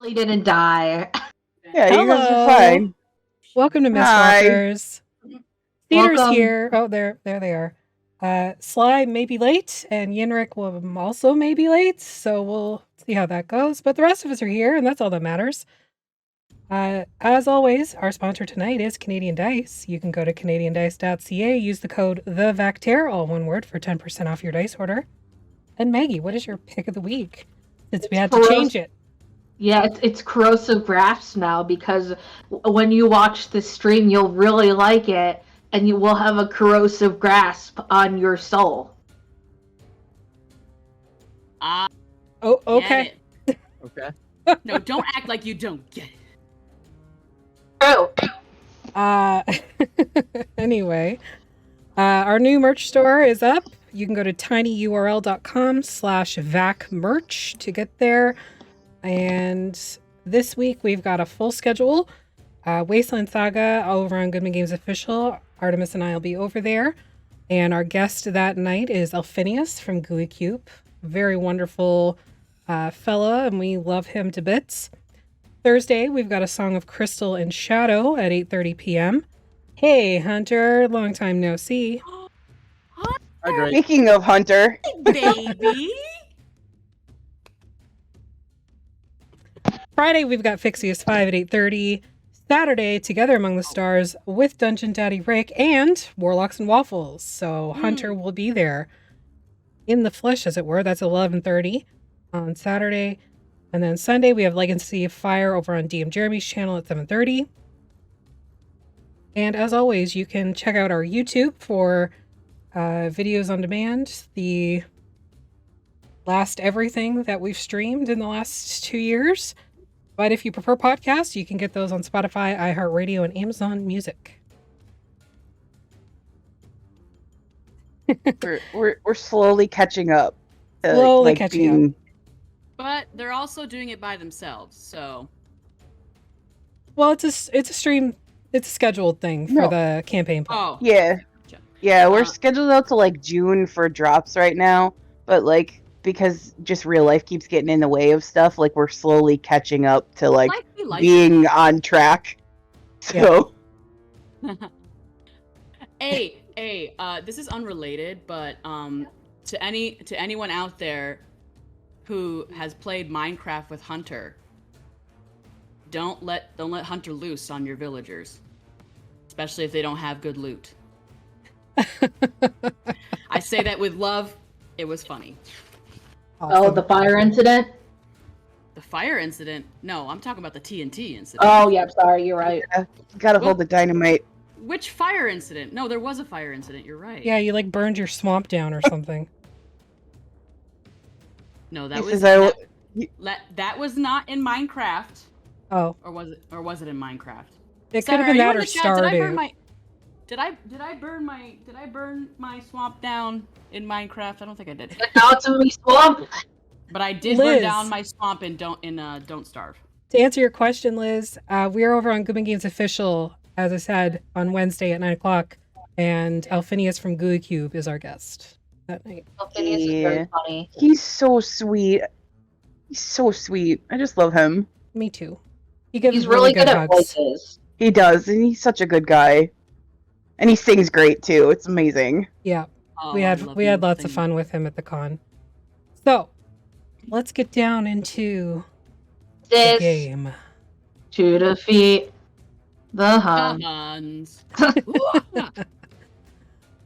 He didn't die. Yeah, you guys are Hello. fine. Welcome to Hi. Mistwalkers. Theater's Welcome. here. Oh, there they are. Sly may be late, and Yinrik will also may be late, so we'll see how that goes. But the rest of us are here, and that's all that matters. As always, our sponsor tonight is Canadian Dice. You can go to canadiandice.ca, use the code THEVACTER, all one word, for 10% off your dice order. And Maggie, what is your pick of the week? Since we had to change it. Yeah, it's corrosive grasp now, because when you watch the stream, you'll really like it, and you will have a corrosive grasp on your soul. Oh, okay. Okay. No, don't act like you don't get it. True. Anyway, our new merch store is up. You can go to tinyurl.com/vacmerch to get there. And this week we've got a full schedule. Wasteland Saga over on Goodman Games Official. Artemis and I will be over there. And our guest that night is Alphinius from Gooey Cube. Very wonderful fella, and we love him to bits. Thursday, we've got a Song of Crystal and Shadow at 8:30 p.m. Hey, Hunter. Long time no see. Hi, great. Speaking of Hunter, Baby. Friday, we've got Fixius 5 at 8:30. Saturday, Together Among the Stars with Dungeon Daddy Rick and Warlocks and Waffles. So Hunter will be there in the flesh, as it were. That's 11:30 on Saturday. And then Sunday, we have Legacy of Fire over on DM Jeremy's channel at 7:30. And as always, you can check out our YouTube for videos on demand. The last everything that we've streamed in the last 2 years. But if you prefer podcasts, you can get those on Spotify, iHeartRadio, and Amazon Music. we're slowly catching up. Slowly catching up. But they're also doing it by themselves, so. Well, it's a stream. It's a scheduled thing for the campaign plan. Oh. Yeah. Gotcha. Yeah, we're scheduled out to like June for drops right now, but like because just real life keeps getting in the way of stuff, like we're slowly catching up to like being on track. So Hey, this is unrelated, but to anyone out there who has played Minecraft with Hunter, don't let Hunter loose on your villagers, especially if they don't have good loot. I say that with love. It was funny. Awesome. Oh, the fire incident? The fire incident? No, I'm talking about the TNT incident. Oh, yeah, sorry, you're right. Yeah, gotta hold the dynamite. Which fire incident? No, there was a fire incident, you're right. Yeah, you like burned your swamp down or something. No, that was not in Minecraft. Oh. Or was it in Minecraft? It could have been that or Stardew. Did I burn my swamp down in Minecraft? I don't think I did. Now it's in my swamp. But I did burn down my swamp in Don't Starve. To answer your question, Liz, we are over on Goodman Games Official, as I said, on Wednesday at 9 o'clock, and Alphinius from Gooey Cube is our guest that night. Alphinius is very funny. He's so sweet. He's so sweet. I just love him. Me too. He's really good at hugs. voices. He does, and he's such a good guy. And he sings great too. It's amazing. Yeah. We had lots of fun with him at the con. So, let's get down into the game. To defeat the Huns.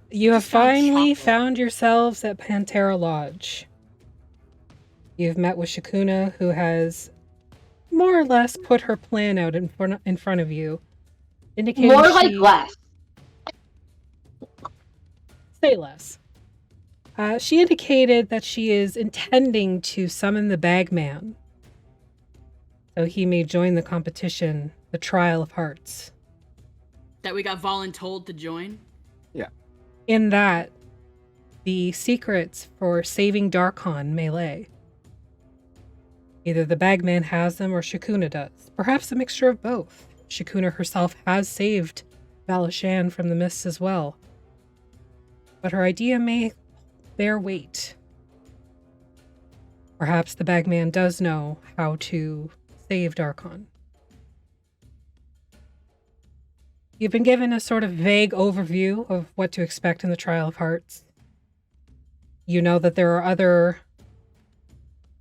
You have finally found yourselves at Pantera Lodge. You've met with Shakuna, who has more or less put her plan out in front of you. Indicating more like less. Say less. She indicated that she is intending to summon the Bagman, so he may join the competition, the Trial of Hearts. That we got voluntold to join? Yeah. In that, the secrets for saving Darkon may lay. Either the Bagman has them or Shakuna does. Perhaps a mixture of both. Shakuna herself has saved Valashan from the mists as well. But her idea may bear weight. Perhaps the Bagman does know how to saved Archon. You've been given a sort of vague overview of what to expect in the Trial of Hearts. You know that there are other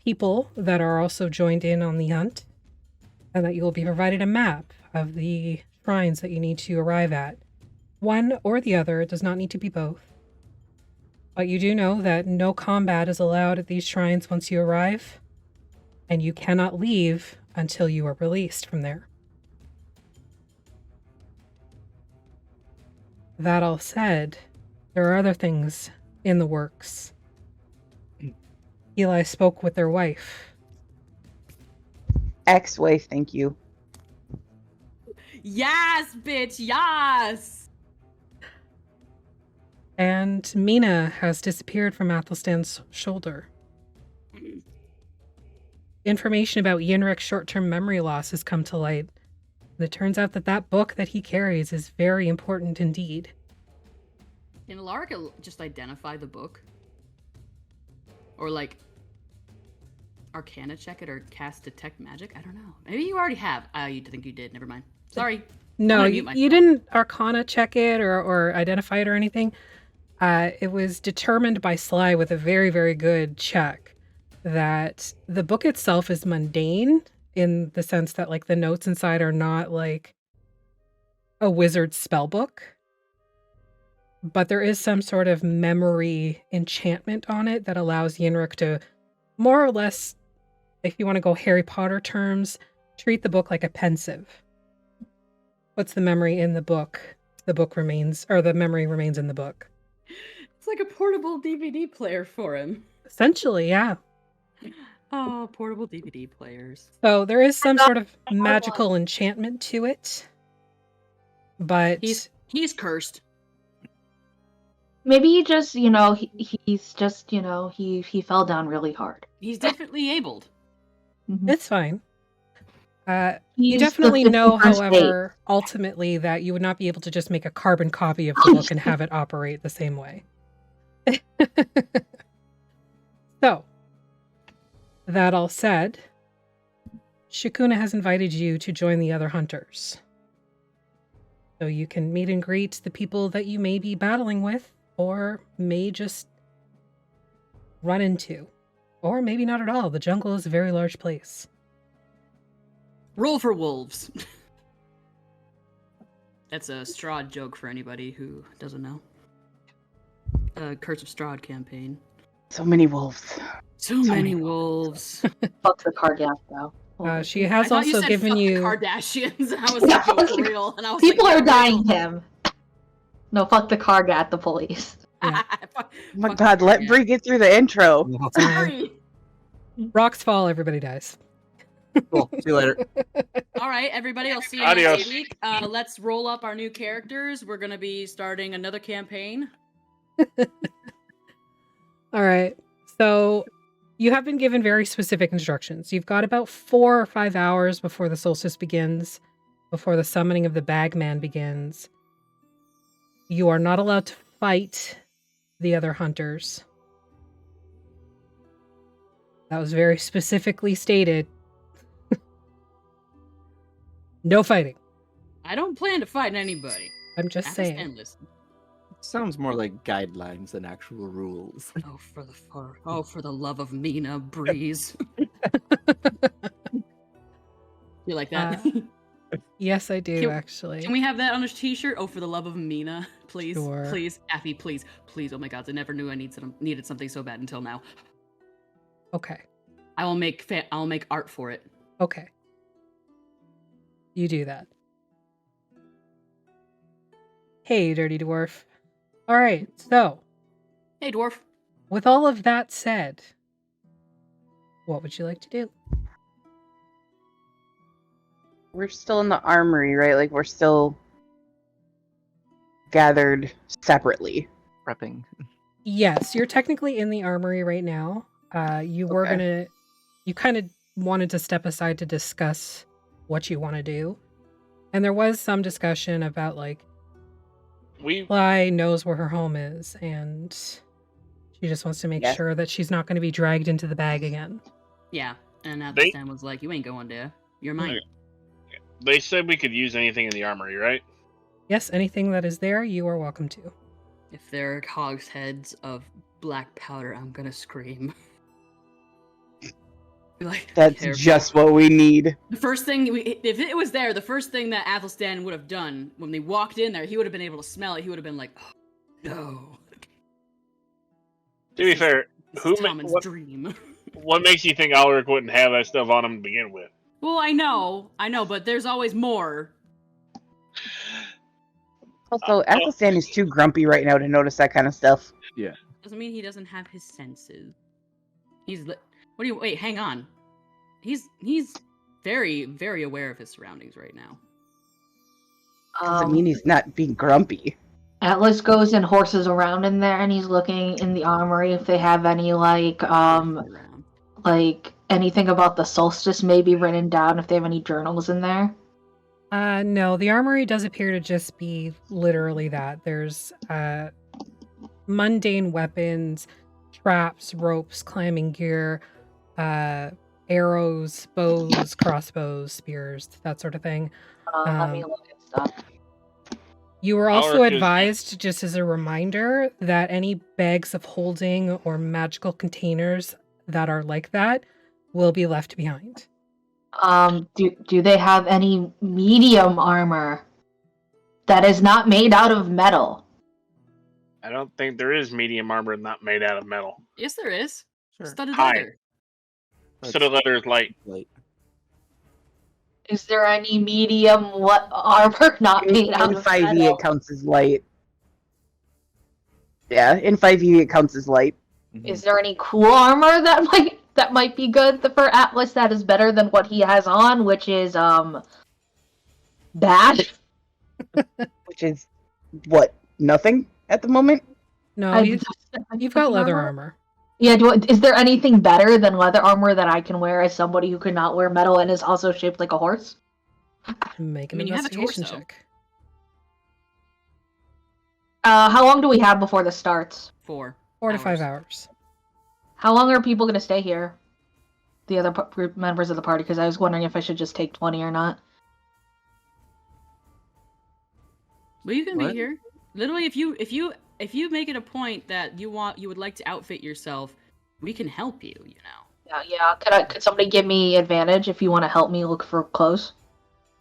people that are also joined in on the hunt, and that you will be provided a map of the shrines that you need to arrive at. One or the other, it does not need to be both. But you do know that no combat is allowed at these shrines once you arrive, and you cannot leave until you are released from there. That all said, there are other things in the works. Eli spoke with their wife. Ex-wife, thank you. Yes, bitch, yes! And Mina has disappeared from Athelstan's shoulder. Information about Yenrik's short-term memory loss has come to light. And it turns out that that book that he carries is very important indeed. Can Alaric just identify the book? Or, like, Arcana check it or cast Detect Magic? I don't know. Maybe you already have. You think you did. Never mind. Sorry. No, you didn't Arcana check it or identify it or anything. It was determined by Sly with a very, very good check that the book itself is mundane in the sense that, like, the notes inside are not like a wizard's spell book. But there is some sort of memory enchantment on it that allows Yenrik to more or less, if you want to go Harry Potter terms, treat the book like a pensive. What's the memory in the book? The book remains, or the memory remains in the book. It's like a portable DVD player for him. Essentially, yeah. Oh, portable DVD players. So there is some sort of magical enchantment to it. But he's cursed. Maybe he just, he's just, he fell down really hard. He's definitely abled. It's fine. You definitely know, however, ultimately that you would not be able to just make a carbon copy of the book and have it operate the same way. So, that all said, Shakuna has invited you to join the other hunters. So you can meet and greet the people that you may be battling with, or may just run into. Or maybe not at all. The jungle is a very large place. Roll for wolves. That's a Strahd joke for anybody who doesn't know. Curse of Strahd campaign. So many wolves. So many wolves. Fuck the Kargath, though. She has also given you the Kardashians. I was like, oh, for real. And I was people like, are dying him. No, fuck the Kargath, the police. Yeah. Oh my god, let Bree get through the intro. Sorry. Rocks fall, everybody dies. Cool. See you later. All right, everybody. I'll see you Adios. next week. Let's roll up our new characters. We're going to be starting another campaign. All right. So you have been given very specific instructions. You've got about 4 or 5 hours before the solstice begins, before the summoning of the Bagman begins. You are not allowed to fight the other hunters. That was very specifically stated. No fighting. I don't plan to fight anybody. I'm just I saying. stand listen. Sounds more like guidelines than actual rules. For the love of Mina, Breeze. You like that? Yes, I do, actually. Can we have that on a t-shirt? Oh, for the love of Mina, please. Sure. Please, Affy, please. Please, oh my god, I never knew I needed something so bad until now. Okay. I'll make art for it. Okay. You do that. Hey, Dirty Dwarf. All right, so Hey, dwarf. with all of that said, what would you like to do? We're still in the armory, right? Like, we're still gathered separately. Prepping. Yes, you're technically in the armory right now. You were Okay. you kind of wanted to step aside to discuss what you want to do. And there was some discussion about, like, Fly knows where her home is, and she just wants to make sure that she's not going to be dragged into the bag again. Yeah, and Athelstan was like, you ain't going there. You're mine. Okay. They said we could use anything in the armory, right? Yes, anything that is there, you are welcome to. If there are hogsheads of black powder, I'm gonna scream. Like, That's careful. just what we need. The first thing, if it was there, the first thing that Athelstan would have done when they walked in there, he would have been able to smell it. He would have been like, oh, no. To be fair, This who is Tommen's dream. what makes you think Alaric wouldn't have that stuff on him to begin with? Well, I know, but there's always more. Also, Athelstan is too grumpy right now to notice that kind of stuff. Doesn't mean he doesn't have his senses. Wait, hang on. He's very, very aware of his surroundings right now. Doesn't mean he's not being grumpy. Atlas goes and horses around in there, and he's looking in the armory if they have any like anything about the solstice maybe written down, if they have any journals in there. No, the armory does appear to just be literally that. There's mundane weapons, traps, ropes, climbing gear, arrows, bows, crossbows, spears, that sort of thing. Let me look at stuff. You were also Alaric is- advised, just as a reminder, that any bags of holding or magical containers that are like that will be left behind. Do they have any medium armor that is not made out of metal? I don't think there is medium armor not made out of metal. Yes, there is. Sure. Studded Hide. leather. So the leather is light. Like, Is there any medium armor not made out In of 5e metal? it counts as light. Yeah, in 5e it counts as light. Is there any cool armor that might be good for Atlas that is better than what he has on, which is bad? Which is, what, nothing at the moment? No, I- you've got leather armor. Yeah, is there anything better than leather armor that I can wear as somebody who could not wear metal and is also shaped like a horse? Make an I mean, you have a investigation torso. check. How long do we have before this starts? 4 4 to 5 hours. How long are people going to stay here? The other group members of the party, because I was wondering if I should just take 20 or not. Well, you can What? be here. Literally, if you make it a point that you would like to outfit yourself, we can help you. You know, Yeah. Could somebody give me advantage if you want to help me look for clothes?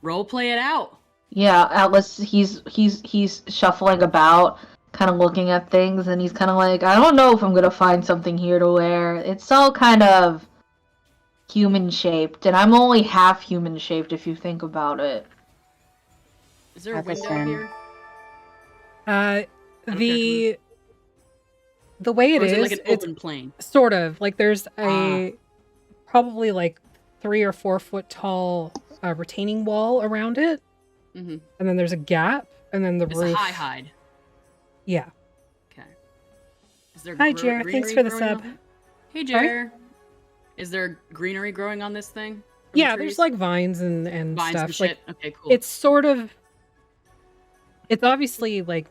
role play it out. Yeah, Atlas. He's shuffling about, kind of looking at things, and he's kind of like, I don't know if I'm gonna find something here to wear. It's all kind of human shaped, and I'm only half human shaped if you think about it. Is there a window Athelstan. here? The way it Or is is, it like an it's open plane? sort of like there's a probably like 3 or 4 foot tall retaining wall around it, Mm-hmm. and then there's a gap, and then the It's roof. a hide. Yeah. Okay. Is there Hi, Jer. Thanks greenery for the growing sub. on it? Hey, Sorry? Jer. Is there greenery growing on this thing? from Yeah, the there's trees? like vines and vines stuff. and shit. Like Okay, cool. it's sort of, it's obviously like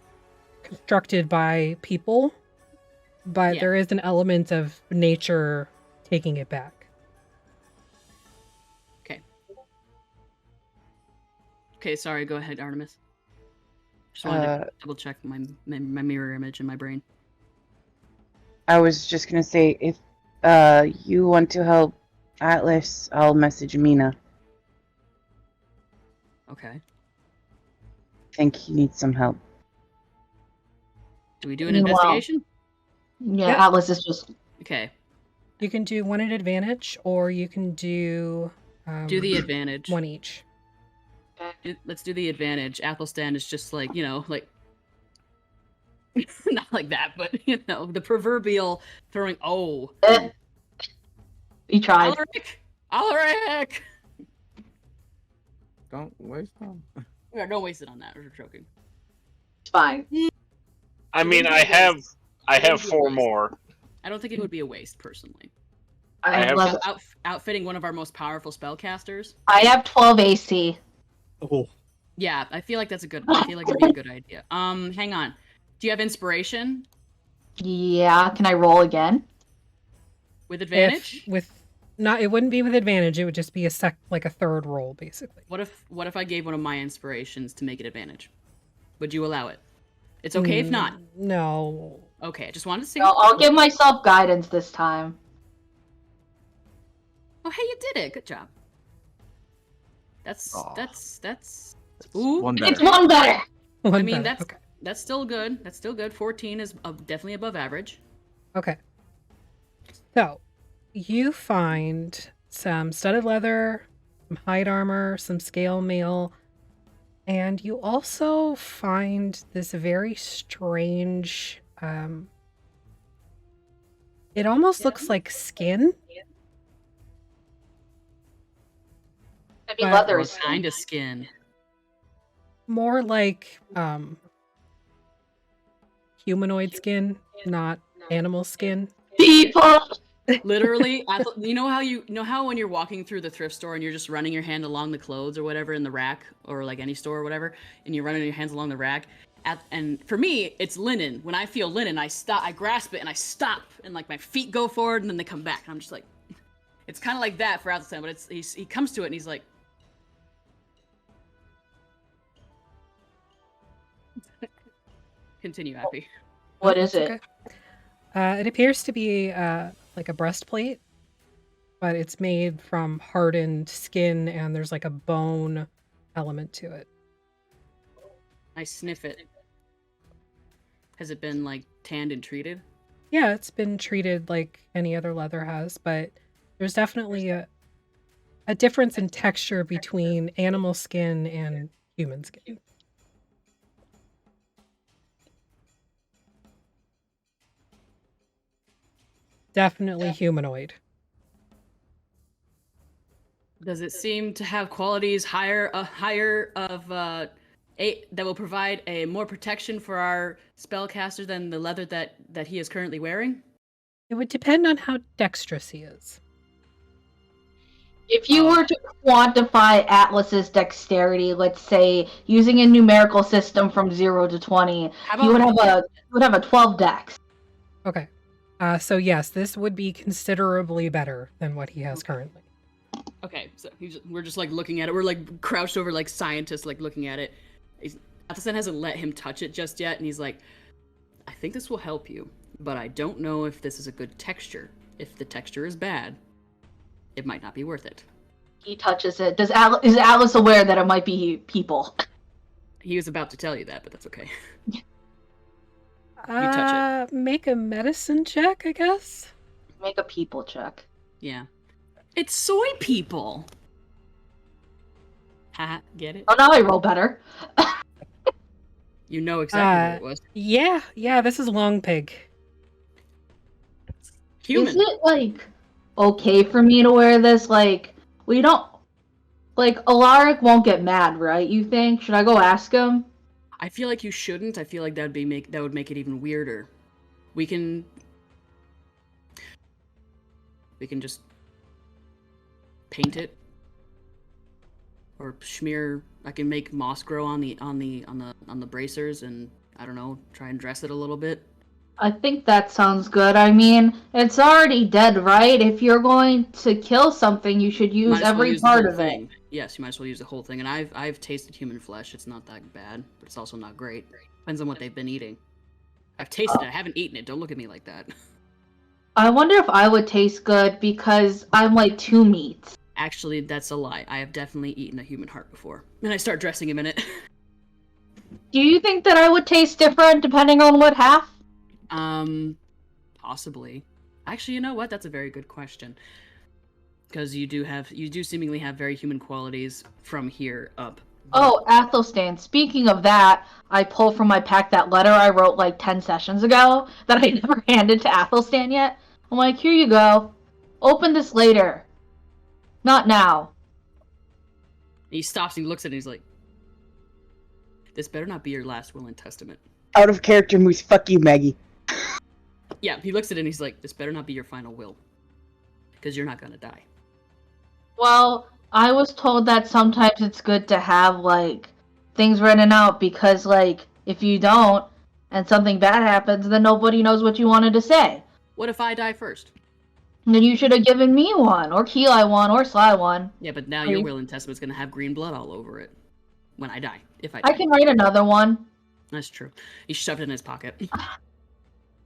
constructed by people, but Yeah. there is an element of nature taking it back. Okay, sorry. Go ahead, Artemis. Just wanted Uh, to double check my mirror image in my brain. I was just gonna say, if you want to help Atlas, I'll message Mina. Okay. I think he needs some help. Do we do an Meanwhile- investigation? Yeah, Yeah. Atlas is just. Okay. You can do one at advantage, or you can do Do the advantage. one each. Let's do the advantage. Athelstan is just like, like not like that, but the proverbial throwing. Oh, He tried. Alaric! don't waste time. Yeah, don't waste it on that. We're joking. It's fine. I mean, I have 4 more. I don't think it would be a waste, personally. I I have, have- level- Outfitting one of our most powerful spellcasters. I have 12 AC. Oh, Yeah, I feel like it'd be a good idea. Hang on. Do you have inspiration Yeah, can I roll again? with advantage? With Not, it wouldn't be with advantage. It would just be a third roll, basically. What if I gave one of my inspirations to make it advantage? Would you allow it? It's okay if not. No. Okay, I just wanted to see. I'll give myself guidance this time. Oh, hey, you did it. Good job. That's Ooh. One better. It's one better. One I mean, better. that's still good. That's still good. 14 is definitely above average. Okay. So, you find some studded leather, some hide armor, some scale mail, and you also find this very strange, it almost looks like skin. Maybe leather is kind of skin. More like humanoid skin, not animal skin. people. Literally, you know how when you're walking through the thrift store and you're just running your hand along the clothes or whatever in the rack, or like any store or whatever, and you're running your hands along the rack. And for me, it's linen. When I feel linen, I stop, I grasp it, and I stop, and like my feet go forward, and then they come back, and I'm just like, it's kind of like that for Athelstan, but he comes to it and he's like. Continue, Happy. What is it? Okay. It appears to be like a breastplate, but it's made from hardened skin, and there's like a bone element to it. I sniff it. Has it been like tanned and treated? Yeah, it's been treated like any other leather has, but there's definitely a difference in texture between animal skin and human skin. Definitely humanoid. Does it seem to have qualities higher that will provide a more protection for our spellcaster than the leather that he is currently wearing? It would depend on how dexterous he is. If you were to quantify Atlas's dexterity, let's say using a numerical system from 0 to 20, you would have a 12 dex. Okay. So yes, this would be considerably better than what he has currently. Okay, so we're just like looking at it. We're like crouched over like scientists, like looking at it. Athelstan hasn't let him touch it just yet, and he's like, I think this will help you, but I don't know if this is a good texture. If the texture is bad, it might not be worth it. He touches it. Is Atlas aware that it might be people? He was about to tell you that, but that's okay. You touch it. Make a medicine check, I guess. Make a people check. Yeah. It's soy people. Ha, get it? Oh, now I roll better. You know exactly what it was. Yeah, this is Long Pig. Human. Is it, like, okay for me to wear this? Like, we don't... Like, Alaric won't get mad, right, you think? Should I go ask him? I feel like you shouldn't. I feel like that would make it even weirder. We can just paint it or smear. I can make moss grow on the bracers, and I don't know, try and dress it a little bit. I think that sounds good. I mean, it's already dead, right? If you're going to kill something, you should use every part of it. Yes, you might as well use the whole thing. And I've tasted human flesh. It's not that bad, but it's also not great. Depends on what they've been eating. I've tasted it. I haven't eaten it. Don't look at me like that. I wonder if I would taste good because I'm like 2 meats. Actually, that's a lie. I have definitely eaten a human heart before. And I start dressing him in it. Do you think that I would taste different depending on what half? Possibly. Actually, you know what? That's a very good question. Because you do seemingly have very human qualities from here up. Oh, Athelstan, speaking of that, I pull from my pack that letter I wrote like 10 sessions ago that I never handed to Athelstan yet. I'm like, here you go. Open this later. Not now. He stops and he looks at it and he's like, this better not be your last will and testament. Out of character moves, fuck you, Maggie. Yeah, he looks at it and he's like, this better not be your final will. Because you're not gonna die. Well, I was told that sometimes it's good to have, like, things written out because, like, if you don't and something bad happens, then nobody knows what you wanted to say. What if I die first? Then you should have given me one, or Keeli one, or Sly one. Yeah, but now your will and testament's gonna have green blood all over it when I die. If I die. I can write another one. That's true. He shoved it in his pocket.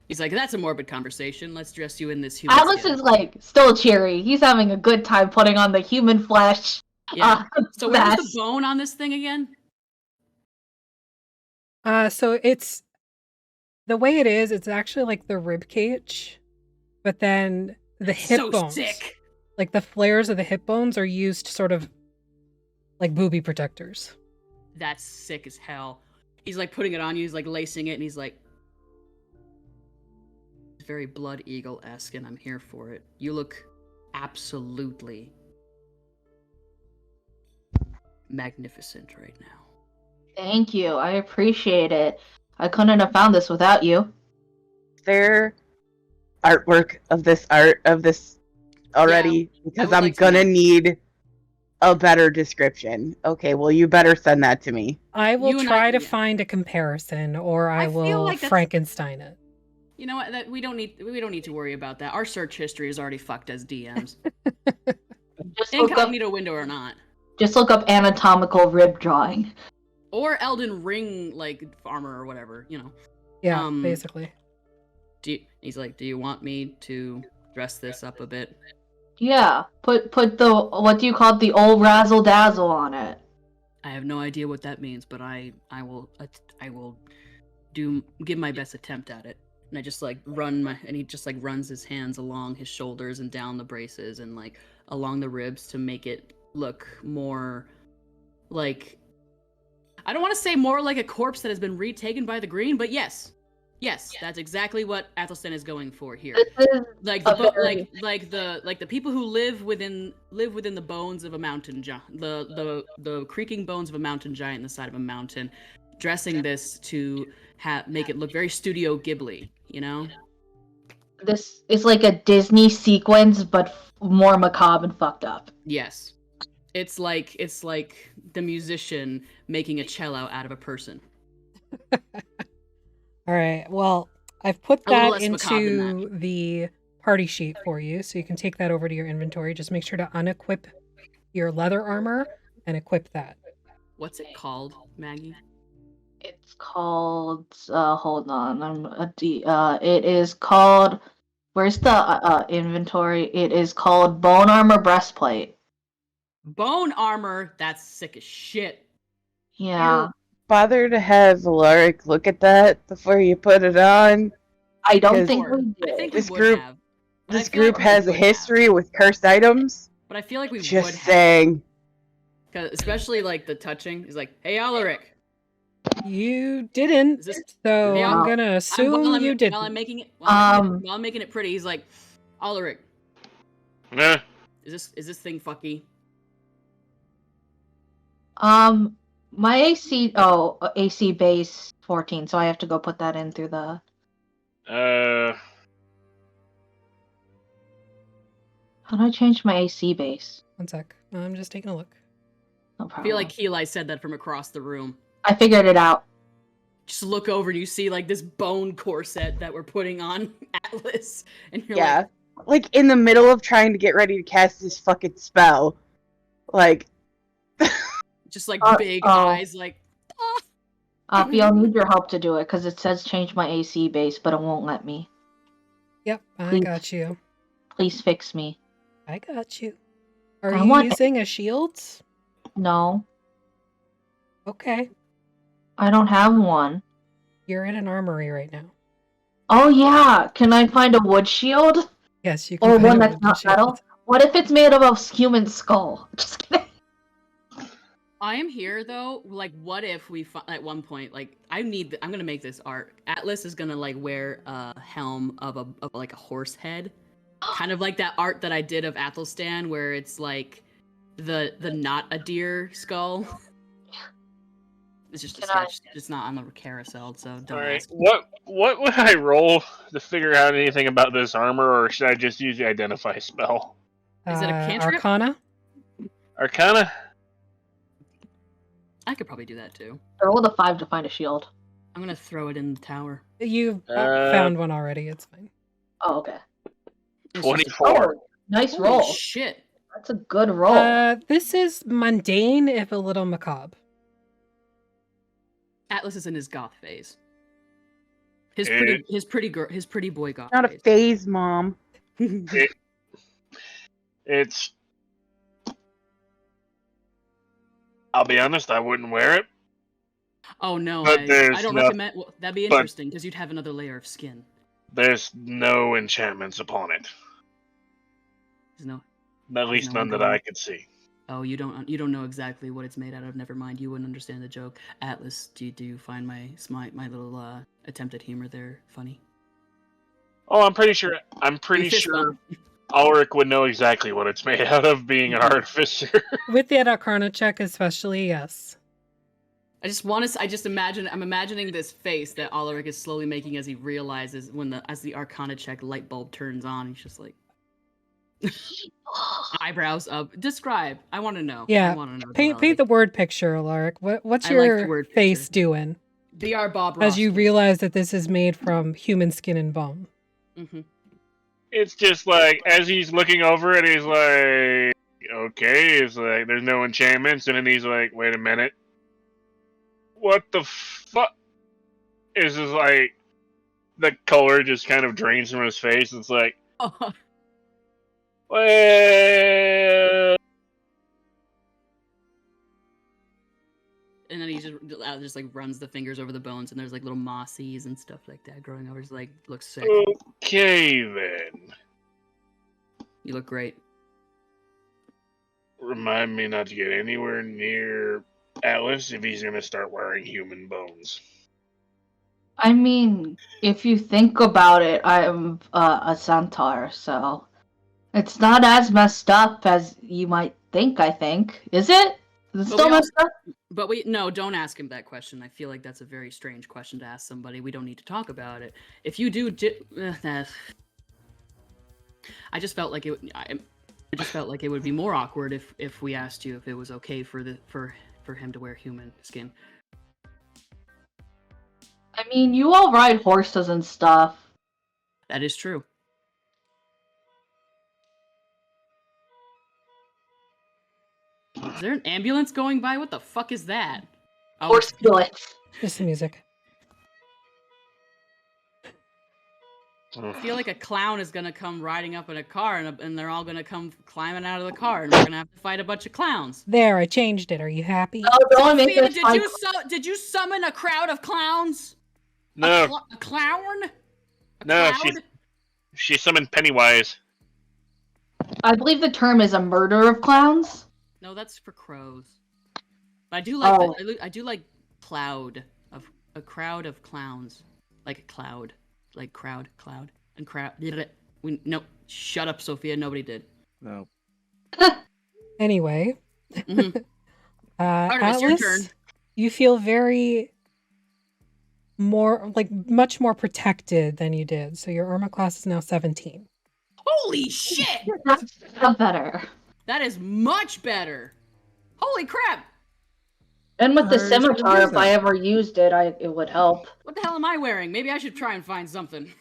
He's like, that's a morbid conversation. Let's dress you in this human Atlas skin. is like still cheery. He's having a good time putting on the human flesh. Yeah. So where's the vest. bone on this thing again? So it's the way it is. It's actually like the rib cage, but then the hip so bones, sick. like the flares of the hip bones, are used sort of like booby protectors. That's sick as hell. He's like putting it on you. He's like lacing it, and he's like, it's very Blood Eagle-esque, and I'm here for it. You look absolutely magnificent right now. Thank you. I appreciate it. I couldn't have found this without you. Their artwork of this already, because I'm like gonna need a better description. Okay, well, you better send that to me. I will try to yeah. find a comparison, or I feel will like that's- Frankenstein it. You know what? That we don't need to worry about that. Our search history is already fucked as DMs. Just look up, Incognito window or not. just look up anatomical rib drawing. Or Elden Ring like armor or whatever, you know. Yeah, basically. He's like, do you want me to dress this up a bit? Yeah, put the what do you call it, the old razzle dazzle on it. I have no idea what that means, but I will give my best attempt at it. And I just like and he just like runs his hands along his shoulders and down the braces and like along the ribs to make it look more like, I don't want to say more like a corpse that has been retaken by the green, but yes, that's exactly what Athelstan is going for here. This is Like a the very- like the people who live within the bones of a mountain the creaking bones of a mountain giant in the side of a mountain, dressing this to make it look very Studio Ghibli, you know? This is like a Disney sequence, but more macabre and fucked up. Yes. It's like the musician making a cello out of a person. All right. Well, I've put A little that less macabre than into the party sheet for you, so you can take that over to your inventory. Just make sure to unequip your leather armor and equip that. What's it called, Maggie? It's called hold on, it is called, where's the inventory? It is called Bone Armor Breastplate. Bone armor. That's sick as shit. Yeah. Bother to have Alaric look at that before you put it on. I don't Because- think we I did. think This we would group- have. But I This feel like group we has a would have. history with cursed items. But I feel like we would Just have. saying. 'Cause especially like the touching. He's like, "Hey, Alaric." You didn't, Is this- so Yeah, I'm gonna assume you didn't. While I'm making it, Um, while I'm making it pretty, he's like, "Alaric, Nah. is this thing fucky?" My AC base 14, so I have to go put that in through the. How do I change my AC base? One sec. I'm just taking a look. No I problem. feel like Keeli said that from across the room. I figured it out. Just look over and you see like this bone corset that we're putting on Atlas, and you're Yeah. like, Like in the middle of trying to get ready to cast this fucking spell. Like, just like Uh, big oh. eyes, like. "Ah." I'll need your help to do it because it says change my AC base, but it won't let me. Yep, I Please. got you. Please fix me. I got you. Are I you want- using a shield? No, Okay. I don't have one. You're in an armory right now. Oh yeah, can I find a wood shield? Yes, you can. Or find one a that's wooden not shield. metal? What if it's made of a human skull? Just kidding. I am here though. Like, what if we at one point, like, I'm gonna make this art. Atlas is gonna like wear a helm of like a horse head, kind of like that art that I did of Athelstan, where it's like the not a deer skull. It's just a Can I- sketch. It's not on the carousel, so don't All right. ask. What would I roll to figure out anything about this armor, or should I just use the identify spell? Is it a cantrip? Arcana? Arcana. I could probably do that too. I rolled a 5 to find a shield. I'm gonna throw it in the tower. You've Uh, found one already. It's fine. Oh, okay. It's just- 24. Nice Holy roll. shit. That's a good roll. This is mundane, if a little macabre. Atlas is in his goth phase. His pretty boy goth Not a phase. phase, Mom. It's. I'll be honest, I wouldn't wear it. Oh no, But I there's don't no- recommend. Well, that'd be but- interesting because you'd have another layer of skin. There's no enchantments upon it. There's no. At least no none that going. I could see. Oh, you don't know exactly what it's made out of. Never mind, you wouldn't understand the joke. Atlas, do you find my little attempt at humor there funny? Oh, I'm pretty sure. You fist bump. Ulrich would know exactly what it's made out of, being an artificer. With the Arcana check, especially, yes. I just imagine. I'm imagining this face that Ulrich is slowly making as he realizes as the Arcana check light bulb turns on. He's just like eyebrows up. Describe. I want to know. Yeah. I want to know. Paint the word picture, Alaric. What's I like the your word face picture. doing Dr. Bob Ross. as you realize that this is made from human skin and bone? Mm-hmm. It's just like, as he's looking over it, he's like, okay, it's like, there's no enchantments, and then he's like, wait a minute. What the fuck? It's just like, the color just kind of drains from his face. It's like, well... And then he just like runs the fingers over the bones, and there's like little mossies and stuff like that growing over. It's like looks sick. Okay, then. You look great. Remind me not to get anywhere near Atlas if he's gonna start wearing human bones. I mean, if you think about it, I'm a centaur, so it's not as messed up as you might think. I think, is it? Is it But still we messed up? But don't ask him that question. I feel like that's a very strange question to ask somebody. We don't need to talk about it. If you do, I just felt like I just felt like it would be more awkward if we asked you if it was okay for him to wear human skin. I mean, you all ride horses and stuff. That is true. Is there an ambulance going by? What the fuck is that? Oh, Horse ambulance. Just the music. I feel like a clown is gonna come riding up in a car, and they're all gonna come climbing out of the car, and we're gonna have to fight a bunch of clowns. There, I changed it. Are you happy? Oh, don't make Sophia, us did you summon a crowd of clowns? No, A clown? no, Cloud? she summoned Pennywise. I believe the term is a murder of clowns. No, that's for crows. But I do like Oh. I do like a crowd of clowns, like a cloud, like crowd, and crowd. No, shut up, Sophia. Nobody did. No. Anyway, Mhm. Artemis, your Atlas, turn. you feel much more protected than you did. So your armor class is now 17. Holy shit! That's better. That is much better. Holy crap! And with the Where's your scimitar, if I wisdom? ever used it, it would help. What the hell am I wearing? Maybe I should try and find something.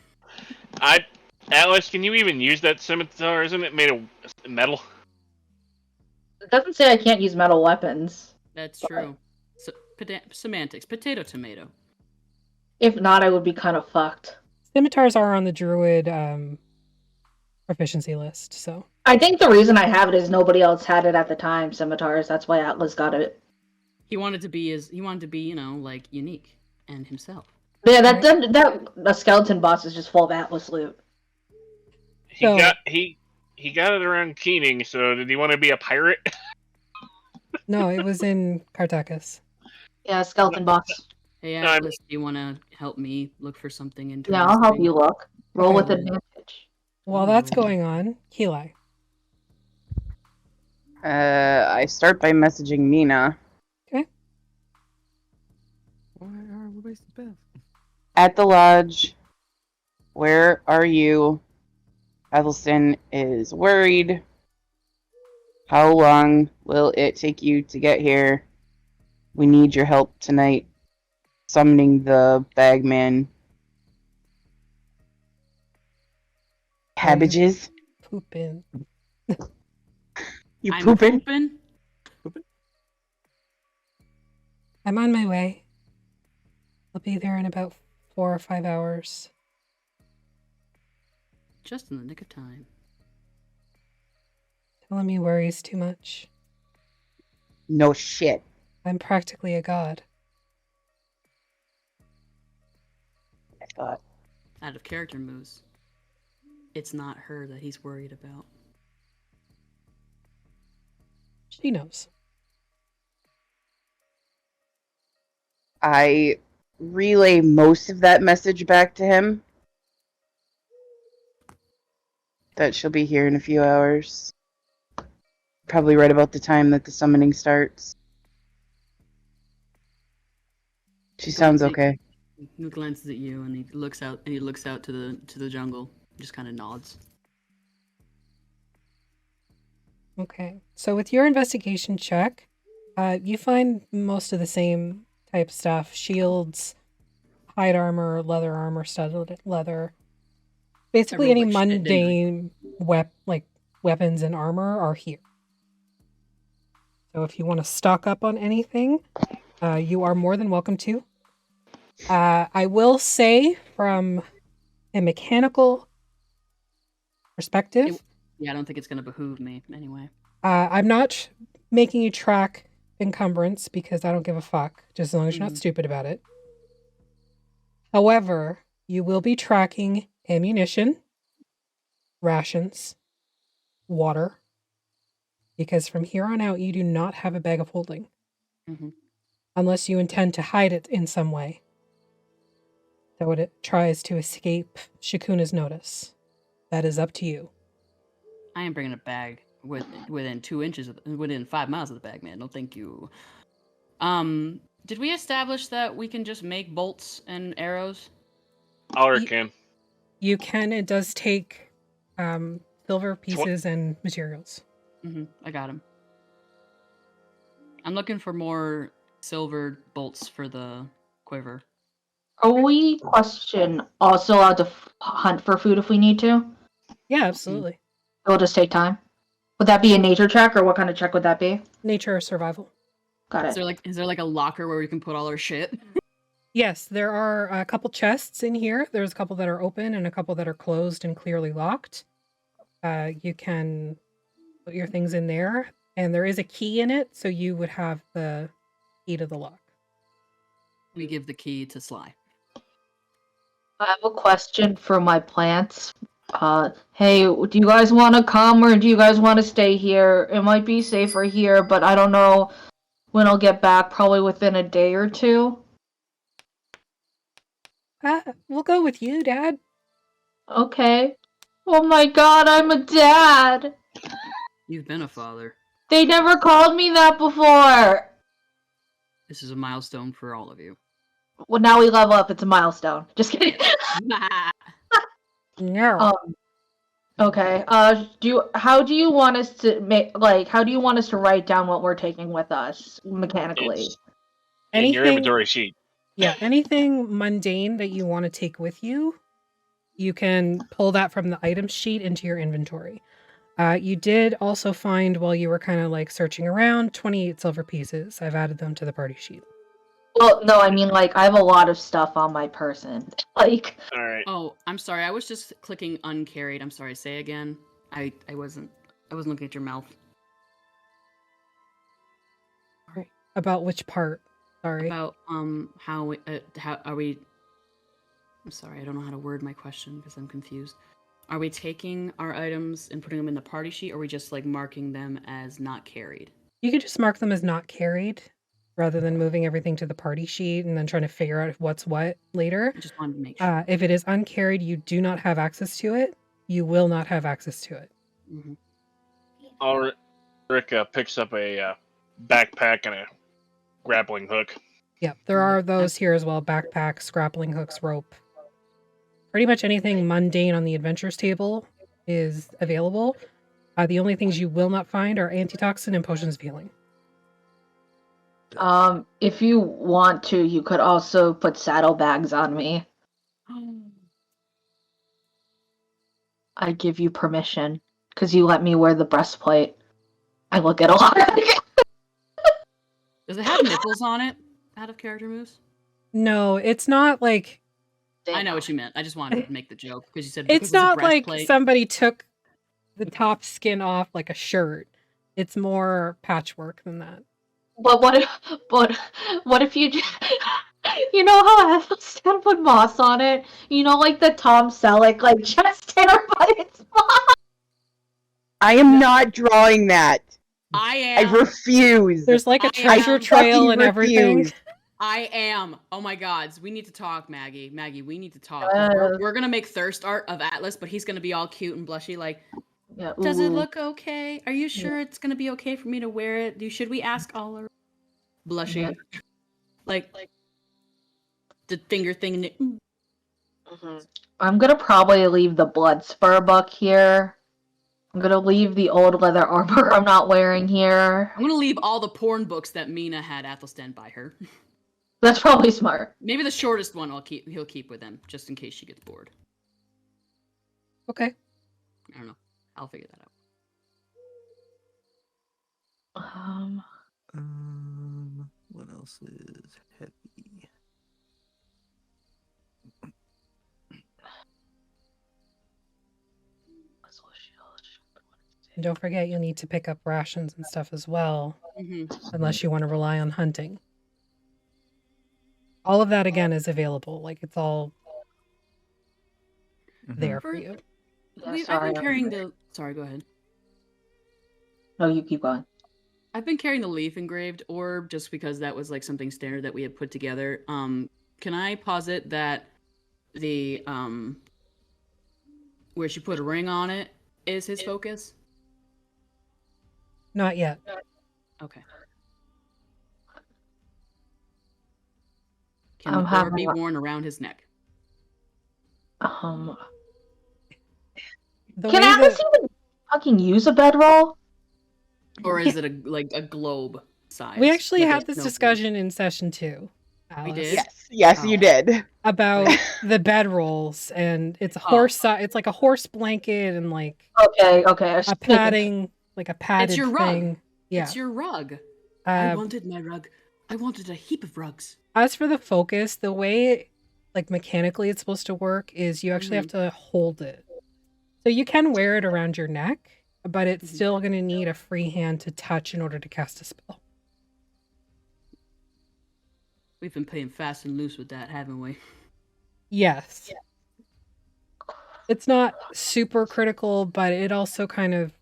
Atlas, can you even use that scimitar? Isn't it made of metal? It doesn't say I can't use metal weapons. That's true. Semantics. Potato, tomato. If not, I would be kind of fucked. Scimitars are on the druid proficiency list, so I think the reason I have it is nobody else had it at the time, scimitars. That's why Atlas got it. He wanted to be, like unique and himself. Yeah, that skeleton boss is just full of Atlas loot. He So- got it around Keening. So did he want to be a pirate? no, it was in Cartacus. Yeah, skeleton boss. Hey, No, I Atlas, do you want to help me look for something interesting? Yeah, I'll help you look. Roll Okay. with advantage. While that's going on, Heli. I start by messaging Nina. Why are we wasting Beth? At the lodge. Where are you? Ethelston is worried. How long will it take you to get here? We need your help tonight. Summoning the bagman. Cabbages? pooping. You I'm pooping? pooping? I'm on my way. I'll be there in about 4 or 5 hours. Just in the nick of time. Telling me worries too much. No shit. I'm practically a god. I thought. Out of character moves. It's not her that he's worried about. She knows. I relay most of that message back to him. That she'll be here in a few hours. Probably right about the time that the summoning starts. She sounds okay. He glances at you and he looks out to the jungle. Just kind of nods. Okay. So with your investigation check, you find most of the same type stuff. Shields, hide armor, leather armor, studded leather. Basically any Everyone, like, shit, didn't mundane weapons and armor are here. So if you want to stock up on anything, you are more than welcome to. I will say from a mechanical perspective, Yeah, I don't think it's gonna behoove me anyway. I'm not making you track encumbrance because I don't give a fuck, just as long as you're not stupid about it. However, you will be tracking ammunition, rations, water, because from here on out, you do not have a bag of holding. Unless you intend to hide it in some way. So it tries to escape Shikuna's notice. That is up to you. I am bringing a bag within 2 inches within 5 miles of the bag, man. No, thank you. Did we establish that we can just make bolts and arrows? Alric can. You can. It does take silver pieces and materials. I got him. I'm looking for more silver bolts for the quiver. Are we, question, also allowed to hunt for food if we need to? Yeah, absolutely. It'll just take time. Would that be a nature check, or what kind of check would that be? Nature or survival. Got Is it. there like a locker where we can put all our shit? Yes, there are a couple chests in here. There's a couple that are open and a couple that are closed and clearly locked. You can put your things in there, and there is a key in it, so you would have the key to the lock. We give the key to Sly. I have a question for my plants. Hey, do you guys want to come or do you guys want to stay here? It might be safer here, but I don't know when I'll get back, probably within a day or two. We'll go with you, Dad. Okay. Oh my god, I'm a dad! You've been a father. They never called me that before! This is a milestone for all of you. Well, now we level up, it's a milestone. Just kidding. No. Okay. How do you want us to how do you want us to write down what we're taking with us mechanically? In your inventory sheet. Yeah, anything mundane that you want to take with you, you can pull that from the items sheet into your inventory. You did also find, while you were kind of like searching around, 28 silver pieces. I've added them to the party sheet. Well, no, I mean, like, I have a lot of stuff on my person. Like... Alright. Oh, I'm sorry. I was just clicking uncarried. I'm sorry. Say again. I wasn't looking at your mouth. Right. About which part? Sorry. About how are we? I'm sorry. I don't know how to word my question because I'm confused. Are we taking our items and putting them in the party sheet, or are we just like marking them as not carried? You could just mark them as not carried, rather than moving everything to the party sheet and then trying to figure out what's what later. I just wanted to make sure. If it is uncarried, you do not have access to it. You will not have access to it. Rick picks up a backpack and a grappling hook. Yep, there are those here as well. Backpacks, grappling hooks, rope. Pretty much anything mundane on the adventures table is available. The only things you will not find are antitoxin and potions of healing. If you want to, you could also put saddlebags on me. I give you permission. because you let me wear the breastplate. I look at a lot. Does it have nipples on it? Out of character moves? No, it's not like I know what you meant. I just wanted to make the joke because you said it's not like breastplate. somebody took the top skin off like a shirt. It's more patchwork than that. But what if you you know how Athelstan put moss on it? You know, like the Tom Selleck like chest hair, but it's moss. I am not drawing that. I am. I refuse. There's like a I treasure am. trail and Fucking everything. refuse. I am. Oh my gods. We need to talk, Maggie. Maggie, we need to talk. Yes. We're gonna make thirst art of Atlas, but he's gonna be all cute and blushy, like, Yeah, does it ooh. look okay? Are you sure it's gonna be okay for me to wear it? Should we ask all our blushing? Like the finger thing. Mhm. I'm gonna probably leave the blood spur buck here. I'm gonna leave the old leather armor I'm not wearing here. I'm gonna leave all the porn books that Mina had Athelstan buy her. That's probably smart. Maybe the shortest one he'll keep with him, just in case she gets bored. Okay. I don't know. I'll figure that out. What else is heavy? And don't forget, you'll need to pick up rations and stuff as well, Mm-hmm. unless you want to rely on hunting. All of that, again, is available. Like, it's all there for you. Yeah, I've sorry. been carrying the. Sorry, go ahead. No, you keep going. I've been carrying the leaf engraved orb just because that was like something standard that we had put together. Can I posit that the where she put a ring on it is his focus? Not yet. Okay. Can I'm the orb be having a- worn around his neck? The The Can way Atlas that- even fucking use a bedroll? Or is it a globe size? we actually like a had this snowflake? discussion in session 2, Alice, did? Yes, Oh. you did. about the bedrolls, and it's it's like a horse blanket and like Okay. I was a just making- padding, like a padded your rug. thing. Yeah. It's your rug. I Uh, wanted my rug. I wanted a heap of rugs. as for the focus, the way like mechanically it's supposed to work is you actually have to hold it. So you can wear it around your neck, but it's still going to need a free hand to touch in order to cast a spell. We've been playing fast and loose with that, haven't we? Yes. It's not super critical, but it also kind of...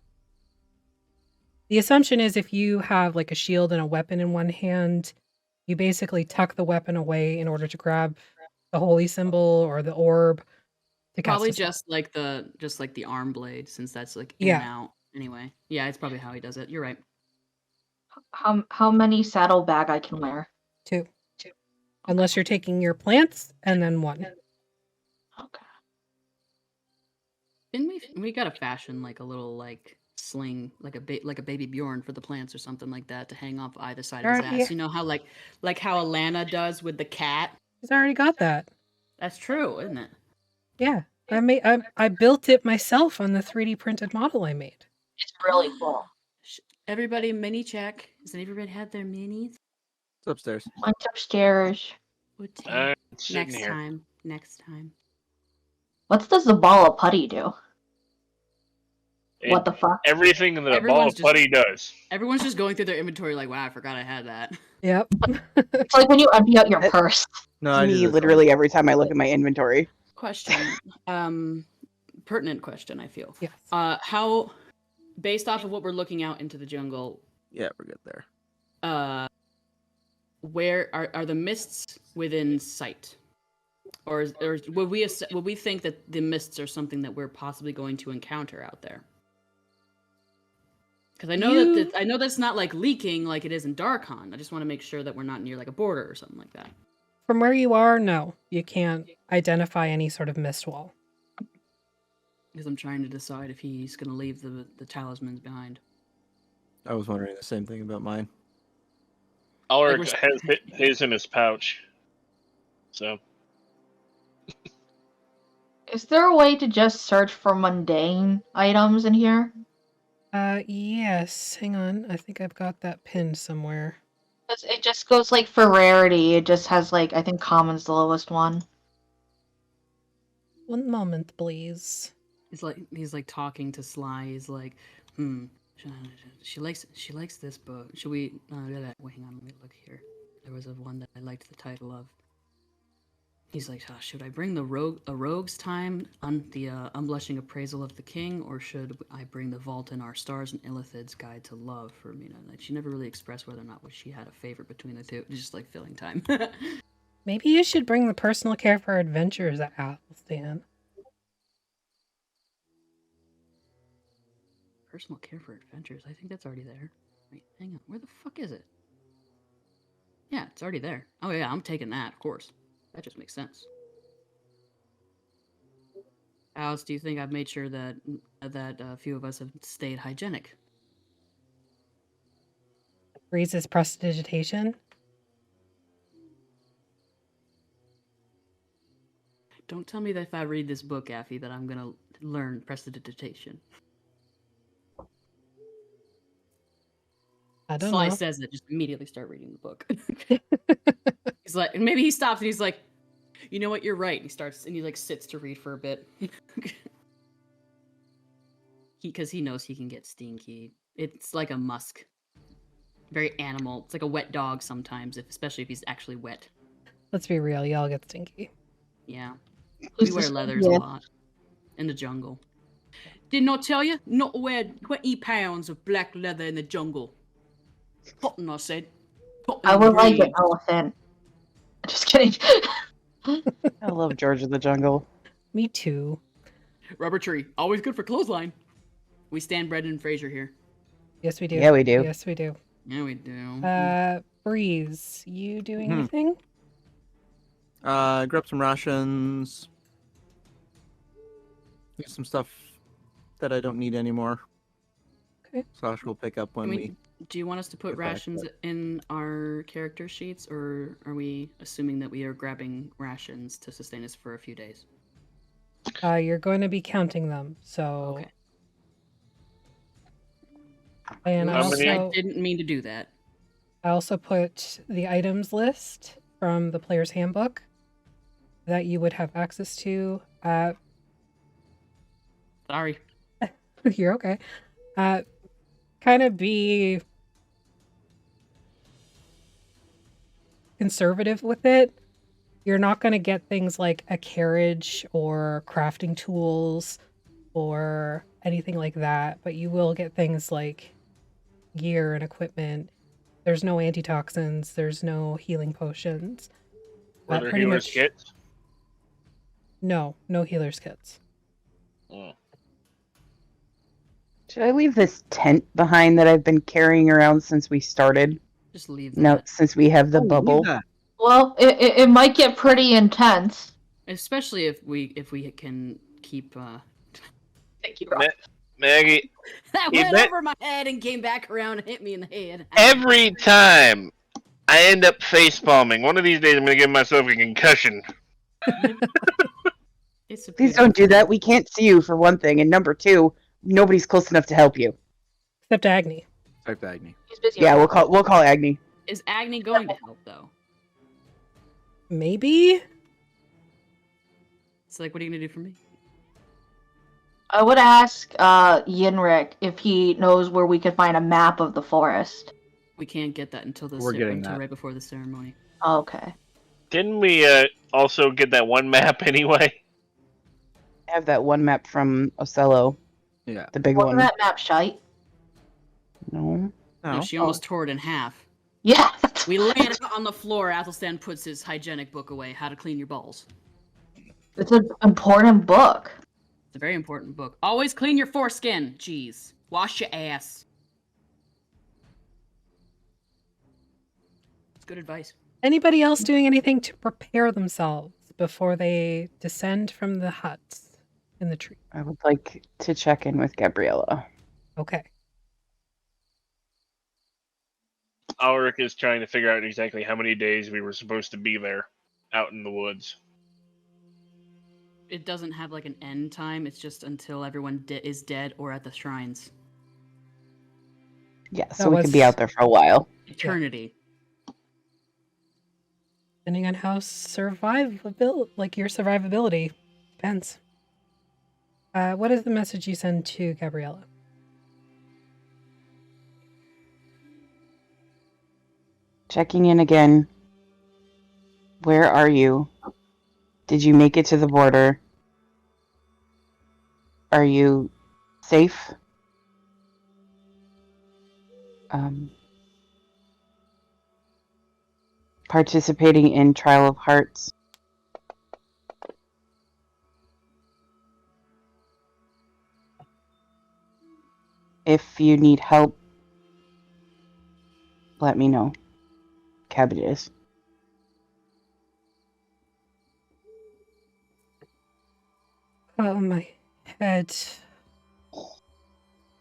The assumption is if you have like a shield and a weapon in one hand, you basically tuck the weapon away in order to grab the holy symbol or the orb to cast Probably a spell. just like the arm blade, since that's like in and out. Anyway, yeah, it's probably how he does it. You're right. How many saddlebag I can wear? 2. Unless you're taking your plants, and then 1. Okay. Didn't we gotta fashion like a little like sling, like a baby Bjorn for the plants or something like that to hang off either side of his Alright, ass. You know how like how Alana does with the cat. He's already got that. That's true, isn't it? Yeah. I built it myself on the 3D printed model I made. It's really cool. Everybody, mini check. Has everybody had their minis? It's upstairs. Mine's upstairs. Sitting Next here. time. Next time. What's the Zabala putty do? It- What the fuck? Everything that a ball Everyone's of just- putty does. Everyone's just going through their inventory like, wow, I forgot I had that. Yep. It's like when you empty out your purse. No, I do Me this all literally every time I look at my inventory. Question. Pertinent question, I feel. Yes. How, based off of what we're looking out into the jungle, Yeah, we're good there. where are the mists within sight, or would we think that the mists are something that we're possibly going to encounter out there? Because I know I know that's not like leaking like it is in Darkon. I just want to make sure that we're not near like a border or something like that. From where you are, no. You can't identify any sort of mist wall. Because I'm trying to decide if he's going to leave the talismans behind. I was wondering the same thing about mine. Ulrich Like has his in his pouch. So Is there a way to just search for mundane items in here? Yes. Hang on. I think I've got that pinned somewhere. It just goes like for rarity. It just has like I think common's the lowest one. One moment, please. He's like talking to Sly. He's like, she likes this book. Should we? Wait, hang on. Let me look here. There was one that I liked the title of. He's like, should I bring a rogue's time on the unblushing appraisal of the king, or should I bring the vault in our stars and Illithid's guide to love for Mina? Like, she never really expressed whether or not she had a favorite between the two. It's just like filling time. Maybe you should bring the personal care for adventures at Athelstan. Personal care for adventures. I think that's already there. Wait, hang on. Where the fuck is it? Yeah, it's already there. Oh yeah, I'm taking that, of course. That just makes sense. Alice, do you think I've made sure that a few of us have stayed hygienic? Breeze's prestidigitation. Don't tell me that if I read this book, Affy, that I'm gonna learn prestidigitation. I don't Sly know. says it, just immediately start reading the book. He's like, and maybe he stops and he's like, you know what, you're right. And he starts and he like sits to read for a bit. Because he knows he can get stinky. It's like a musk. Very animal. It's like a wet dog sometimes, especially if he's actually wet. Let's be real, y'all get stinky. Yeah. Who's We wear this leathers one? a lot. In the jungle. Didn't I tell you? Not to wear 20 pounds of black leather in the jungle. Cotton, I said. Cotton I would like an breed. elephant. Just kidding. I love George of the Jungle. Me too. Rubber tree. Always good for clothesline. We stand Brendan Fraser here. Yes, we do. Yeah, we do. Yes, we do. Yeah, we do. Breeze, you doing Mhm. anything? Grab some rations. Get some stuff that I don't need anymore. Okay. Slash will pick up when Do you want us to put get back, rations in our character sheets, or are we assuming that we are grabbing rations to sustain us for a few days? You're going to be counting them, so. Okay. And How many? I didn't mean to do that. I also put the items list from the player's handbook that you would have access to. Sorry. You're okay. Kind of be conservative with it. You're not going to get things like a carriage or crafting tools or anything like that, but you will get things like gear and equipment. There's no antitoxins, there's no healing potions. Were there pretty healers much- kits? No healer's kits. Oh. Should I leave this tent behind that I've been carrying around since we started? Just leave that. No, since we have the bubble. Well, it might get pretty intense. Especially if we can keep Thank you, Maggie, that You went bet- over my head and came back around and hit me in the head. every time I end up face palming, one of these days I'm gonna give myself a concussion. It's a Please don't do that. We can't see you, for one thing. And number two, nobody's close enough to help you. Except Agni. Type Agni. He's busy. Yeah, we'll call Agni. Is Agni going to help though? Maybe? It's like, what are you gonna do for me? I would ask Yinrik if he knows where we could find a map of the forest. We can't get that until We're getting until that. right before the ceremony. Okay. Didn't we also get that one map anyway? I have that one map from Ocello, Yeah. the big Wasn't one. that map shite? No. No, No. she almost tore it in half. Yeah. We laid it on the floor. Athelstan puts his hygienic book away. How to clean your balls. It's an important book. It's a very important book. Always clean your foreskin. Jeez. Wash your ass. It's good advice. Anybody else doing anything to prepare themselves before they descend from the huts in the tree? I would like to check in with Gabriella. Okay. Ulrich is trying to figure out exactly how many days we were supposed to be there, out in the woods. It doesn't have like an end time. It's just until everyone is dead or at the shrines. Yeah, so we could be out there for a while. Eternity. Depending on how like your survivability. Depends. What is the message you send to Gabriella? Checking in again. Where are you? Did you make it to the border? Are you safe? Participating in Trial of Hearts. If you need help, let me know. Cabbages. Oh, my head.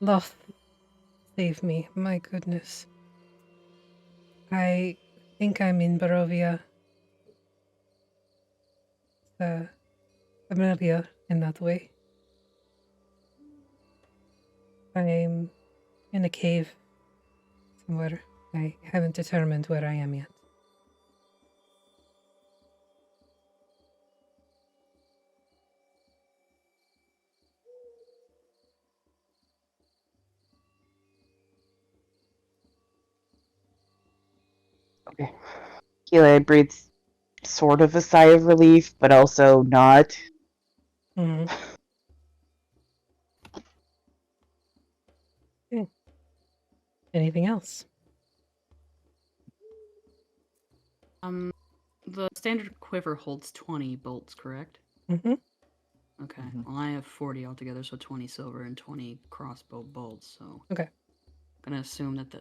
Love, save me. My goodness. I think I'm in Barovia. Familiar in that way. I'm in a cave somewhere. I haven't determined where I am yet. Okay. Keeley breathes sort of a sigh of relief, but also not. Mm-hmm. Okay. Anything else? The standard quiver holds 20 bolts, correct? Mm-hmm. Okay. Well, I have 40 altogether, so 20 silver and 20 crossbow bolts. So Okay. I'm gonna assume that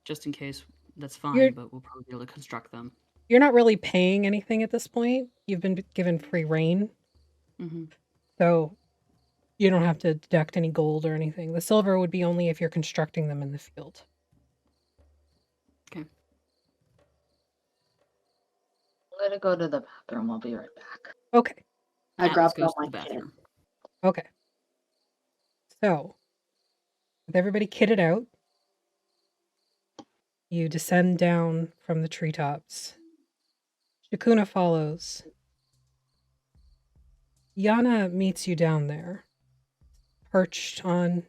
just in case, that's fine. But we'll probably be able to construct them. You're not really paying anything at this point. You've been given free reign. Mm-hmm. So you don't have to deduct any gold or anything. The silver would be only if you're constructing them in the field. Okay. I'm gonna go to the bathroom. I'll be right back. Okay. I Atlas grabbed goes all to the my kit. bathroom. Okay. So, with everybody kitted out, you descend down from the treetops. Shakuna follows. Yana meets you down there, perched on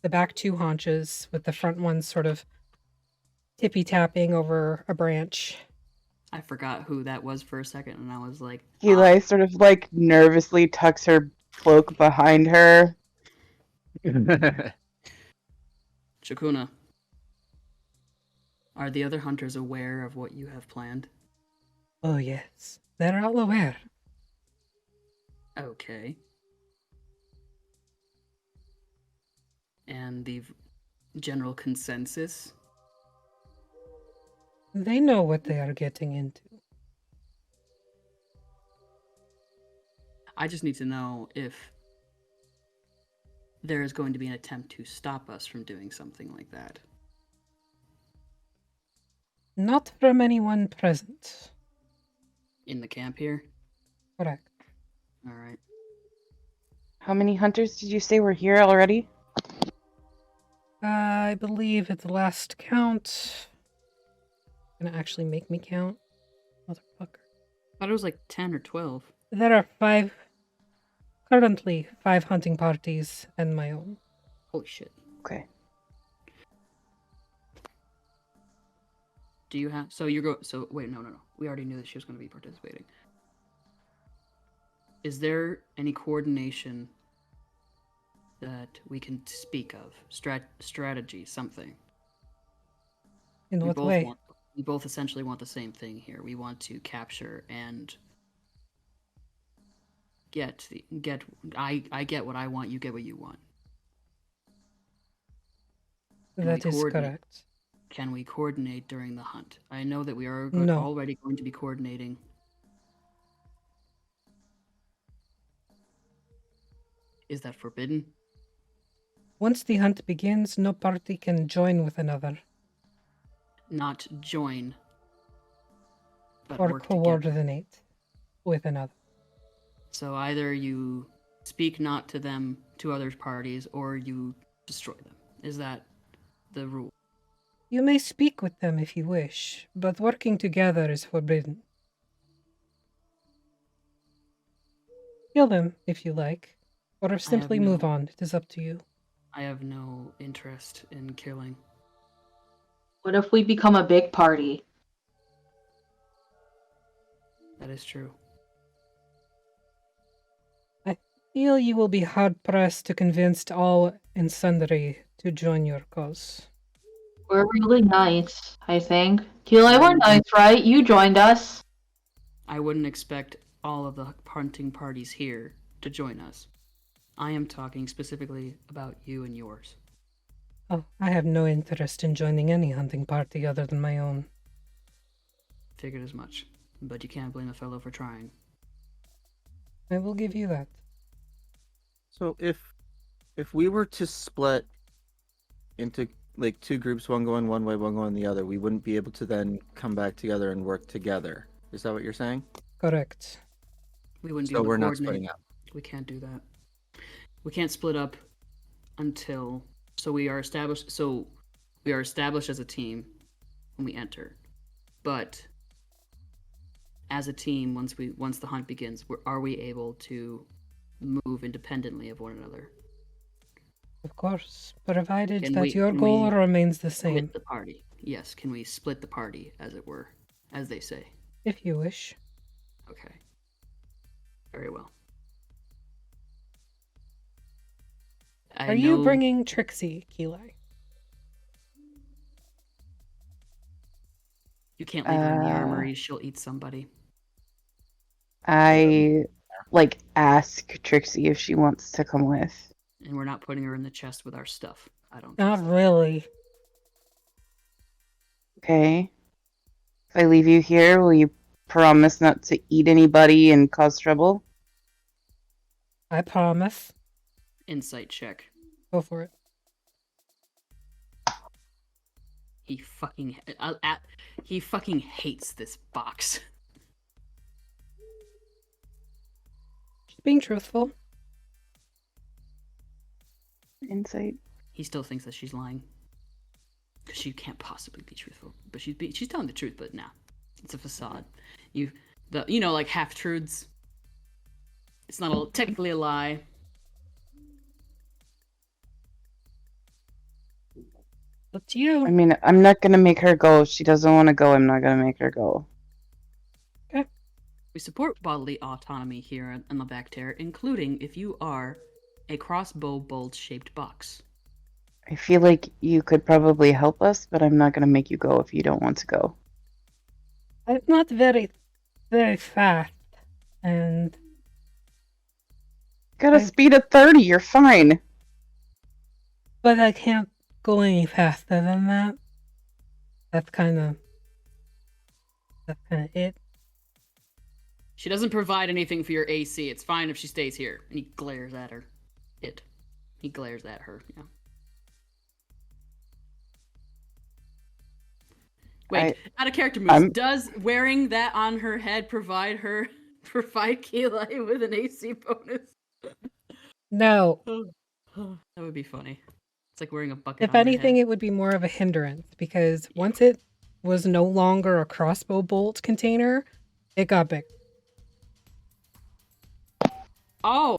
the back two haunches, with the front one sort of tippy-tapping over a branch. I forgot who that was for a second, and I was like, Keeley sort of like nervously tucks her cloak behind her. Shakuna, are the other hunters aware of what you have planned? Oh, yes. They're all aware. Okay. And the general consensus? They know what they are getting into. I just need to know if there is going to be an attempt to stop us from doing something like that. Not from anyone present. In the camp here? Correct. Alright. How many hunters did you say were here already? I believe at the last count... Gonna actually make me count? Motherfucker. I thought it was like 10 or 12. There are currently 5 hunting parties and my own. Holy shit. Okay. Do you have... So, wait, no. We already knew that she was going to be participating. Is there any coordination that we can speak of? Strategy, something? In what way? We both essentially want the same thing here. We want to capture and I get what I want, you get what you want. That is correct. Can we coordinate during the hunt? I know that we are No. already going to be coordinating. Is that forbidden? Once the hunt begins, no party can join with another. Not join, but Or work together. coordinate with another. So either you speak not to them, to other parties, or you destroy them. Is that the rule. You may speak with them if you wish, but working together is forbidden. Kill them if you like, or simply move on. It is up to you. I have no interest in killing. What if we become a big party? That is true. I feel you will be hard-pressed to convince all and sundry to join your cause. We're really nice, I think. Keelai, we're nice, right? You joined us. I wouldn't expect all of the hunting parties here to join us. I am talking specifically about you and yours. Oh, I have no interest in joining any hunting party other than my own. Figured as much, but you can't blame a fellow for trying. I will give you that. So if we were to split into like two groups, one going one way, one going the other, we wouldn't be able to then come back together and work together. Is that what you're saying? Correct. We wouldn't be So able to we're not coordinate. splitting up. We can't do that. We can't split up until we are established. So we are established as a team when we enter, but as a team, once the hunt begins, are we able to move independently of one another? Of course, provided Can that we- your can goal we remains the same, Split the party. Yes. Can we split the party, as it were, as they say? if you wish. Okay. Very well. Are you bringing Trixie, Keelai? You can't leave her in the armory. She'll eat somebody. I ask Trixie if she wants to come with. And we're not putting her in the chest with our stuff. I don't. Not really. Okay. If I leave you here, will you promise not to eat anybody and cause trouble? I promise. Insight check. Go for it. He fucking hates this box. She's being truthful. Insight. He still thinks that she's lying. Because she can't possibly be truthful. But she's telling the truth, but nah. It's a facade. Like half truths. It's not technically a lie. Up to you. I mean, I'm not gonna make her go. If she doesn't want to go, I'm not gonna make her go. We support bodily autonomy here in the Bacteria, including if you are a crossbow bolt-shaped box. I feel like you could probably help us, but I'm not gonna make you go if you don't want to go. I'm not very, very fast, and Got a speed of 30, you're fine. but I can't go any faster than that. That's kind of it. She doesn't provide anything for your AC. It's fine if she stays here. And he glares at her. He glares at her, yeah. Wait, out of character moves. Does wearing that on her head provide Keelai with an AC bonus? No. That would be funny. It's like wearing a bucket. If anything, it would be more of a hindrance, because once it was no longer a crossbow bolt container, it got big. Oh,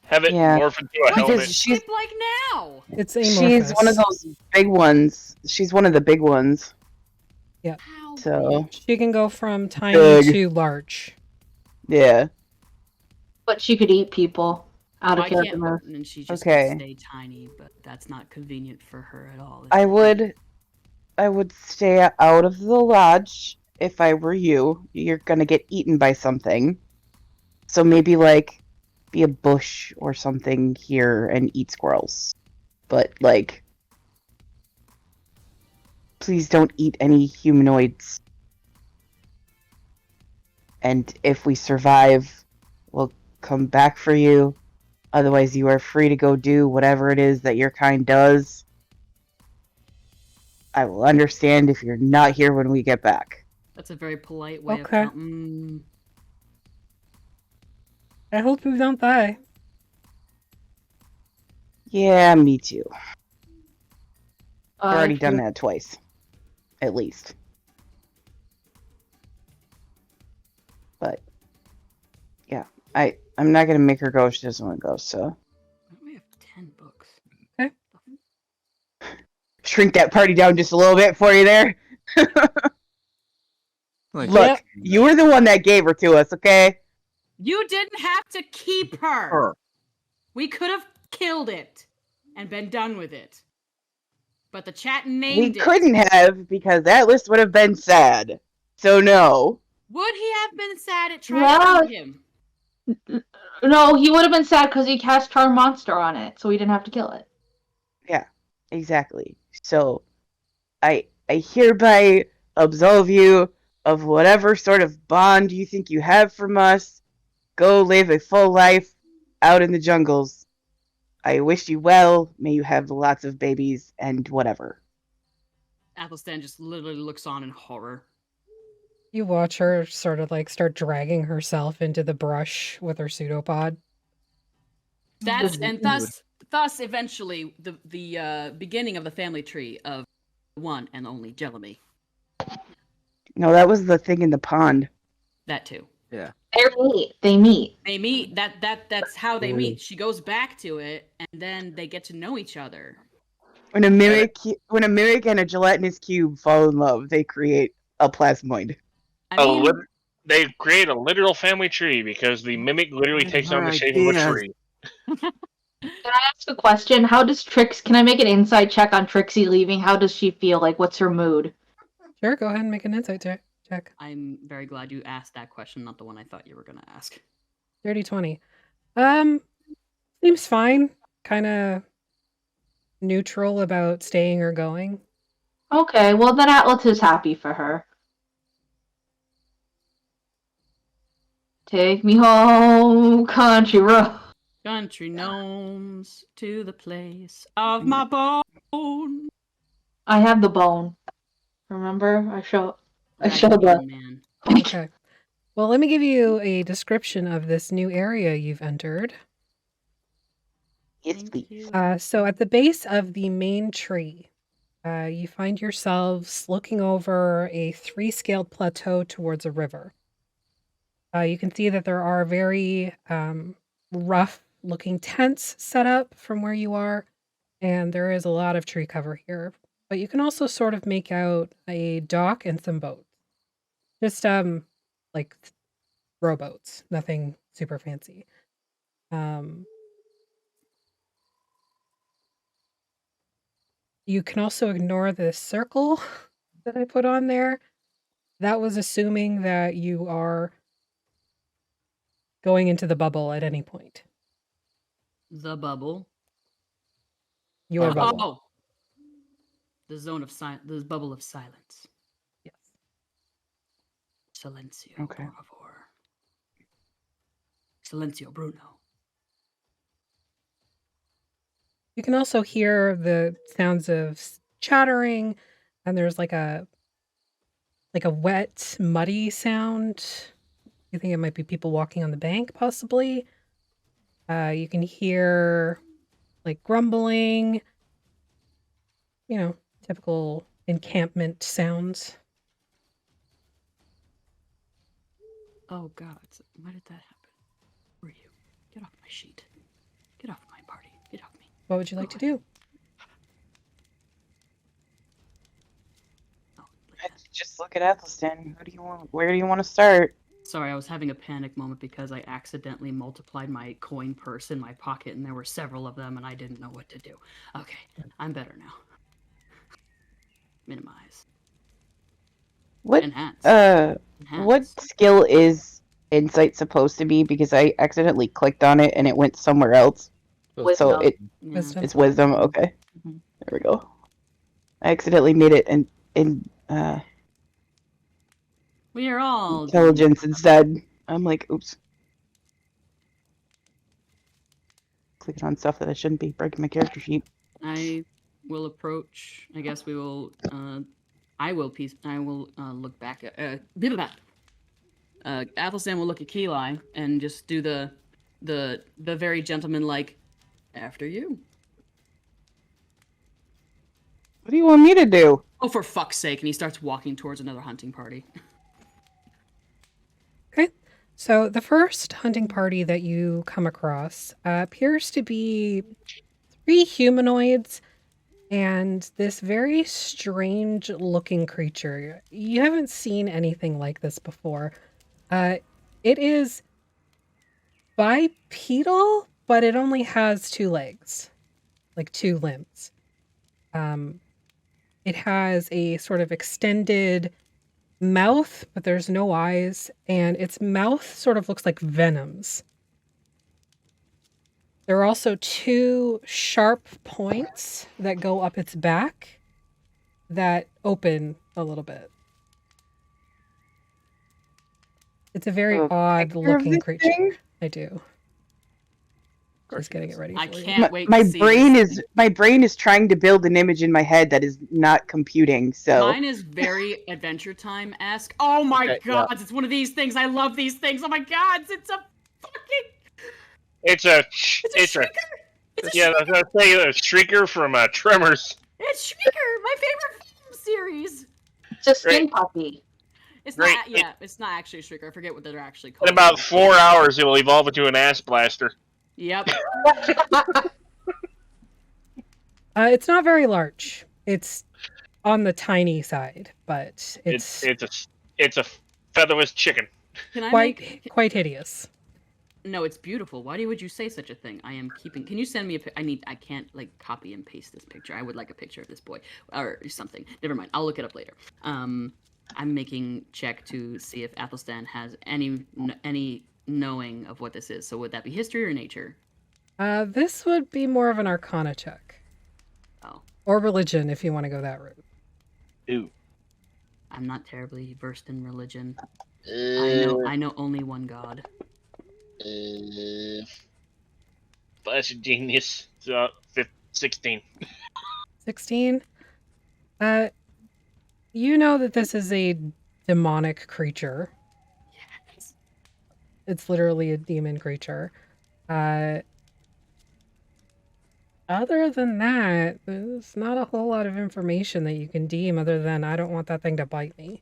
Have it morph into a helmet. Because she's like now. It's amorphous. She's one of those big ones. She's one of the big ones. Yeah. So she can go from tiny to large. Yeah. But she could eat people out of character mode. And she just Okay. can stay tiny, but that's not convenient for her at all. I would stay out of the lodge if I were you. You're gonna get eaten by something. So maybe be a bush or something here and eat squirrels. But please don't eat any humanoids. And if we survive, we'll come back for you. Otherwise, you are free to go do whatever it is that your kind does. I will understand if you're not here when we get back. That's a very polite way Okay. of counting. I hope you don't die. Yeah, me too. I've already done feel- that twice, at least. But yeah, I'm not gonna make her go if she doesn't want to go. So We have 10 books. shrink that party down just a little bit for you there. Like, Look, Yep. you were the one that gave her to us, okay? You didn't have to keep her. her. We could have killed it and been done with it. But the chat We named it. couldn't have because that list would have been sad. So no. Would he have been sad at trying Yeah. to kill him? No, he would have been sad because he cast Charm Monster on it, so he didn't have to kill it. Yeah, exactly. So I hereby absolve you of whatever sort of bond you think you have from us. Go live a full life out in the jungles. I wish you well. May you have lots of babies and whatever. Athelstan just literally looks on in horror. You watch her sort of like start dragging herself into the brush with her pseudopod. That's and thus eventually the beginning of the family tree of one and only Jelemy. No, that was the thing in the pond. That too. Yeah. They meet. They meet. That's how they meet. She goes back to it, and then they get to know each other. When a mimic and a gelatinous cube fall in love, they create a plasmoid. I mean, They create a literal family tree because the mimic literally takes on the shape of a Ideas. tree. Can I ask a question? How does Can I make an insight check on Trixie leaving? How does she feel? Like, what's her mood? Sure, go ahead and make an insight check. I'm very glad you asked that question, not the one I thought you were gonna ask. Dirty 20. Seems fine. Kind of neutral about staying or going. Okay, well then Atlas is happy for her. Take me home, country road. Country gnomes to the place of my bone. I have the bone. Remember? I showed Raggedy that. man. Okay. Well, let me give you a description of this new area you've entered. Yes, Thank please. you. So at the base of the main tree, you find yourselves looking over a 3-scaled plateau towards a river. You can see that there are very rough-looking tents set up from where you are, and there is a lot of tree cover here. But you can also sort of make out a dock and some boats. Just like rowboats, nothing super fancy. You can also ignore the circle that I put on there. That was assuming that you are going into the bubble at any point. The bubble. Your bubble. Oh. The zone of silence. The bubble of silence. Yes. Silencio. Okay. Por favor. Silencio, Bruno. You can also hear the sounds of chattering, and there's like a wet, muddy sound. You think it might be people walking on the bank, possibly. You can hear like grumbling, typical encampment sounds. Oh God! Why did that happen? Who are you? Get off my sheet. Get off my party. Get off me. What would you like to do? Oh, Let's just look at Athelstan. Where do you want to start? sorry, I was having a panic moment because I accidentally multiplied my coin purse in my pocket, and there were several of them, and I didn't know what to do. Okay, I'm better now. Minimize. What Enhance. what Enhance. skill is insight supposed to be? Because I accidentally clicked on it and it went somewhere else. So Wisdom. it's Wisdom. wisdom. Okay, Mhm. there we go. I accidentally made it in We are all intelligence instead. I'm like, oops. Clicking on stuff that I shouldn't be. Breaking my character sheet. I will approach. I guess we will. I will look back at. Athelstan will look at Keli and just do the very gentleman-like. After you. What do you want me to do? Oh, for fuck's sake! And he starts walking towards another hunting party. Okay. So the first hunting party that you come across appears to be 3 humanoids and this very strange looking creature. You haven't seen anything like this before. It is bipedal, but it only has 2 legs, like 2 limbs. It has a sort of extended mouth, but there's no eyes, and its mouth sort of looks like venoms. There are also 2 sharp points that go up its back that open a little bit. It's a very odd looking creature. Thing? I do. Just getting it ready for I you. can't wait. My to see brain this. is my brain is trying to build an image in my head that is not computing. So Mine is very Adventure Time-esque. Oh my Okay, god, it's one of these things. I love these things. Oh my god, it's a fucking. It's a Shrieker. It's a yeah. I Shrieker. was gonna say a Shrieker from Tremors. It's Shrieker, my favorite film series. It's a skin Great. puppy. It's Great. not. Yeah, it's not actually a Shrieker. I forget what they're actually called. In about 4 hours, it will evolve into an ass blaster. Yep. It's not very large. It's on the tiny side, but it's It's a featherless chicken. Can I quite hideous. No, it's beautiful. Why would you say such a thing? I am keeping. Can you send me a? I can't like copy and paste this picture. I would like a picture of this boy or something. Never mind. I'll look it up later. I'm making check to see if Athelstan has any knowing of what this is. So would that be history or nature? This would be more of an arcana check. Oh. Or religion, if you want to go that route. Ooh. I'm not terribly versed in religion. I know only one god. Flash of genius. 16. 16. You know that this is a demonic creature. Yes. It's literally a demon creature. Other than that, there's not a whole lot of information that you can deem other than I don't want that thing to bite me.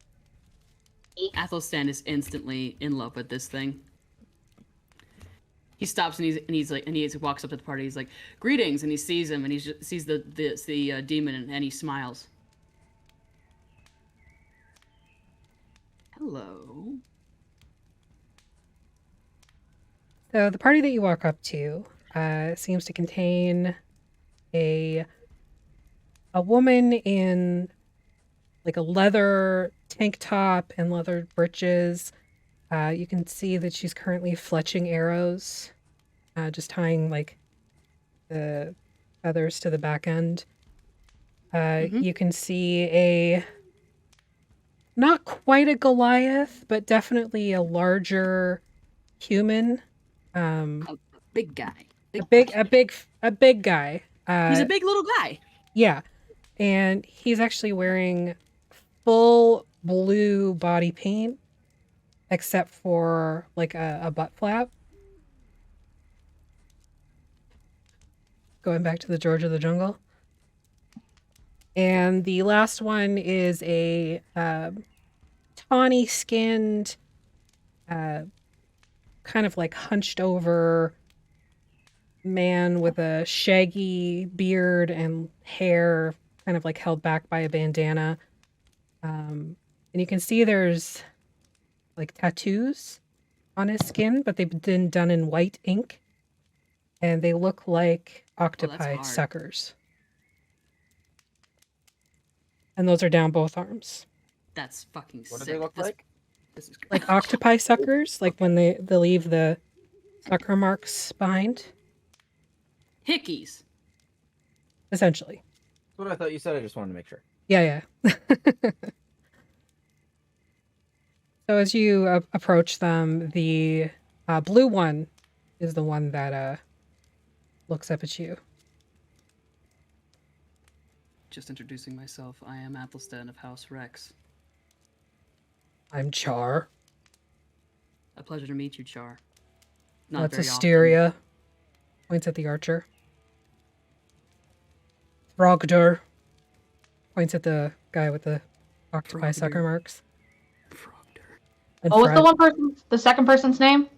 Athelstan is instantly in love with this thing. He stops and he walks up to the party. He's like, "Greetings!" And he sees him and he sees the demon and he smiles. Hello. So the party that you walk up to seems to contain a woman in like a leather tank top and leather breeches. You can see that she's currently fletching arrows, just tying like the feathers to the back end. You can see a not quite a Goliath, but definitely a larger human. A big guy. A big guy. He's a big little guy. Yeah. And he's actually wearing full blue body paint, except for like a butt flap. Going back to the George of the Jungle. And the last one is a tawny skinned, kind of like hunched over man with a shaggy beard and hair kind of like held back by a bandana. And you can see there's like tattoos on his skin, but they've been done in white ink. And they look like octopi hard. suckers. And those are down both arms. That's fucking sick. What do they look like? This is Like octopi suckers, like when they leave the sucker marks behind, hickeys. essentially. That's what I thought you said. I just wanted to make sure. Yeah. So as you approach them, the blue one is the one that looks up at you. Just introducing myself. I am Athelstan of House Rex. I'm Char. A pleasure to meet you, Char. Not That's very often. Asteria. Points at the archer. Throgdur. Points at the guy with the octopi sucker marks. Frogder. And What's the second person's name?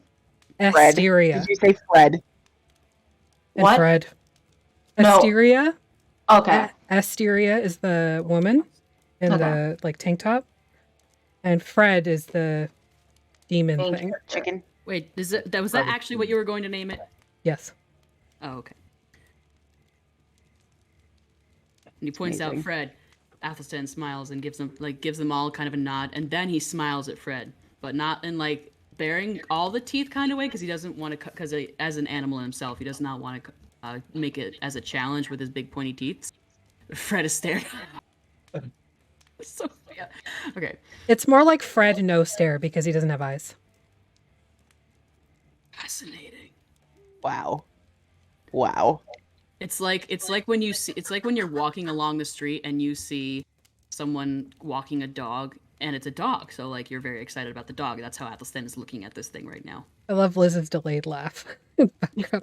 Fred. Asteria. Did you say Fred? And What? Fred. No. Asteria. Okay. Asteria is the woman in Okay. the tank top, and Fred is the demon Main thing. character. Chicken. Wait, was that actually what you were going to name it? Yes. Oh, okay. And he points out Amazing. Fred. Athelstan smiles and gives them all kind of a nod, and then he smiles at Fred, but not in like baring all the teeth kind of way, because he doesn't want to. Because as an animal himself, he does not want to make it as a challenge with his big pointy teeth. Fred is staring. So yeah. Okay. It's more like Fred no stare because he doesn't have eyes. Fascinating. Wow. Wow. It's like when you're walking along the street and you see someone walking a dog, and it's a dog, so like you're very excited about the dog. That's how Athelstan is looking at this thing right now. I love Liz's delayed laugh.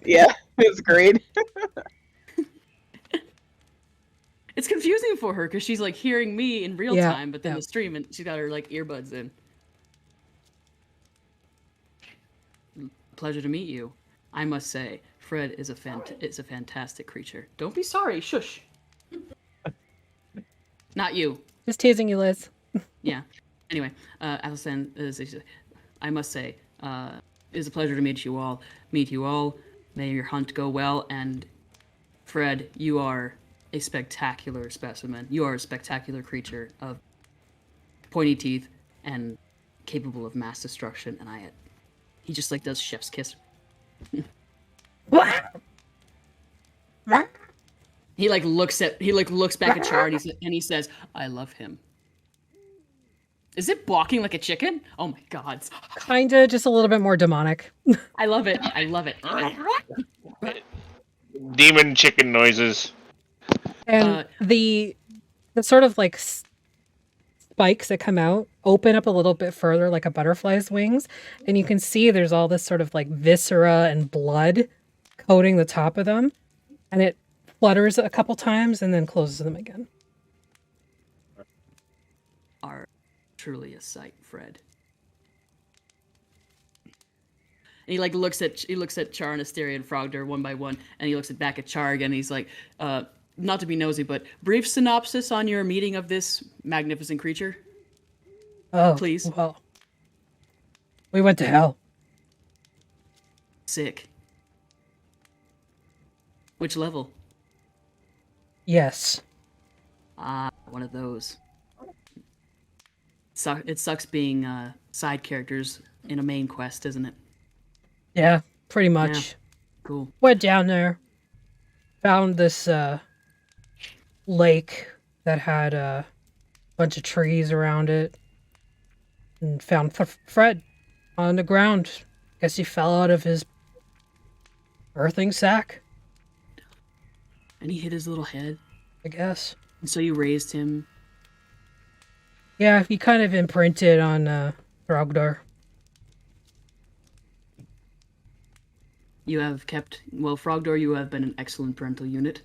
Yeah, it's great. It's confusing for her because she's like hearing me in real Yeah, time, but then yeah. the stream, and she's got her like earbuds in. Pleasure to meet you. I must say, Fred is a fantastic creature. Don't be sorry. Shush. Not you. Just teasing you, Liz. Yeah. Anyway, Athelstan I must say, it is a pleasure to meet you all. May your hunt go well. And Fred, you are a spectacular specimen. You are a spectacular creature of pointy teeth and capable of mass destruction. And he just like does chef's kiss. He looks back at Char and he says, "I love him." Is it walking like a chicken? Oh my god. Kinda, just a little bit more demonic. I love it. I love it. Demon chicken noises. And the sort of like spikes that come out open up a little bit further like a butterfly's wings, and you can see there's all this sort of like viscera and blood coating the top of them, and it flutters a couple times and then closes them again. Are truly a sight, Fred. And he looks at Char and Asteria and Frogder one by one, and he looks back at Char again. And he's like, not to be nosy, but brief synopsis on your meeting of this magnificent creature. Oh, Please. Well, we went to hell. Sick. Which level? Yes. Ah, one of those. It sucks being side characters in a main quest, isn't it? Yeah, pretty much. Yeah. Cool. Went down there, found this lake that had a bunch of trees around it, and found Fred on the ground. Guess he fell out of his earthing sack, And he hit his little head, I guess. and so you raised him. Yeah, he kind of imprinted on Throgdor. You have kept Frogdor. You have been an excellent parental unit.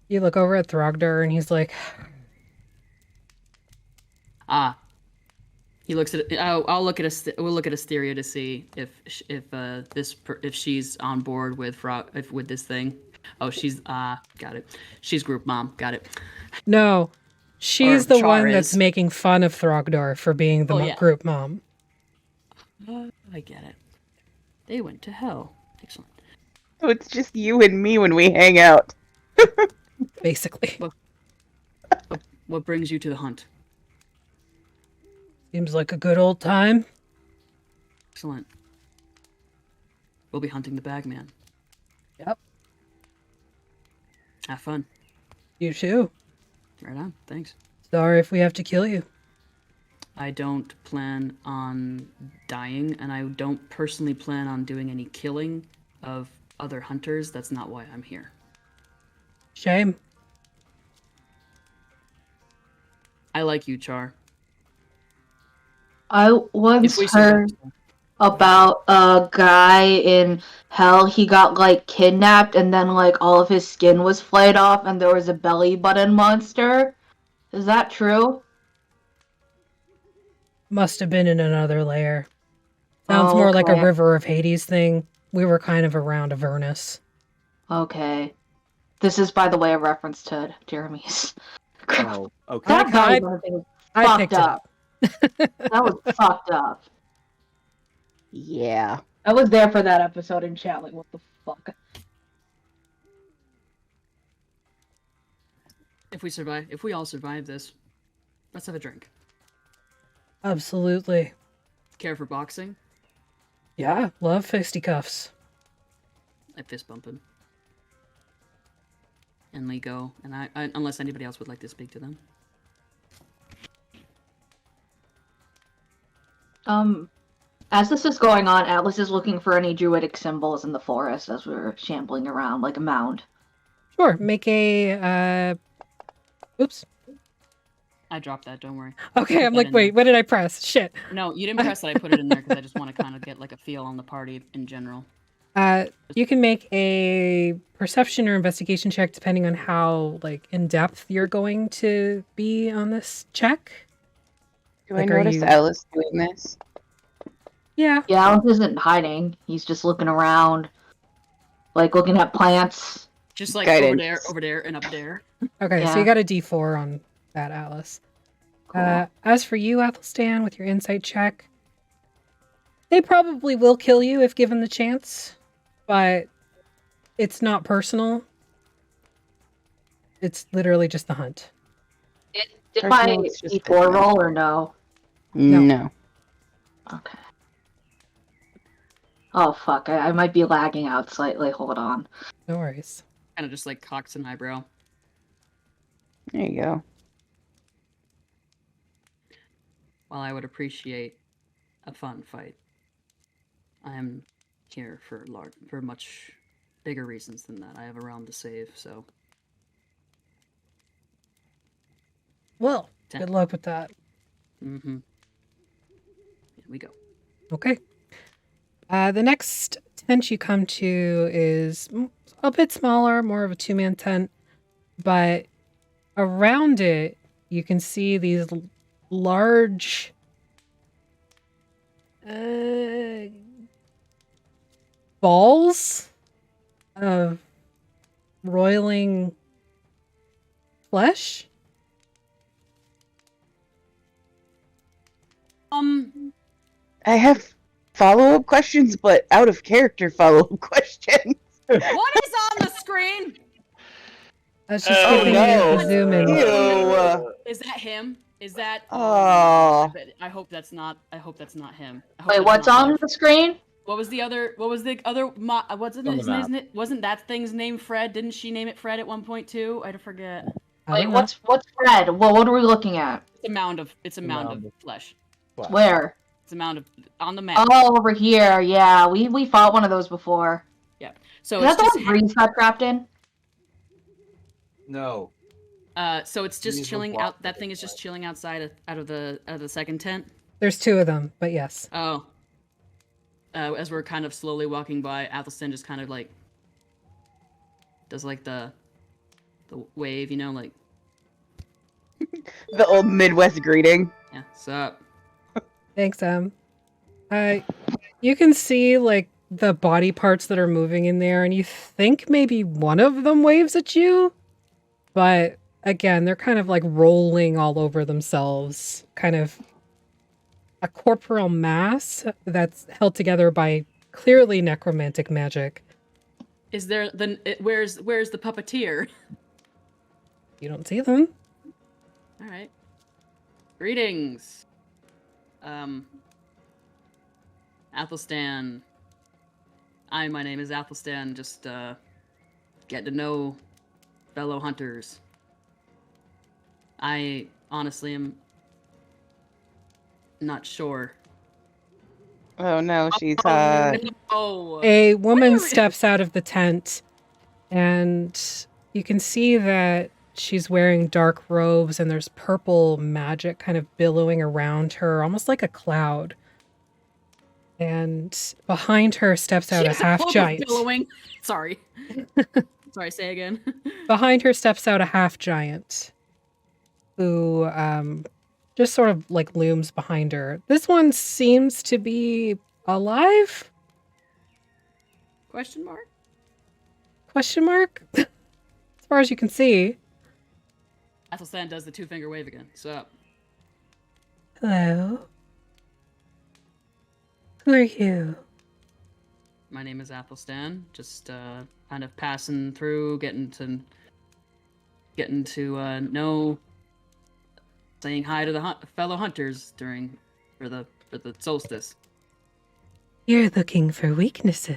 You look over at Throgdor and he's like, Ah. He looks at. We'll look at Asteria to see if she's on board with with this thing. Oh, she's got it. She's group mom. Got it. no, she's Or the Char one is. that's making fun of Throgdor for being the Oh, yeah. group mom. I get it. They went to hell. Excellent. So it's just you and me when we hang out. Basically. What brings you to the hunt? Seems like a good old time. Excellent. We'll be hunting the Bagman. Yep. Have fun. You too. Right on. Thanks. Sorry if we have to kill you. I don't plan on dying, and I don't personally plan on doing any killing of other hunters. That's not why I'm here. Shame. I like you, Char. I once If we heard survive. about a guy in hell. He got like kidnapped, and then like all of his skin was flayed off, and there was a belly button monster Is that true? Must have been in another layer. Sounds Oh, more like a okay. River of Hades thing. We were kind of around Avernus. Okay. This is, by the way, a reference to Jeremy's. Oh, okay. That I- guy was I fucked picked it up. That was fucked up. Yeah. I was there for that episode in chat. Like, what the fuck? If we all survive this, let's have a drink. Absolutely. Care for boxing? Yeah, love fisticuffs. I fist bumping. And we go. And I unless anybody else would like to speak to them. As this is going on, Atlas is looking for any druidic symbols in the forest as we're shambling around, like a mound. Sure, make a, oops. I dropped that, don't worry. Okay, I'm that like, in wait, what did I press? Shit. No, you didn't press that. I put it in there because I just want to kind of get like a feel on the party in general. You can make a perception or investigation check depending on how, like, in-depth you're going to be on this check. Do Like, I are notice you- Alice doing this? Yeah. Yeah, Atlas isn't hiding. He's just looking around, like looking at plants. Just like Guidance. over there, and up there. Okay, so Yeah. you got a D4 on that, Alice. Cool. As for you, Athelstan, with your insight check, they probably will kill you if given the chance, but it's not personal. It's literally just the hunt. Did my Personal, it's just D4 different. roll or no? No. Okay. Oh fuck, I might be lagging out slightly. Hold on. No worries. Kind of just like cocks an eyebrow. There you go. While I would appreciate a fun fight, I am here for much bigger reasons than that. I have a realm to save, so Well, good luck with that. Here we go. Okay. The next tent you come to is a bit smaller, more of a two-man tent, but around it you can see these large balls of roiling flesh. I have follow-up questions, but out of character follow-up questions. What is on the screen? That's just Oh, giving no. you the zoom in. Ew. Is that him? Is that? Oh. I hope that's not. I hope that's not him. I hope Wait, that's what's not on him. the screen? What was the other? What's it? What's On the his map. name? Wasn't that thing's name Fred? Didn't she name it Fred at one point too? I forget. I Wait, don't know. what's red? Well, what are we looking at? It's a mound of. It's a mound mound of flesh. Where? It's a mound of on the map. Oh, over here. Yeah, we fought one of those before. So Is it's that the just one Breeze got trapped in? No. so it's just These were chilling blocked out. That thing is just chilling outside out of the second tent. There's two of them, but yes. Oh. As we're kind of slowly walking by, Athelstan just kind of like does like the wave, you know, like The old Midwest greeting. yeah, sup. Thanks, you can see like the body parts that are moving in there, and you think maybe one of them waves at you, but again, they're kind of like rolling all over themselves, kind of a corporeal mass that's held together by clearly necromantic magic. Is there where's the puppeteer? You don't see them. All right. Greetings. Athelstan. My name is Athelstan. Just getting to know fellow hunters. I honestly am not sure. Oh no, she's hot. Oh. A woman you- steps out of the tent, and you can see that she's wearing dark robes, and there's purple magic kind of billowing around her, almost like a cloud. And behind her steps out a She's half cloak of giant. billowing. Sorry. Sorry, say again. Behind her steps out a half giant. who just sort of like looms behind her. This one seems to be alive? Question mark? Question mark? As far as you can see. Athelstan does the two-finger wave again. So, Hello. Who are you? my name is Athelstan. Just kind of passing through, getting to know, saying hi to the fellow hunters for the solstice. You're looking for weaknesses.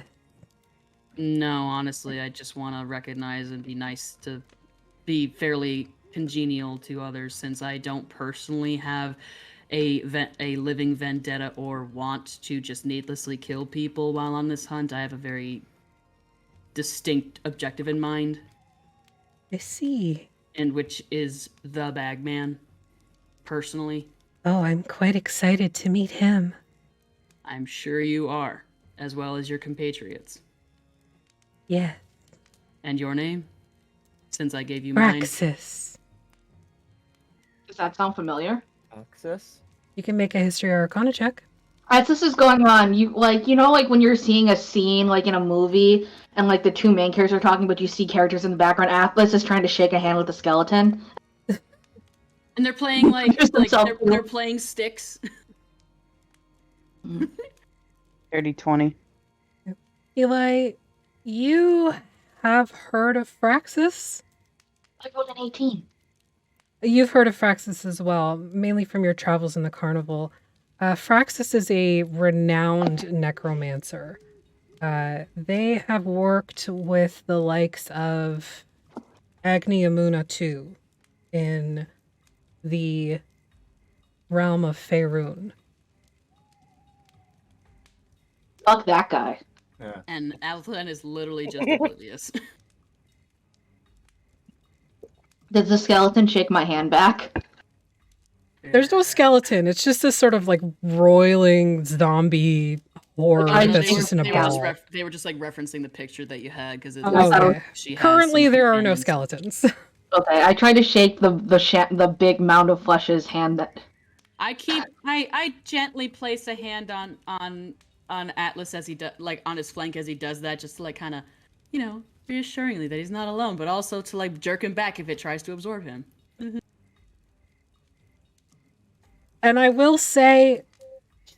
No, honestly, I just want to recognize and be nice to be fairly congenial to others, since I don't personally have a living vendetta or want to just needlessly kill people while on this hunt. I have a very distinct objective in mind, I see. and which is the Bagman, personally. Oh, I'm quite excited to meet him. I'm sure you are, as well as your compatriots. Yeah. And your name? Since I gave you mine. Praxis. Does that sound familiar? Access? You can make a history or arcana check. As this is going on, you like when you're seeing a scene like in a movie and like the two main characters are talking, but you see characters in the background. Atlas is trying to shake a hand with a skeleton. And they're playing Just themselves. they're playing sticks. Dirty 20. Eli, you have heard of Fraxis? I rolled an 18. You've heard of Fraxis as well, mainly from your travels in the carnival. Fraxis is a renowned necromancer. They have worked with the likes of Agni Amuna II in the realm of Faerun. Fuck that guy. Yeah. And Athelstan is literally just oblivious. Does the skeleton shake my hand back? There's no skeleton. It's just this sort of like roiling zombie horror I that's they just in a were ball. They were just like referencing the picture that you had because Okay. she has Currently, some there are no hands. skeletons. Okay, I tried to shake the big mound of flesh's hand that. I gently place a hand on Atlas as he does, like on his flank as he does that, just to like kind of, reassuringly that he's not alone, but also to like jerk him back if it tries to absorb him. And I will say,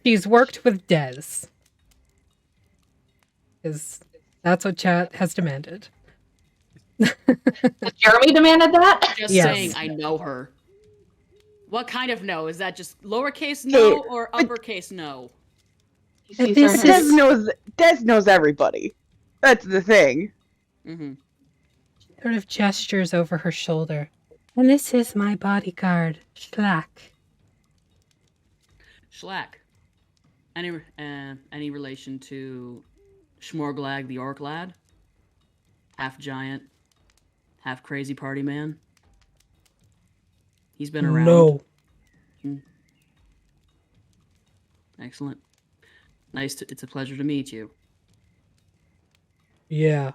she's worked with Dez. Because that's what chat has demanded. Jeremy demanded that? Just Yes. saying, I know her. What kind of no? Is that just lowercase no or uppercase no? This is- Des knows everybody. That's the thing. Mm-hmm. Sort of gestures over her shoulder. And this is my bodyguard, Schlack. Schlack. Any relation to Schmorglag the Orc Lad? Half giant, half crazy party man? He's been around. No. Excellent. It's a pleasure to meet you. Yeah.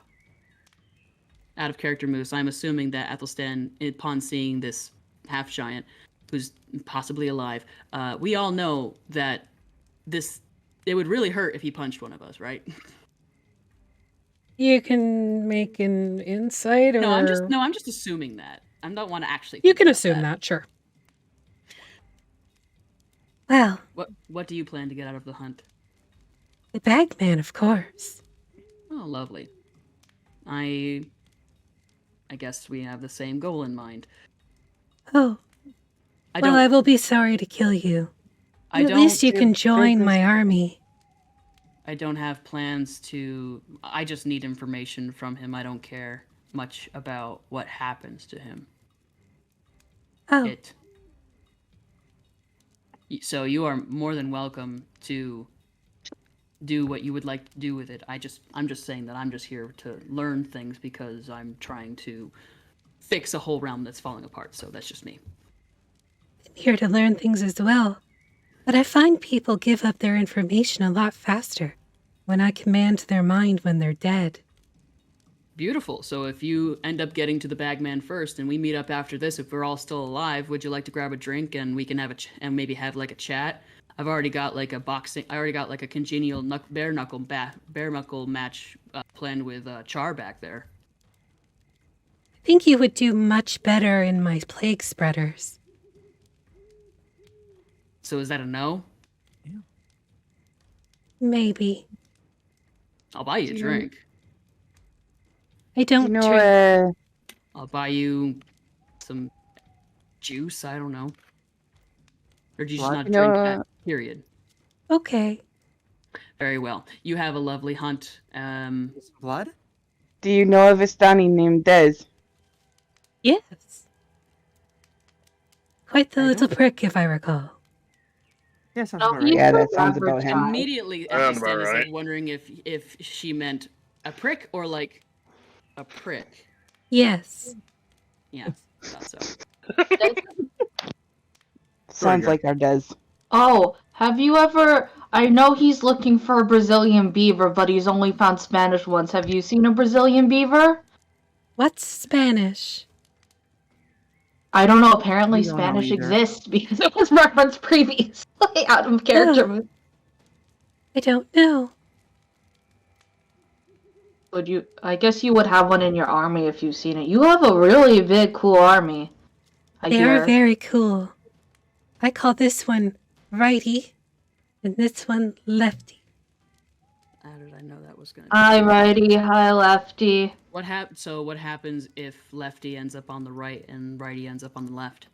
Out of character moves, I'm assuming that Athelstan, upon seeing this half giant, who's possibly alive, we all know that it would really hurt if he punched one of us, right? You can make an insight or... No, I'm just assuming that. I don't want to actually. You think can about assume that, sure. Well, What do you plan to get out of the hunt? the Bagman, of course. Oh, lovely. I guess we have the same goal in mind. Oh, I well, don't. I will be sorry to kill you. I At don't. least you can join my army. I don't have plans to. I just need information from him. I don't care much about what happens to him. Oh, So you are more than welcome to do what you would like to do with it. I'm just saying that I'm just here to learn things because I'm trying to fix a whole realm that's falling apart. So that's just me. I'm here to learn things as well. But I find people give up their information a lot faster when I command their mind when they're dead. Beautiful. So if you end up getting to the Bagman first, and we meet up after this, if we're all still alive, would you like to grab a drink and we can have and maybe have like a chat? I've already got like a congenial bare knuckle match planned with Char back there. I think you would do much better in my plague spreaders. So is that a no? Maybe. I'll buy you a drink. I don't drink. I'll buy you some juice. I don't know. Or do you just not drink that? Period. Okay. Very well. You have a lovely hunt. Blood? Do you know of a Vistani named Dez? Yes. Quite the little prick, if I recall. Yeah, sounds Oh, about right. Yeah, that sounds about him. Immediately, Sounds Estan is about like right. wondering if she meant a prick or like a prick. Yes. Yeah, thought so. Sounds good. like our Dez. Oh, have you ever... I know he's looking for a Brazilian beaver, but he's only found Spanish ones. Have you seen a Brazilian beaver? What's Spanish? I don't know. Apparently We don't know Spanish either. exists because it was referenced previously out of character. I don't know. Would you? I guess you would have one in your army if you've seen it. You have a really big, cool army. They are very cool. I call this one righty, and this one lefty. How did I know that was gonna? Hi righty, hi lefty. So what happens if lefty ends up on the right and righty ends up on the left?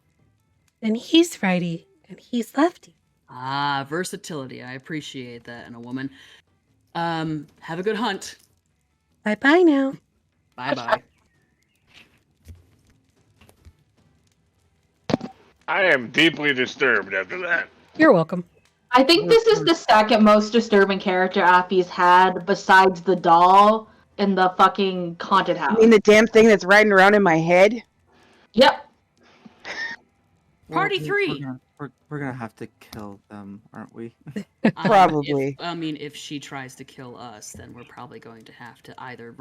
Then he's righty, and he's lefty. Ah, versatility. I appreciate that in a woman. Have a good hunt. Bye-bye now. Bye-bye. I am deeply disturbed after that. You're welcome. I think this is the second most disturbing character Appy's had, besides the doll in the fucking haunted house. I mean, the damn thing that's riding around in my head? Yep. Party Well, 3. We're gonna have to kill them, aren't we? Probably. If she tries to kill us, then we're probably going to have to either...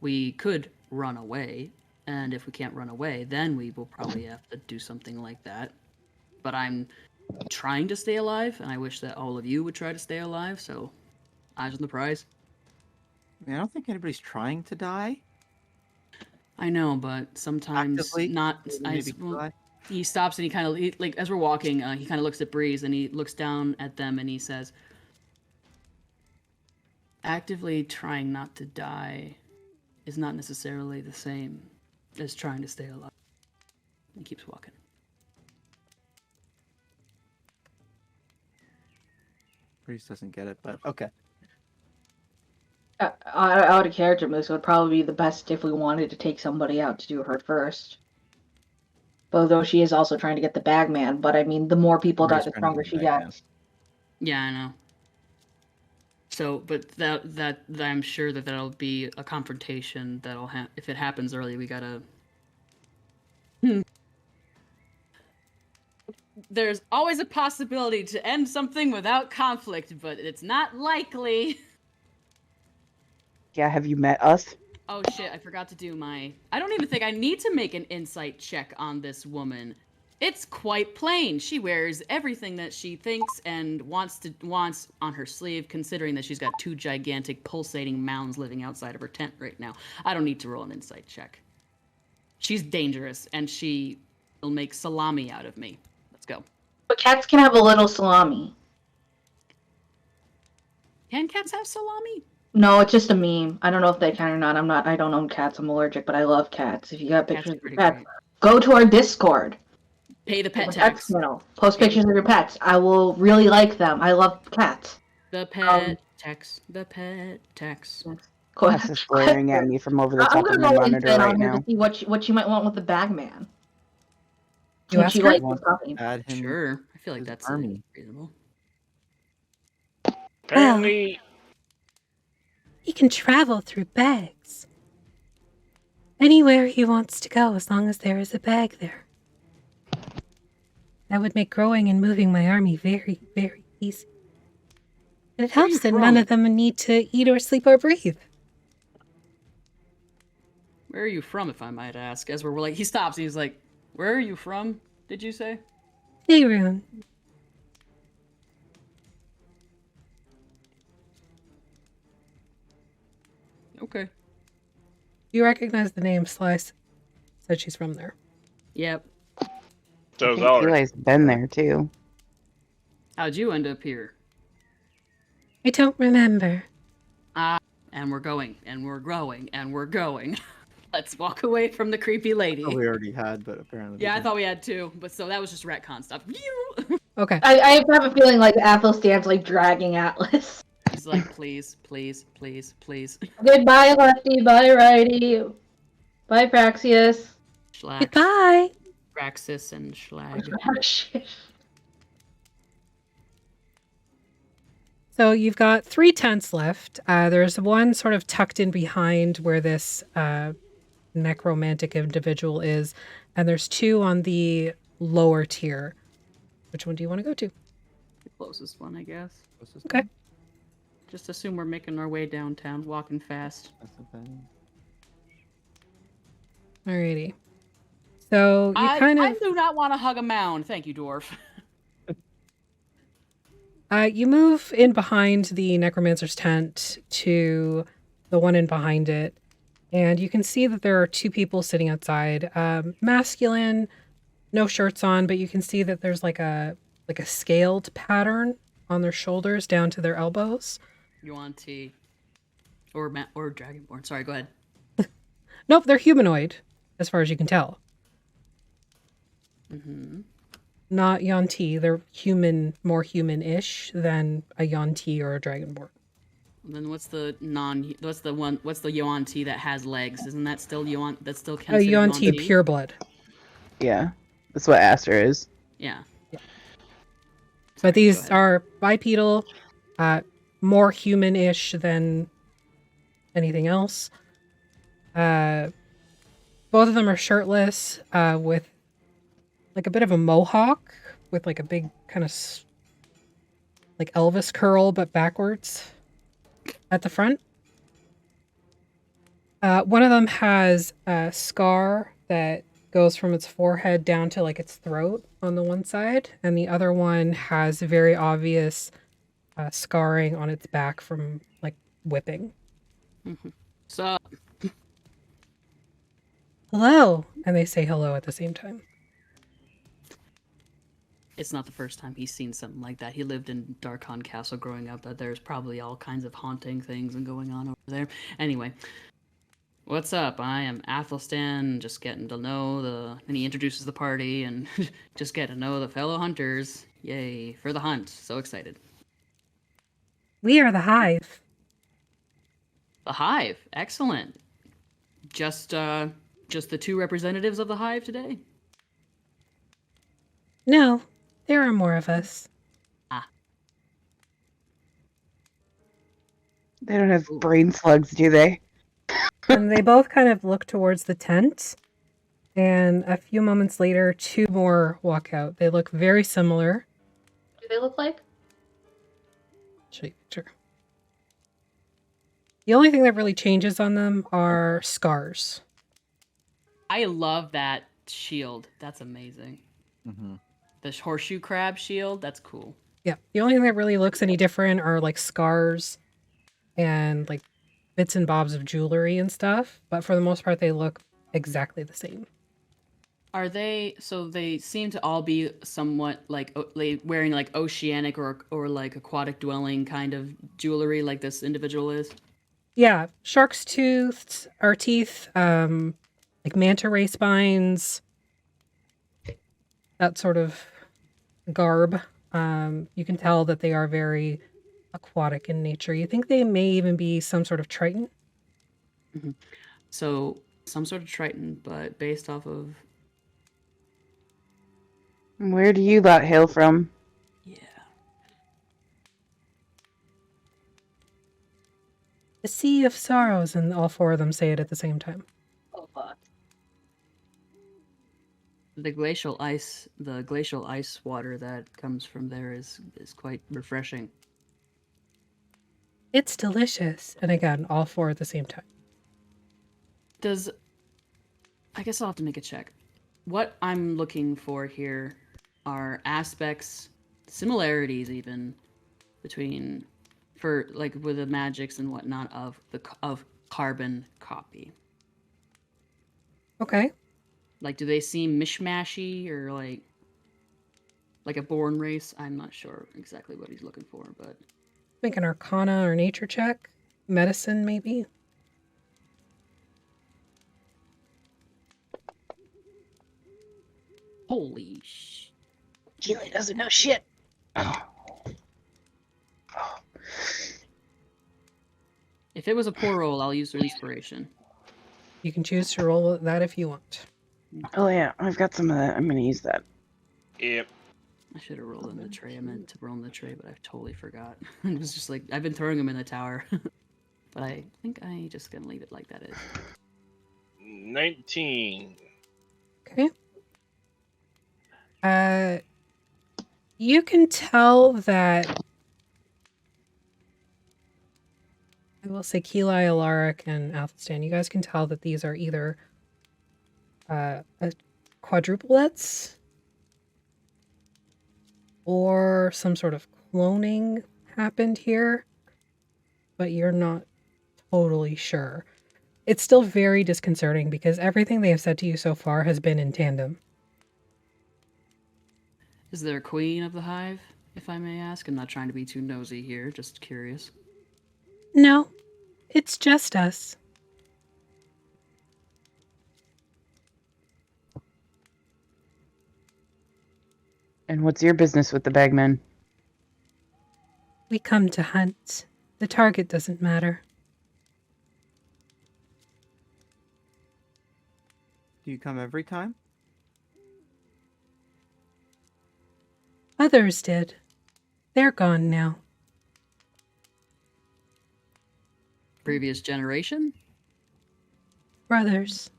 we could run away, and if we can't run away, then we will probably have to do something like that. But I'm trying to stay alive, and I wish that all of you would try to stay alive, so eyes on the prize. I mean, I don't think anybody's trying to die. I know, but sometimes Actively? not... Maybe die. He stops and he kind of, like, as we're walking, he kind of looks at Breeze and he looks down at them and he says, actively trying not to die is not necessarily the same as trying to stay alive. He keeps walking. Priest doesn't get it, but okay. Out of character, this would probably be the best if we wanted to take somebody out to do her first. Although she is also trying to get the Bagman, but I mean, the more people die, the stronger she gets. Yeah, I know. So, but that I'm sure that'll be a confrontation that'll if it happens early, we gotta... There's always a possibility to end something without conflict, but it's not likely. Yeah, have you met us? Oh shit, I forgot to do my... I don't even think I need to make an insight check on this woman. It's quite plain. She wears everything that she thinks and wants on her sleeve, considering that she's got 2 gigantic pulsating mounds living outside of her tent right now. I don't need to roll an insight check. She's dangerous, and she will make salami out of me. Let's go. But cats can have a little salami. Can cats have salami? No, it's just a meme. I don't know if they can or not. I don't own cats. I'm allergic, but I love cats. If you got pictures of your pets, go to our Discord. Pay the pet tax. Post pictures of your pets. I will really like them. I love cats. The pet tax. The pet tax. Wes is glaring at me from over the top of my monitor right now. To see what you might want with the Bagman. You ask her? Add him. Sure. I feel like his that's army. reasonable. Apparently, He can travel through bags. Anywhere he wants to go, as long as there is a bag there. That would make growing and moving my army very, very easy. And it helps that none of them need to eat or sleep or breathe. Where are you from, if I might ask? As we're like, he stops and he's like, where are you from, did you say? Faerun. Okay. You recognize the name. Slice said she's from there. Yep. So I is think Ulrich. Eli's been there too. How'd you end up here? I don't remember. And we're going, and we're growing, and we're going. Let's walk away from the creepy lady. Oh, we already had, but apparently. Yeah, I didn't. thought we had two, but so that was just retcon stuff. Okay. I have a feeling like Athelstan's like dragging Atlas. He's like, please, please, please, please. Goodbye, Lefty. Bye, Righty. Bye, Praxius. Schlack, Goodbye. Praxis, and Schlag. So you've got 3 tents left. There's one sort of tucked in behind where this necromantic individual is, and there's 2 on the lower tier. Which one do you want to go to? The closest one, I guess. What's this Okay. one? Just assume we're making our way downtown, walking fast. That's the thing. Alrighty. So you I kind of do not want to hug a mound. Thank you, dwarf. you move in behind the necromancer's tent to the one in behind it, and you can see that there are 2 people sitting outside. Masculine, no shirts on, but you can see that there's like a scaled pattern on their shoulders down to their elbows. Yuan T. Or Dragonborn. Sorry, go ahead. Nope, they're humanoid, as far as you can tell. Mm-hmm. Not Yuan-ti. They're human, more human-ish than a Yuan-ti or a Dragonborn. Then what's the Yuan T that has legs? Isn't that still Yuan? That's still A considered Yuan-ti Yuan-ti? pureblood. Yeah, that's what Aster is. Yeah. But Go these ahead. are bipedal, more human-ish than anything else. Both of them are shirtless, with like a bit of a mohawk, with like a big kind of like Elvis curl, but backwards at the front. One of them has a scar that goes from its forehead down to like its throat on the one side, and the other one has very obvious scarring on its back from like whipping. So Hello, and they say hello at the same time. it's not the first time he's seen something like that. He lived in Darkon Castle growing up, but there's probably all kinds of haunting things and going on over there. Anyway, what's up? I am Athelstan, just getting to know and he introduces the party and just get to know the fellow hunters. Yay, for the hunt. So excited. We are the Hive. The Hive, excellent. Just the 2 representatives of the Hive today? No, there are more of us. They don't have brain slugs, do they? And they both kind of look towards the tent. And a few moments later, 2 more walk out. They look very similar. What do they look like? Show you a picture. The only thing that really changes on them are scars. I love that shield. That's amazing. Mm-hmm. The horseshoe crab shield, that's cool. Yeah. The only thing that really looks any different are like scars and like bits and bobs of jewelry and stuff. But for the most part, they look exactly the same. Are they, so they seem to all be somewhat like wearing like oceanic or like aquatic dwelling kind of jewelry like this individual is? Yeah. Shark's teeth, like manta ray spines, that sort of garb. You can tell that they are very aquatic in nature. You think they may even be some sort of triton? Mm-hmm. So some sort of triton, but based off of... Where do you lot hail from? Yeah. The Sea of Sorrows, and all 4 of them say it at the same time. Oh fuck. The glacial ice water that comes from there is quite refreshing. It's delicious. And again, all 4 at the same time. Does I guess I'll have to make a check. What I'm looking for here are aspects, similarities even, between, for like with the magics and whatnot of carbon copy. Okay. Like, do they seem mishmashy or like a born race? I'm not sure exactly what he's looking for, but Make an Arcana or Nature check. Medicine, maybe. holy sh! Keely doesn't know shit. If it was a poor roll, I'll use their inspiration. You can choose to roll that if you want. Oh yeah, I've got some of that. I'm gonna use that. Yep. I should have rolled in the tray. I meant to roll in the tray, but I totally forgot. It was just like I've been throwing them in the tower, but I think I just gonna leave it like that is. 19. Okay. You can tell that. I will say Keeli, Alaric, and Athelstan. You guys can tell that these are either quadruplets or some sort of cloning happened here, but you're not totally sure. It's still very disconcerting because everything they have said to you so far has been in tandem. Is there a queen of the hive, if I may ask? I'm not trying to be too nosy here, just curious. No, it's just us. And what's your business with the bagmen? We come to hunt. The target doesn't matter. Do you come every time? Others did. They're gone now. Previous generation? Brothers.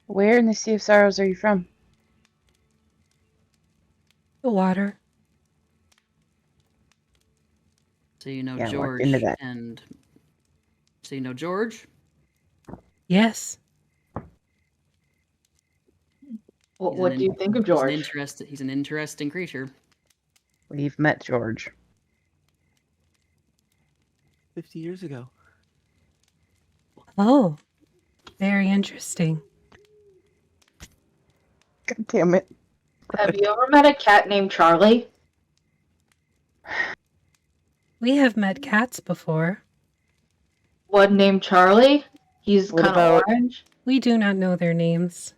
Where in the Sea of Sorrows are you from? The water. So you know Yeah, I walked George into that. and... So you know George? Yes. What do you think of George? He's an interesting creature. We've met George. 50 years ago. Oh, very interesting. God damn it. Have you ever met a cat named Charlie? We have met cats before. One named Charlie? He's What kind of about- orange. We do not know their names.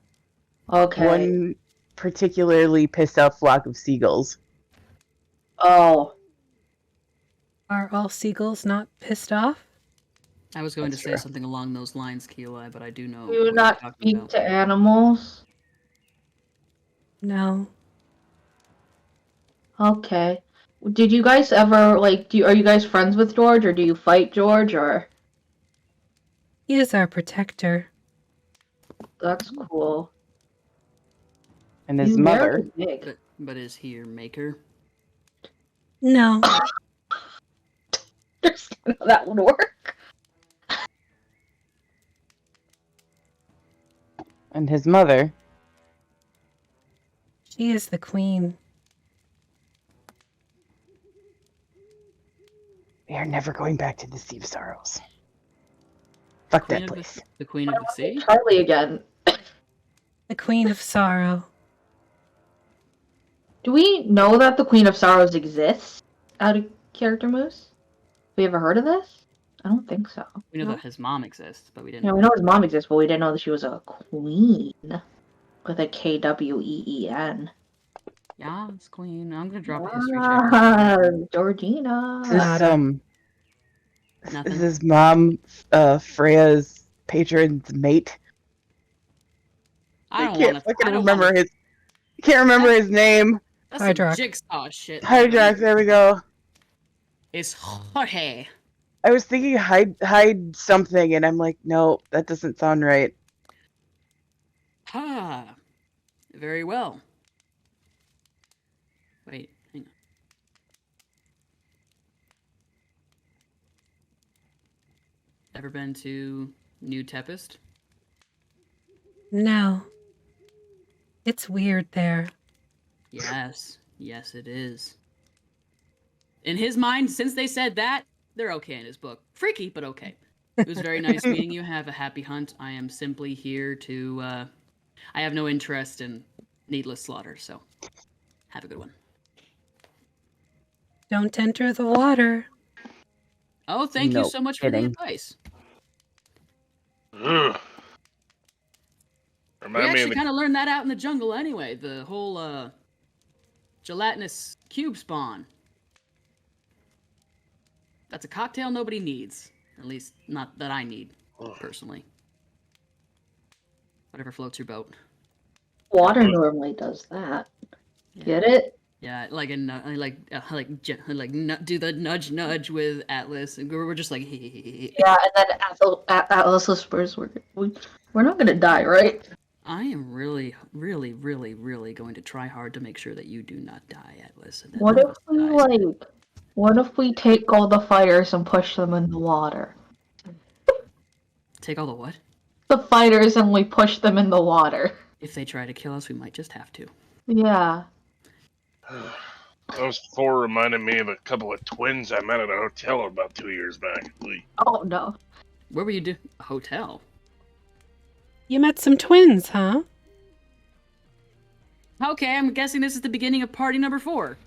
Okay. One particularly pissed off flock of seagulls. Oh. Are all seagulls not pissed off? I was going That's to say true. something along those lines, Keeli, but I do know Do you what not you're talking speak about. to animals? No. Okay. Did you guys ever, like, are you guys friends with George, or do you fight George, or? He is our protector. That's cool. And his He's mother. very big. But is he your maker? No. There's no how that would work. And his mother. She is the queen. We are never going back to the Sea of Sorrows. Fuck Queen that of place. the Queen of the Sea? Charlie again. The queen of sorrow. Do we know that the Queen of Sorrows exists? Out of character moves? We ever heard of this? I don't think so. We know No. that his mom exists, but we didn't Yeah, we know his mom exists, but we didn't know that she was a queen with a Kween. Yeah, it's Queen. I'm gonna drop a history check. Ah, Georgina. This Nada. This Nothing. is his mom, Freya's patron's mate. I don't can't want fucking to. remember his. Can't remember his name. That's some Hydrox. jigsaw shit. Hydrox. There we go. It's Jorge. I was thinking hide something, and I'm like, no, that doesn't sound right. Ah, very well. Wait, hang on. Ever been to New Tempest? No. It's weird there. Yes. Yes, it is. In his mind, since they said that, they're okay in his book. Freaky, but okay. It was very nice meeting you. Have a happy hunt. I am simply here to, I have no interest in needless slaughter, so have a good one. Don't enter the water. Oh, thank you No so much for the kidding. advice. Ugh. We Remind me of actually the kind of learned that out in the jungle anyway. The whole, gelatinous cube spawn. That's a cocktail nobody needs. At least, not that I need, personally. Whatever floats your boat. Water normally does that. Yeah. Get it? Yeah, like do the nudge with Atlas, and we're just like, Yeah, and then Atlas whispers, we're not gonna die, right? I am really, really, really, really going to try hard to make sure that you do not die, Atlas. And that What none if of us we dies. what if we take all the fighters and push them in the water? Take all the what? The fighters and we push them in the water. If they try to kill us, we might just have to. Yeah. those four reminded me of a couple of twins I met at a hotel about 2 years back. Oh no. Where were you a hotel? You met some twins, huh? Okay, I'm guessing this is the beginning of party number 4.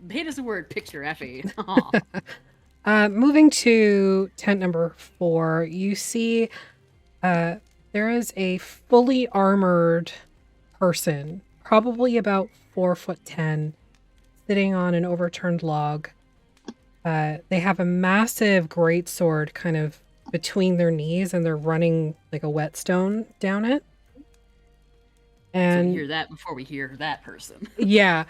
Hate is the word picture, Effie. Aw. Moving to tent number 4, you see there is a fully armored person, probably about 4'10", sitting on an overturned log. They have a massive greatsword kind of between their knees, and they're running like a whetstone down it. So And we hear that before we hear that person. yeah,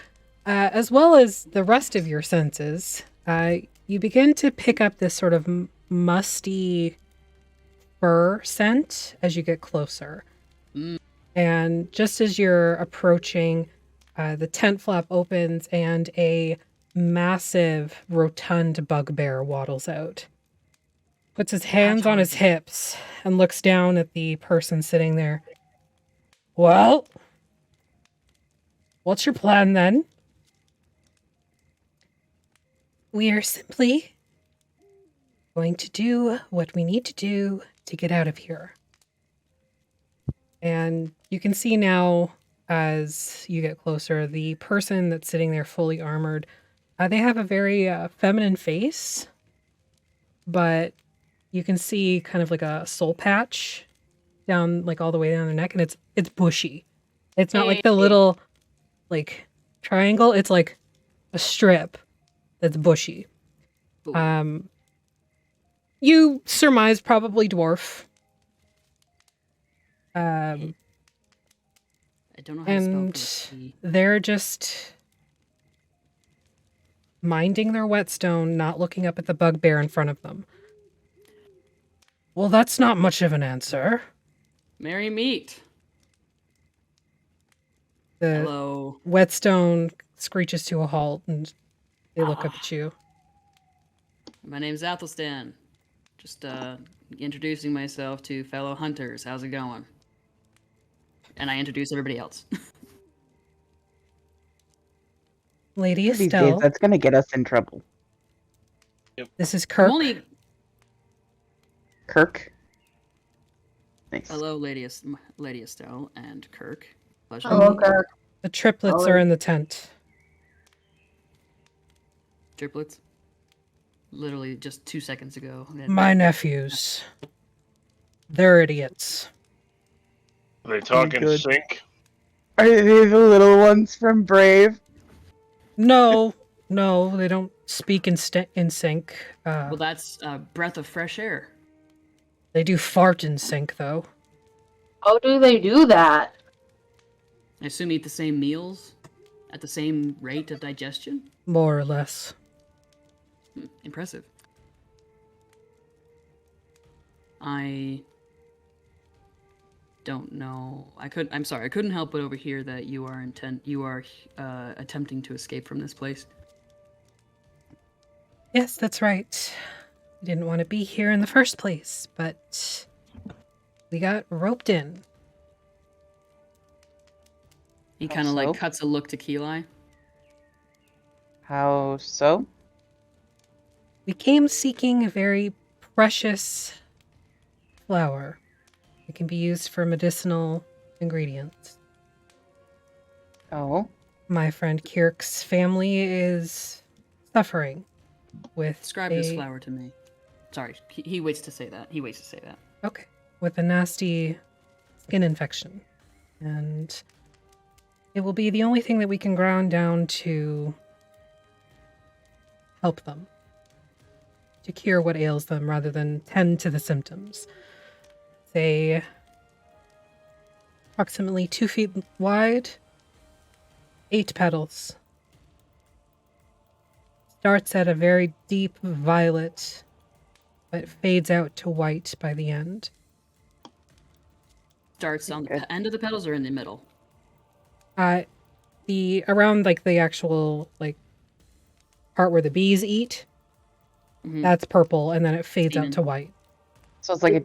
as well as the rest of your senses, you begin to pick up this sort of musty fur scent as you get closer. Mm. And just as you're approaching, the tent flap opens and a massive, rotund bugbear waddles out. Puts his hands on his hips and looks down at the person sitting there. Well, what's your plan then? We are simply going to do what we need to do To get out of here. And you can see now, as you get closer, the person that's sitting there fully armored, they have a very feminine face, but you can see kind of like a soul patch down, like all the way down their neck, and it's bushy. It's not like the little like triangle, it's like a strip that's bushy. Ooh. You surmise probably dwarf. I don't know how to spell And for a T. they're just minding their whetstone, not looking up at the bugbear in front of them. Well, that's not much of an answer. Merry meet. The Hello. whetstone screeches to a halt, and they look up at you. My name's Athelstan. Just introducing myself to fellow hunters. How's it going? And I introduce everybody else. Lady These days, Estelle, that's gonna get us in trouble. this is Kirk. I'm only Kirk. Nice. hello, Lady Estelle and Kirk. Pleasure. Hello, to meet you. Kirk. The triplets Oh. are in the tent. Triplets. Literally just 2 seconds ago. My nephews. They're idiots. Are they talking good. sync? Are they the little ones from Brave? No, they don't speak in sync. Well, that's a breath of fresh air. They do fart in sync, though. How do they do that? I assume eat the same meals at the same rate of digestion. More or less. Impressive. I don't know. I'm sorry. I couldn't help but overhear that you are attempting to escape from this place. Yes, that's right. We didn't want to be here in the first place, but we got roped in. He How kind of like so? cuts a look to Keli. How so? We came seeking a very precious flower. It can be used for medicinal ingredients. Oh. My friend Kirk's family is suffering with Describe this flower to me. Sorry, he waits to say that. He waits to say that. Okay. With a nasty skin infection. And it will be the only thing that we can ground down to help them. To cure what ails them rather than tend to the symptoms. They approximately 2 feet wide, 8 petals. Starts at a very deep violet, but fades out to white by the end. Starts on the end of the petals or in the middle? The around like the actual like part where the bees eat, that's purple, and then it fades out to white. So it's like a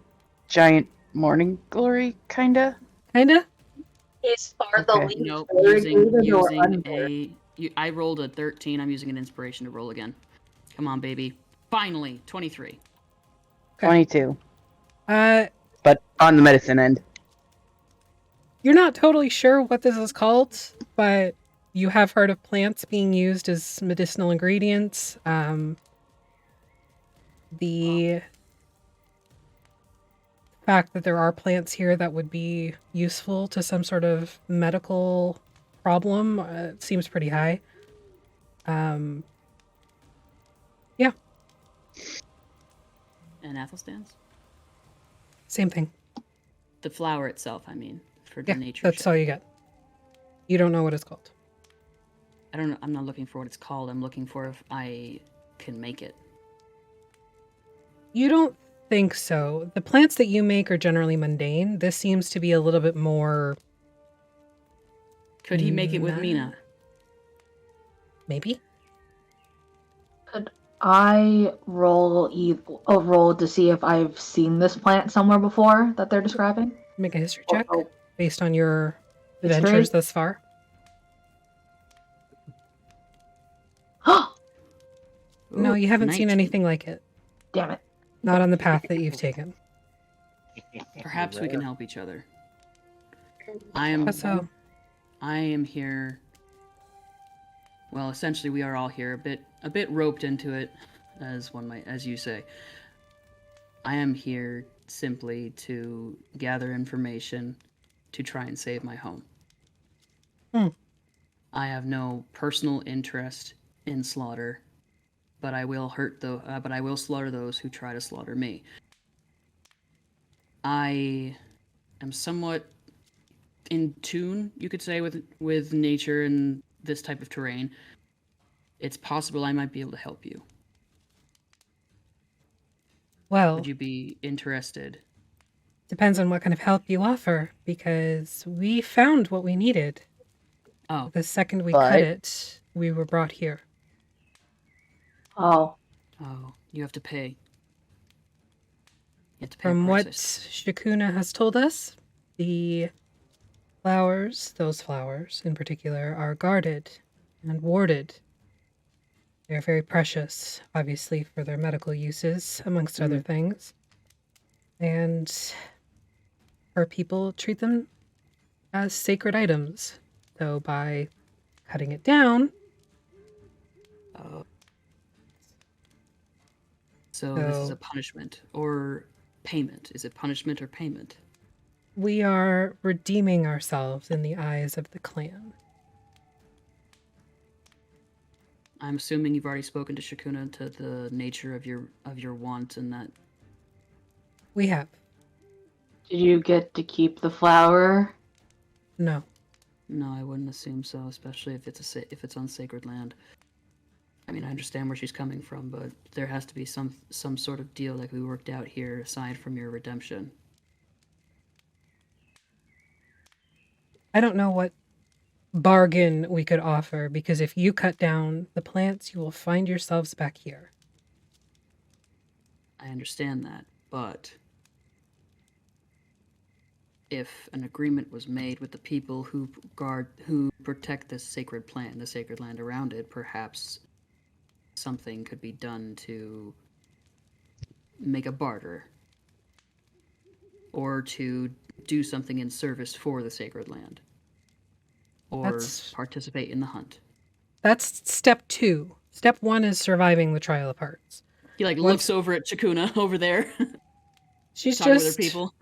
giant morning glory, kinda? Kinda? Are the Okay. leaves Nope. variegated or I rolled a 13. I'm using an inspiration to roll again. Come on, baby. Finally, 23. Okay. 22. Uh, But on the medicine end. You're not totally sure what this is called, but you have heard of plants being used as medicinal ingredients. The fact that there are plants here that would be useful to some sort of medical problem seems pretty high. Yeah, And Athelstan's? same thing. The flower itself, I mean, for the Yeah, nature. that's check. all you get. You don't know what it's called. I don't know. I'm not looking for what it's called. I'm looking for if I can make it. You don't think so. The plants that you make are generally mundane. This seems to be a little bit more... Could he make it with Nah. Mina? Maybe? Could I roll a roll to see if I've seen this plant somewhere before that they're describing? Make a history Or- check oh, based on your History? adventures thus far. No, Ooh, you haven't seen 19. anything like it. Damn it. Not on the path that you've taken. Perhaps we can help each other. I am. That's so. I am here. Well, essentially, we are all here, a bit roped into it, as one might, as you say. I am here simply to gather information to try and save my home. I have no personal interest in slaughter, but I will slaughter those who try to slaughter me. I am somewhat in tune, you could say, with nature and this type of terrain. It's possible I might be able to help you. Well, Would you be interested? depends on what kind of help you offer, because we found what we needed. Oh, The second we But- cut it, we were brought here. Oh, you have to pay. You have to pay From a what price. Shakuna has told us, the flowers, those flowers in particular, are guarded and warded. They're very precious, obviously, for their medical uses, amongst other things. And our people treat them as sacred items. So by cutting it down, So this is So- a punishment or payment. Is it punishment or payment? we are redeeming ourselves in the eyes of the clan. I'm assuming you've already spoken to Shakuna to the nature of your want and that. We have. did you get to keep the flower? No. No, I wouldn't assume so, especially if it's on sacred land. I mean, I understand where she's coming from, but there has to be some sort of deal like we worked out here aside from your redemption. I don't know what bargain we could offer, because if you cut down the plants, you will find yourselves back here. I understand that, but if an agreement was made with the people who protect this sacred plant, the sacred land around it, perhaps something could be done to make a barter or to do something in service for the sacred land or participate in the hunt. That's step 2. Step 1 is surviving the trial of hearts. He looks over at Chakuna over there. She's talking just with her people.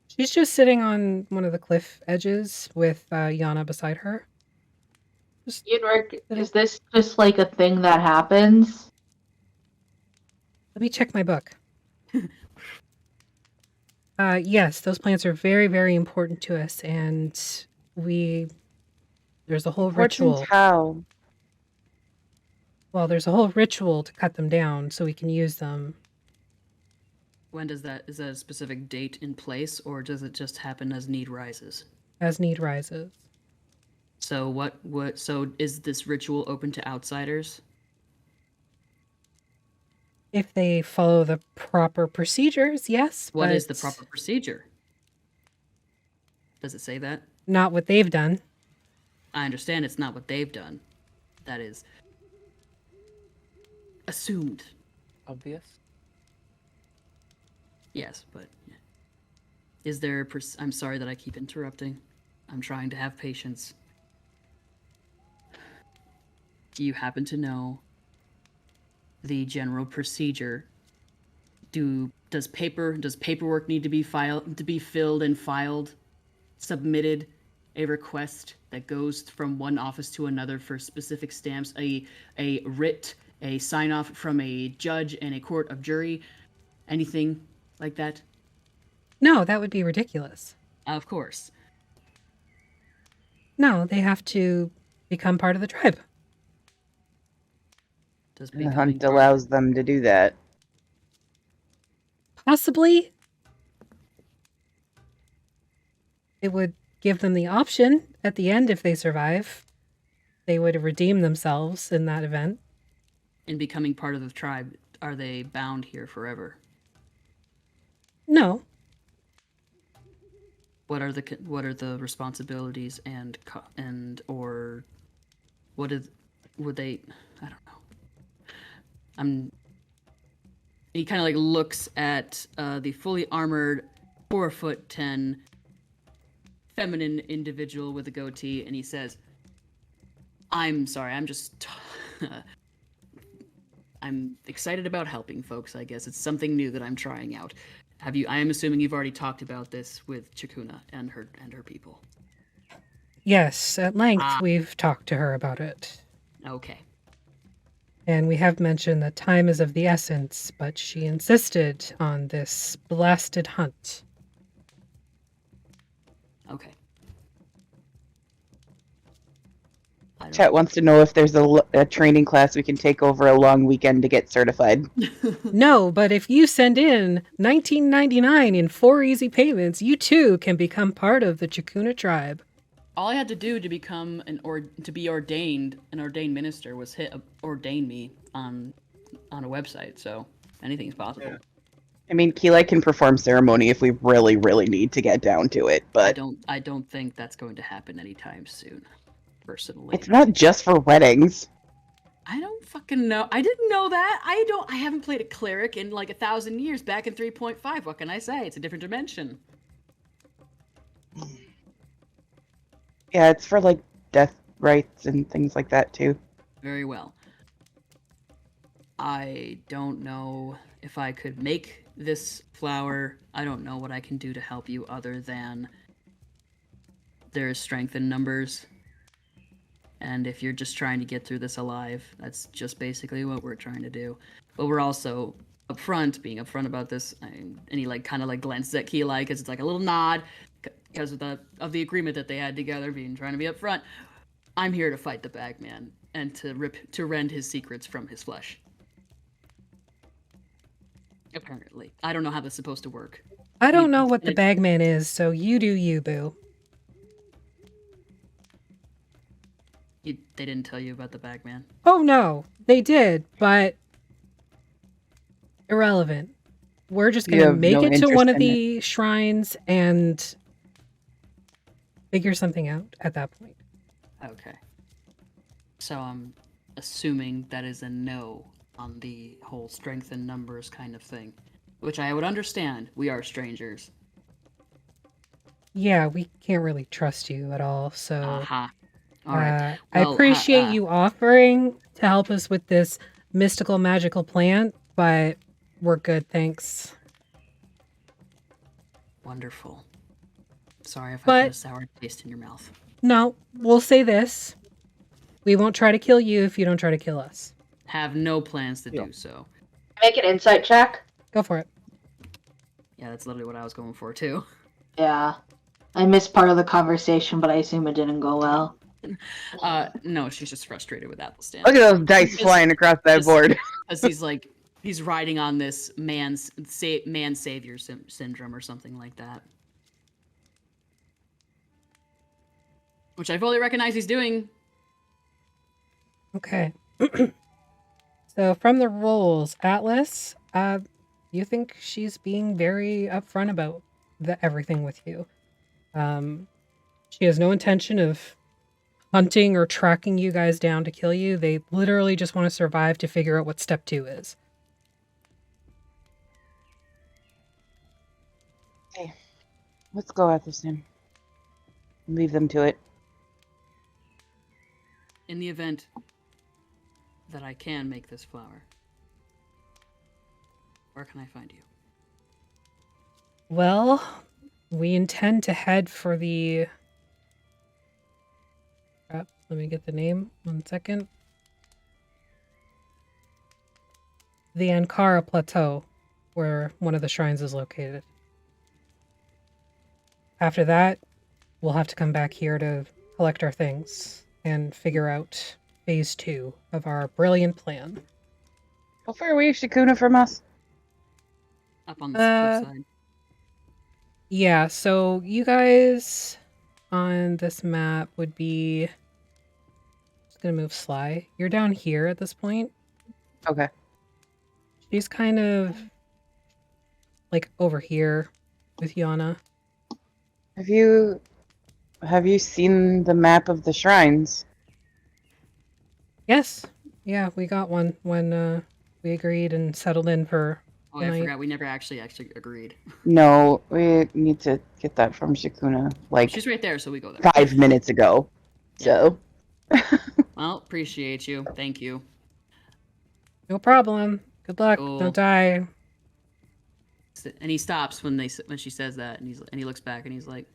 She's just sitting on one of the cliff edges with Yana beside her. Ianric, is this just like a thing that happens? Let me check my book. Yes, those plants are very, very important to us, and there's a whole ritual. How? Well, there's a whole ritual to cut them down so we can use them. When is that a specific date in place, or does it just happen as need rises? As need rises. So so is this ritual open to outsiders? If they follow the proper procedures, yes. What is the proper procedure? Does it say that? Not what they've done. I understand it's not what they've done. That is assumed. Obvious. Yes, but is there I'm sorry that I keep interrupting. I'm trying to have patience. Do you happen to know the general procedure? Does paperwork need to be filled and filed, submitted, a request that goes from one office to another for specific stamps, a writ, a sign off from a judge and a court of jury, anything like that? No, that would be ridiculous. Of course. No, they have to become part of the tribe. The hunt allows them to do that. Possibly. It would give them the option at the end if they survive. They would redeem themselves in that event. In becoming part of the tribe, are they bound here forever? No. What are the responsibilities would they? I don't know. He kind of looks at the fully armored 4'10" feminine individual with a goatee, and he says, "I'm sorry. I'm just." I'm excited about helping folks, I guess. It's something new that I'm trying out. I am assuming you've already talked about this with Chakuna and her people. Yes, at length we've talked to her about it. Okay. And we have mentioned that time is of the essence, but she insisted on this blasted hunt. Okay. Chet wants to know if there's a training class we can take over a long weekend to get certified. No, but if you send in $19.99 in 4 easy payments, you too can become part of the Chakuna tribe. All I had to do to become to be ordained, an ordained minister, was ordain me on a website. So anything's possible. Yeah. I mean, Keli can perform ceremony if we really, really need to get down to it, but I don't think that's going to happen anytime soon. Personally, it's not just for weddings. I don't fucking know. I didn't know that. I haven't played a cleric in 1,000 years. Back in 3.5, what can I say? It's a different dimension. Yeah, it's for death rites and things like that too. Very well. I don't know if I could make this flower. I don't know what I can do to help you other than there is strength in numbers. And if you're just trying to get through this alive, that's just basically what we're trying to do. But we're also being upfront about this. And he kind of glances at Keli because it's a little nod because of the agreement that they had together, trying to be upfront. I'm here to fight the Bagman and to rend his secrets from his flesh. Apparently, I don't know how that's supposed to work. I don't know what the Bagman is, so you do you, boo. They didn't tell you about the Bagman? Oh no, they did, but irrelevant. we're just You gonna have make no it to one of interest in the shrines and figure something out at that point. Okay. So I'm assuming that is a no on the whole strength in numbers kind of thing, which I would understand. We are strangers. Yeah, we can't really trust you at all, so Aha. All right. I appreciate you offering to help us with this mystical magical plant, but we're good, thanks. Wonderful. Sorry if I But- put a sour taste in your mouth. No, we'll say this. We won't try to kill you if you don't try to kill us. Have no plans to Yeah. do so. Make an insight check. Go for it. Yeah, that's literally what I was going for too. Yeah. I missed part of the conversation, but I assume it didn't go well. No, she's just frustrated with Athelstan. Look at those dice Just- flying across that just- board. Because he's riding on this man savior syndrome or something like that. Which I fully recognize he's doing. Okay. So from the rolls, Atlas, you think she's being very upfront about everything with you. She has no intention of hunting or tracking you guys down to kill you. They literally just want to survive to figure out what step 2 is. Let's go, Athelstan. Leave them to it. In the event that I can make this flower, where can I find you? Well, we intend to head for the... Crap, let me get the name. 1 second. The Ankara Plateau, where one of the shrines is located. After that, we'll have to come back here to collect our things and figure out phase 2 of our brilliant plan. How far away is Shakuna from us? Up on the flip side. Yeah, so you guys on this map would be... Just gonna move Sly. You're down here at this point. Okay. She's kind of like over here with Yana. Have you seen the map of the shrines? Yes. Yeah, we got one when we agreed and settled in for Oh, the I night. forgot. We never actually agreed. No, we need to get that from Shakuna like She's right there, so we go there. 5 minutes ago. So, Well, appreciate you. Thank you. No problem. Good luck. Cool. Don't die. And he stops when she says that, and he looks back and he's like,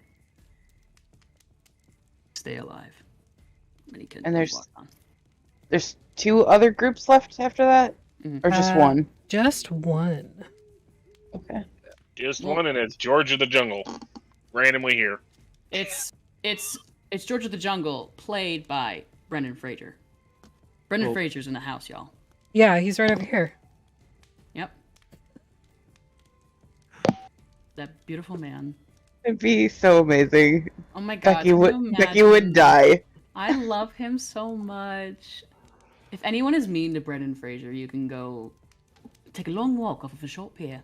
"Stay alive." And he can And there's- walk on. there's 2 other groups left after that? Mhm. Or just Uh, one? Just one. Okay. Just one, and it's George of the Jungle, randomly here. It's George of the Jungle, played by Brendan Fraser. Brendan Oh. Fraser's in the house, y'all. Yeah, he's right over here. Yep. That beautiful man. It'd be so amazing. Oh my god. Becky can would you Becky would imagine? die. I love him so much. If anyone is mean to Brendan Fraser, you can go take a long walk off of a short pier.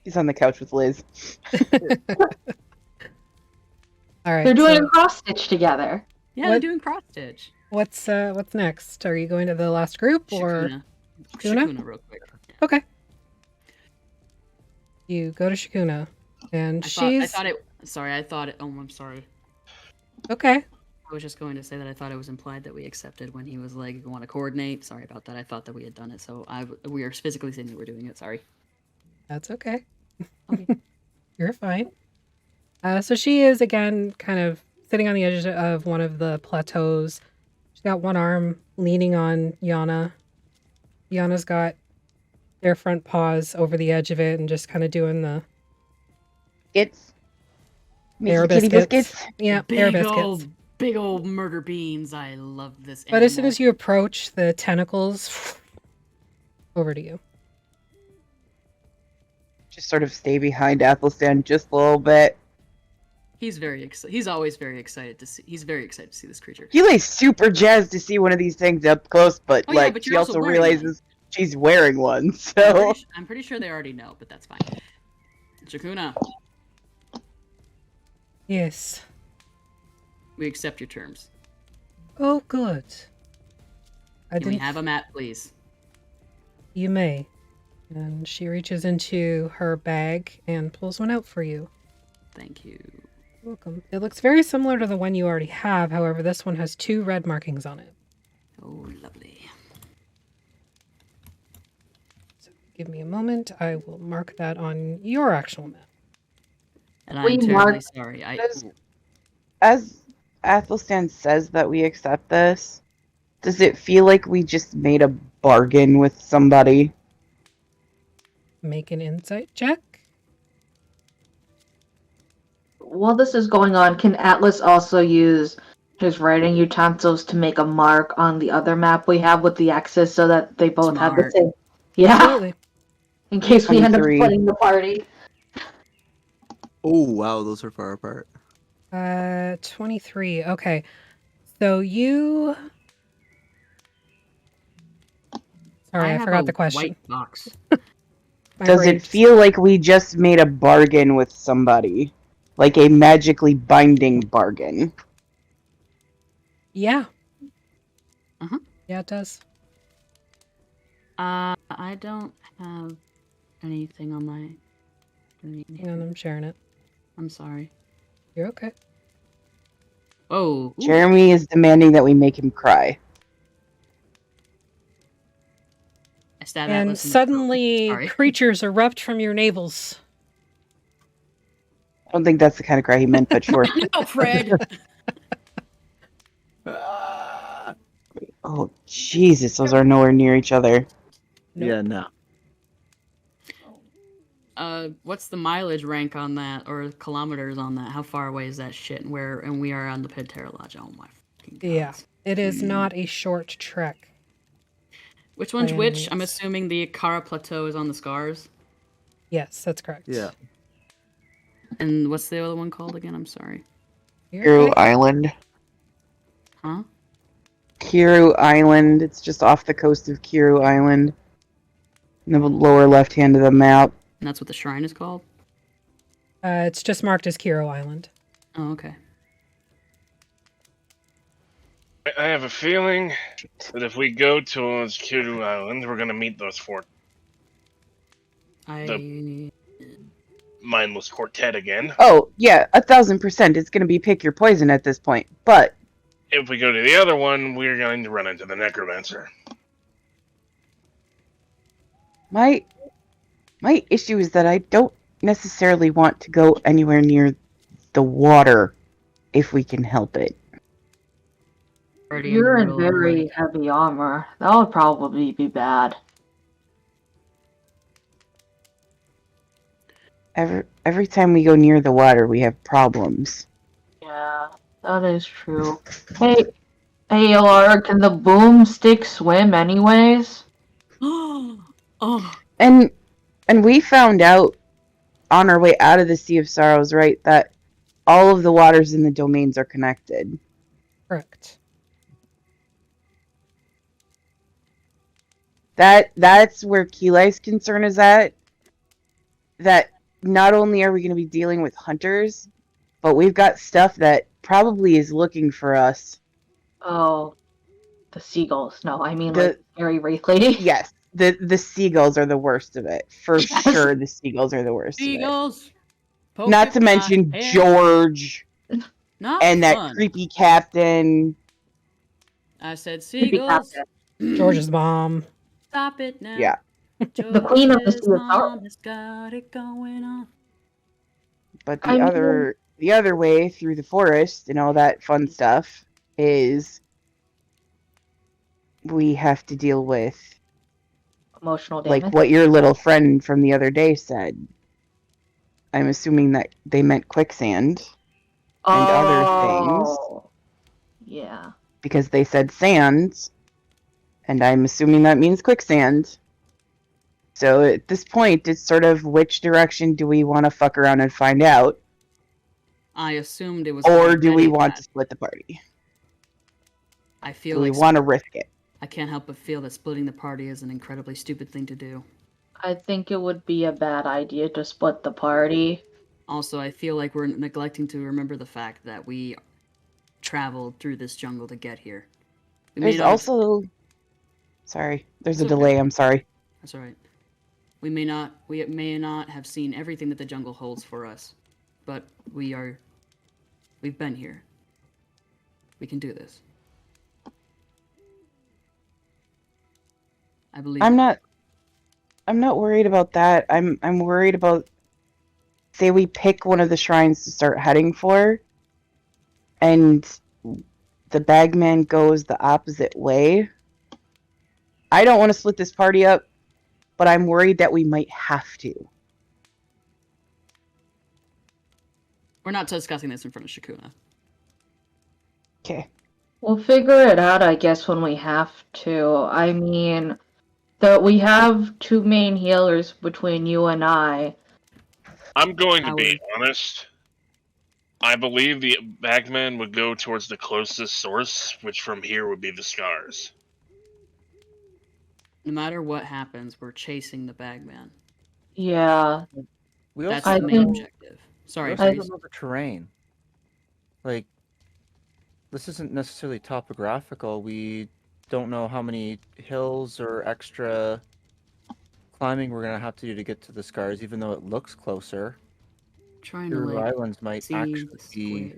He's on the couch with Liz. All right. They're doing so a cross stitch together. Yeah, What- they're doing cross stitch. what's next? Are you going to the last group or Shakuna. Shakuna? Shakuna, real quick. okay? You go to Shakuna, and I she's thought it. Sorry, I thought it. Oh, I'm sorry. okay. I was just going to say that I thought it was implied that we accepted when he was like, "You want to coordinate?" Sorry about that. I thought that we had done it, so we are physically saying that we're doing it. Sorry. That's okay. Okay. You're fine. So she is again kind of sitting on the edge of one of the plateaus. She's got one arm leaning on Yana. Yana's got their front paws over the edge of it and just kind of doing the It's air Kitty biscuits. Yeah, air Big biscuits. big old murder beans. I love this. But as soon animal. as you approach, the tentacles over to you. Just sort of stay behind Athelstan just a little bit. He's very excited. He's always very excited to see. He's very excited to see this creature. He like super jazzed to see one of these things up close, but Oh, yeah, like but he you're also also wearing realizes she's wearing one, I'm so... pretty sure they already know, but that's fine. Jakuna, Yes. we accept your terms. Oh, good. Can we have a map, please? You may. And she reaches into her bag and pulls one out for you. Thank you. You're welcome. It looks very similar to the one you already have, however, this one has 2 red markings on it. Oh, lovely. So give me a moment. I will mark that on your actual map. And We I'm terribly mark- sorry. As Athelstan says that we accept this, does it feel like we just made a bargain with somebody? Make an insight check. While this is going on, can Atlas also use his writing utensils to make a mark on the other map we have with the X's so that they both have the Smart. same? Yeah, Absolutely. in case we end up 23. splitting the party. Oh wow, those are far apart. 23. Okay. So you... Sorry, I have forgot a the question. White box. My Does brain it feel like we just made a bargain with somebody? Like a magically binding bargain? Yeah. Uh-huh. Yeah, it does. I don't have anything on my... Hang on, I'm sharing it. I'm sorry. You're okay. Oh. ooh. Jeremy is demanding that we make him cry. I stab And Atlas in the throat. suddenly, Sorry. creatures erupt from your navels. I don't think that's the kind of cry he meant, but sure. No, Fred! Oh, Jesus, those are nowhere near each other. Nope. Yeah, no. What's the mileage rank on that, or kilometers on that? How far away is that shit? And we are on the Pantera Lodge. Oh my fucking god. Yeah. It is not a short trek. Which one's by which? any I'm means. assuming the Akara Plateau is on the Scars. Yes, that's correct. Yeah. And what's the other one called again? I'm sorry. You're Kiru okay. Island. Huh? Kiru Island. It's just off the coast of Kiru Island. In the lower left hand of the map. And that's what the shrine is called? It's just marked as Kiro Island. Oh, okay. I have a feeling that if we go towards Kiru Island, we're gonna meet those 4 mindless quartet again. Oh, yeah, 1000%. It's going to be pick your poison at this point. But If we go to the other one, we're going to run into the Necromancer. my issue is that I don't necessarily want to go anywhere near the water if we can help it. Already You're the in middle of the very lake. heavy armor. That would probably be bad. Every time we go near the water, we have problems. Yeah, that is true. Hey, Laura, can the boomstick swim anyways? Oh, And we found out on our way out of the Sea of Sorrows, right, that all of the waters in the domains are connected. Correct. That's where Kilai's concern is at. That not only are we going to be dealing with hunters, but we've got stuff that probably is looking for us. Oh, the seagulls. No, I mean The- like scary wraith lady. Yes, the seagulls are the worst of it. For Yes. sure, the seagulls are the worst seagulls! of it. Not to mention George Not and that fun. creepy captain. I said Creepy seagulls. captain. George's mom. Stop it now. Yeah. The queen of the George's Sea of Sorrows. mom has got it going on. But I mean- the other way through the forest and all that fun stuff is we have to deal with Emotional damage. like what your little friend from the other day said. I'm assuming that they meant quicksand and other things Oh, yeah. because they said sands, and I'm assuming that means quicksand. So at this point, it's sort of which direction do we want to fuck around and find out, I assumed it was. or do we already want that. to split the party? I Do feel we like want to risk it? I can't help but feel that splitting the party is an incredibly stupid thing to do. I think it would be a bad idea to split the party. Also, I feel like we're neglecting to remember the fact that we traveled through this jungle to get here. We may There's not have- also. Sorry, there's a It's okay. delay. I'm sorry. That's all right. We may not have seen everything that the jungle holds for us, but we've been here. We can do this. I believe. I'm not worried about that. I'm worried about, say we pick one of the shrines to start heading for, and the bagman goes the opposite way. I don't want to split this party up, but I'm worried that we might have to. We're not discussing this in front of Shakuna. Okay. We'll figure it out, I guess, when we have to. I mean, we have 2 main healers between you and I. I'm going to be honest. I believe the bagman would go towards the closest source, which from here would be the scars. No matter what happens, we're chasing the bagman. Yeah. We That's also the main think- objective. Sorry, we also please. don't know the terrain. Like, this isn't necessarily topographical. We don't know how many hills or extra climbing we're gonna have to do to get to the scars, even though it looks closer. Trying to Your islands might see actually the be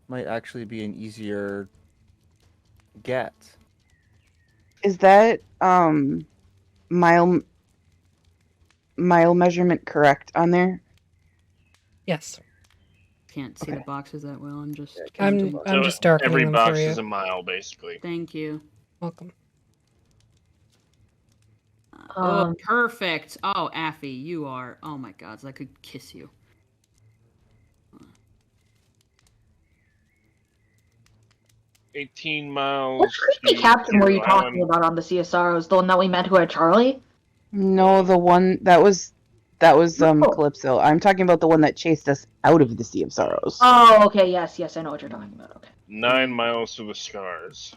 square. an easier get. Is that mile measurement correct on there? Yes. Can't see the Okay. boxes that well. I'm just. I'm counting. I'm just darkening every them box for you. is a mile, basically. Thank you. Welcome. Oh, perfect. Oh, Affy, you are. Oh my God, I could kiss you. 18 miles. Which creepy to captain were you Hero talking Island. about on the CSROs? The one that we met who had Charlie? No, the one that was Oh. Calypso. I'm talking about the one that chased us out of the Sea of Sorrows. Oh, okay, yes, I know what you're talking about. Okay. 9 miles to the scars.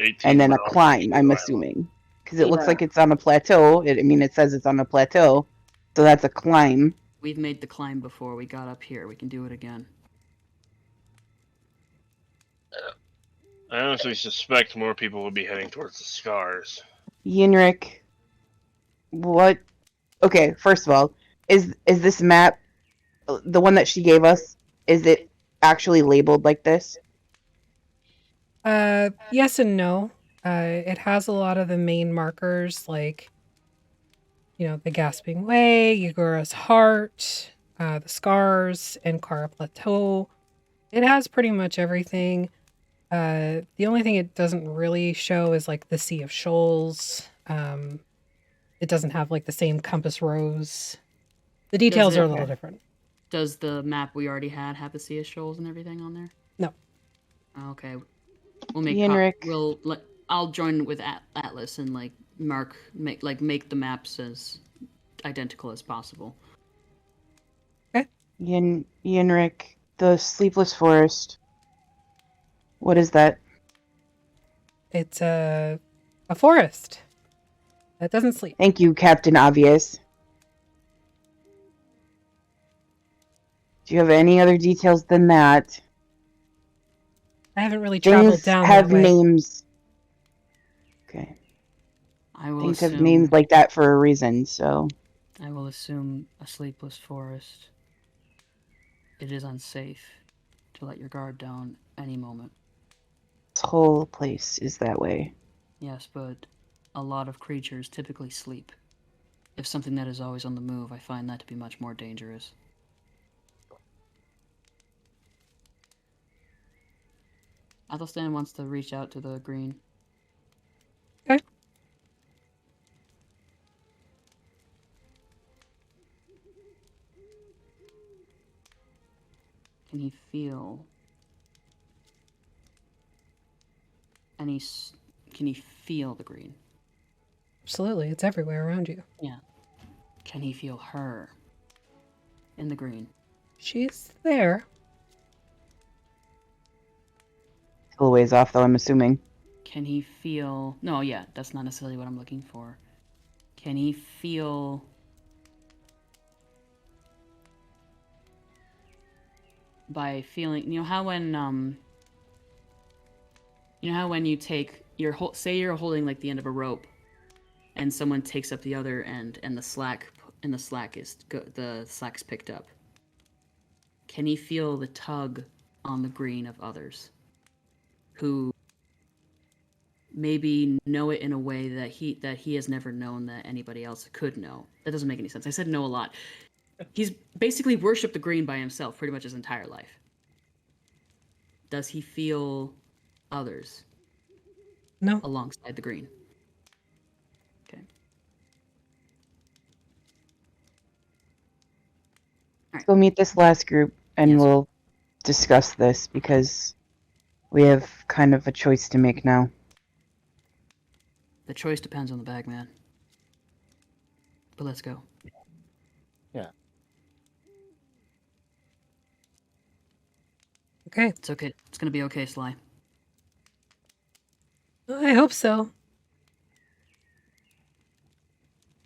18 And then a miles to climb, Hero I'm Island. assuming. Because it looks Yeah. like it's on a plateau. It says it's on a plateau. So that's a climb. We've made the climb before. We got up here. We can do it again. I honestly suspect more people will be heading towards the scars. Yinrik, what? Okay, first of all, is this map, the one that she gave us, is it actually labeled like this? Yes and no. It has a lot of the main markers, like, the Gasping Way, Yagura's Heart, the Scars, Ankara Plateau. It has pretty much everything. The only thing it doesn't really show is, like, the Sea of Shoals. It doesn't have, like, the same compass rose. The details it- are a little different. Does the map we already had have the Sea of Shoals and everything on there? No. Okay. We'll make. Yenrik. I'll join with Atlas and make the maps as identical as possible. Yinrik, the Sleepless Forest. What is that? It's a forest that doesn't sleep. Thank you, Captain Obvious. Do you have any other details than that? I haven't really traveled Things down have that way. names. Okay. I will Things assume. have names like that for a reason, so. I will assume a sleepless forest. It is unsafe to let your guard down any moment. This whole place is that way. Yes, but a lot of creatures typically sleep. If something that is always on the move, I find that to be much more dangerous. Athelstan wants to reach out to the green. Okay. Can he feel can he feel the green? Absolutely, it's everywhere around you. Yeah. Can he feel her in the green? She's there. Silhouette ways off, though, I'm assuming. Can he feel... No, yeah, that's not necessarily what I'm looking for. Can he feel... By feeling... You know how when, You know how when you take... Say you're holding, like, the end of a rope, and someone takes up the other end, and the slack slack's picked up. Can he feel the tug on the green of others who maybe know it in a way that he has never known that anybody else could know? That doesn't make any sense. I said know a lot. He's basically worshipped the green by himself pretty much his entire life. Does he feel others? No. Alongside the green. Okay. Let's go meet this last group, and Yes. we'll discuss this, because we have kind of a choice to make now. The choice depends on the bag man. But let's go. Okay. It's okay. It's gonna be okay, Sly. I hope so. So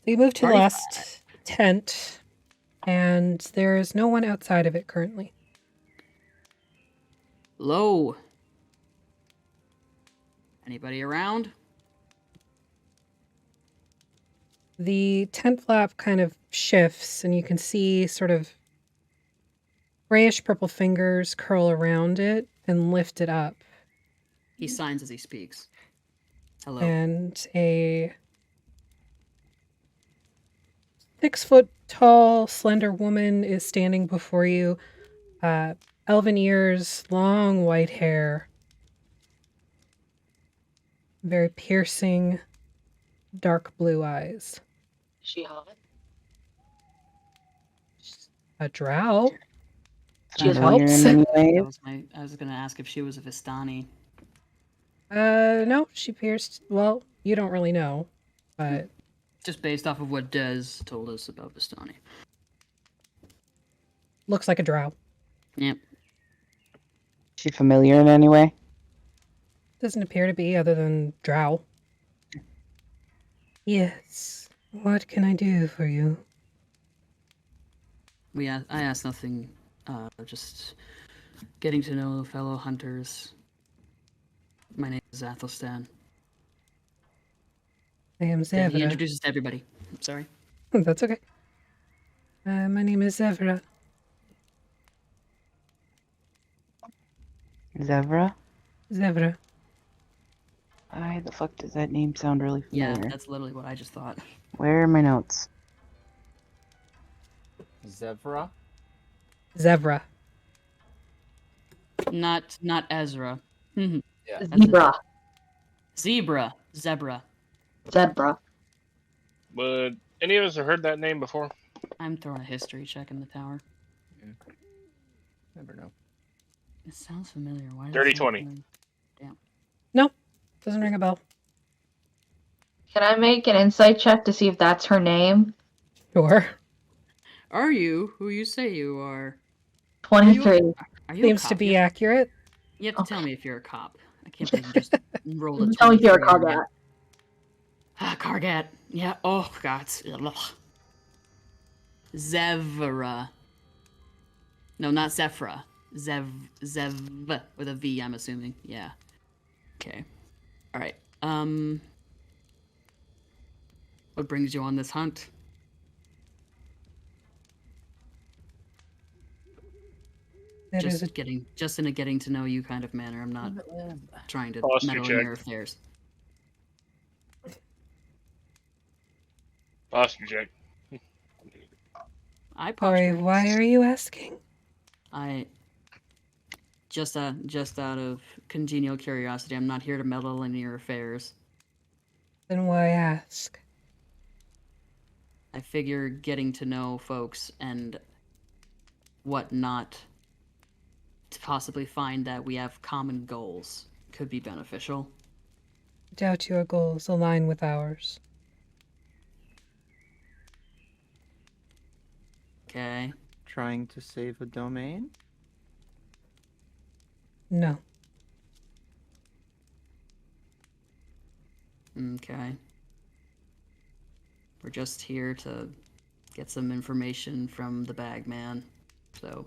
you move to the Party last tent, and there is no one outside of it currently. Low. Anybody around? The tent flap kind of shifts, and you can see sort of grayish purple fingers curl around it and lift it up. He signs as he speaks. Hello. And a 6 foot tall, slender woman is standing before you. Elven ears, long white hair, very piercing, dark blue eyes. She hot? A drow. She has Familiar helps. in any way? I was gonna ask if she was a Vistani. No, she pierced. Well, you don't really know, but Just based off of what Dez told us about Vistani. looks like a drow. Yep. She familiar in any way? Doesn't appear to be, other than drow. Yes. What can I do for you? I asked nothing. Just getting to know fellow hunters. My name is Athelstan. I am He Zevra. introduces to everybody. I'm sorry. That's okay. My name is Zevra. Zevra? Zevra. Why the fuck does that name sound really Yeah, familiar? that's literally what I just thought. Where are my notes? Zevra? Zevra. Not Ezra. Yeah. Zebra. Zebra. Zebra. Zebra. But any of us have heard that name before? I'm throwing a history check in the tower. Never know. It sounds familiar. Why? does it Dirty sound 20. familiar? No, doesn't ring a bell. Can I make an insight check to see if that's her name? Sure. Are you who you say you are? 23. Are you Seems a to cop? be accurate. You have to tell me if you're a cop. I can't believe you just rolled a Tell me if you're a 23 on me. Kargat. Ah, Kargat. Yeah. Oh, God. Ugh. Zevra. No, not Zephra. Zev with a V, I'm assuming. Yeah. Okay. All right. What brings you on this hunt? That is Just in a getting to know you kind of manner. I'm not trying to Posture meddle in check. your affairs. Posture check. Sorry, why are you asking? I just out of congenial curiosity. I'm not here to meddle in your affairs. Then why ask? I figure getting to know folks and whatnot to possibly find that we have common goals could be beneficial. Doubt your goals align with ours. Okay. Trying to save a domain? No. Okay. We're just here to get some information from the Bagman. So,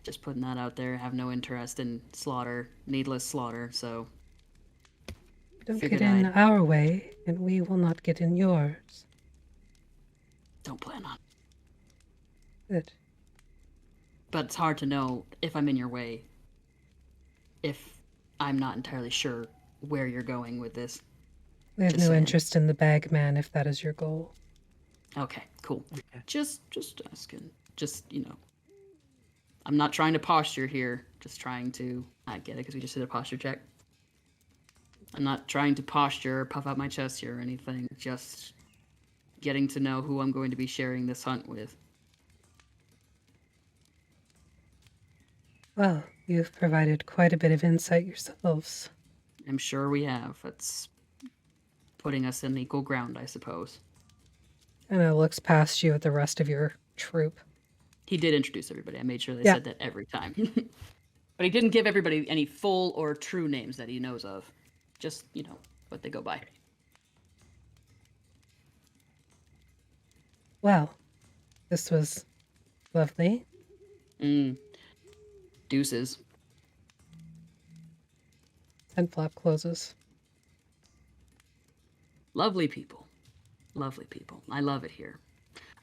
just putting that out there. Have no interest in slaughter, needless slaughter, so... Don't Figured get in I'd- our way, and we will not get in yours. Don't plan on. Good. But it's hard to know if I'm in your way. If I'm not entirely sure where you're going with this. We have Just no saying. interest in the Bagman if that is your goal. Okay, cool. Just asking. Just, I'm not trying to posture here. Just trying to... I get it, because we just did a posture check. I'm not trying to posture or puff out my chest here or anything. Just getting to know who I'm going to be sharing this hunt with. Well, you've provided quite a bit of insight yourselves. I'm sure we have. It's putting us in equal ground, I suppose. Anna looks past you at the rest of your troop. He did introduce everybody. I made sure they Yeah. said that every time. But he didn't give everybody any full or true names that he knows of. Just, what they go by. Well, this was lovely. Deuces. And flap closes. Lovely people. Lovely people. I love it here.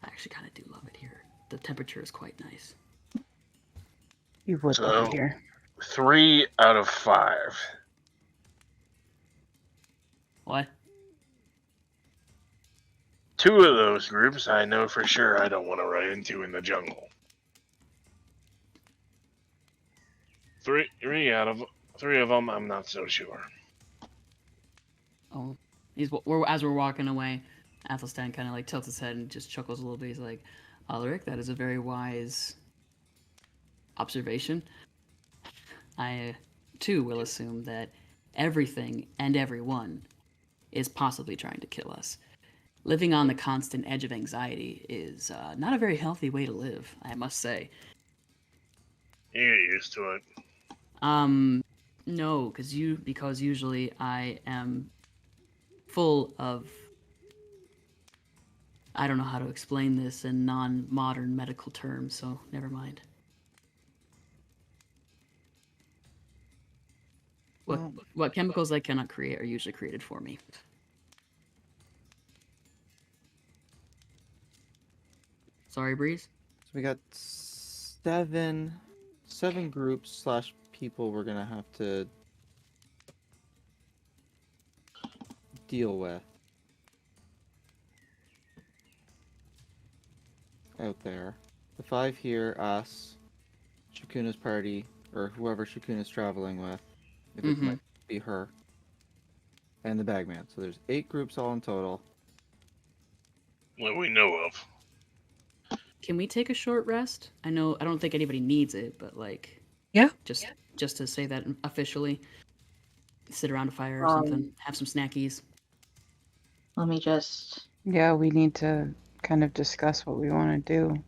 I actually kind of do love it here. The temperature is quite nice. You would love it So- here. 3 out of 5. What? 2 of those groups I know for sure I don't want to run into in the jungle. 3 out of 3 of them I'm not so sure. Oh, as we're walking away, Athelstan kind of like tilts his head and just chuckles a little bit. He's like, Alaric, that is a very wise observation. I, too, will assume that everything and everyone is possibly trying to kill us. Living on the constant edge of anxiety is not a very healthy way to live, I must say. You get used to it. No, because usually I am full of... I don't know how to explain this in non-modern medical terms, so never mind. What chemicals I cannot create are usually created for me. Sorry, Breeze? So we got seven groups / people we're gonna have to deal with out there. The 5 here, us, Shakuna's party, or whoever Shakuna's traveling with, if it might be her, and the Bagman. So there's 8 groups all in total. What we know of. Can we take a short rest? I don't think anybody needs it, but Yeah. just to say that officially. Sit around a fire or something. Have some snackies. Let me just. Yeah, we need to kind of discuss what we want to do.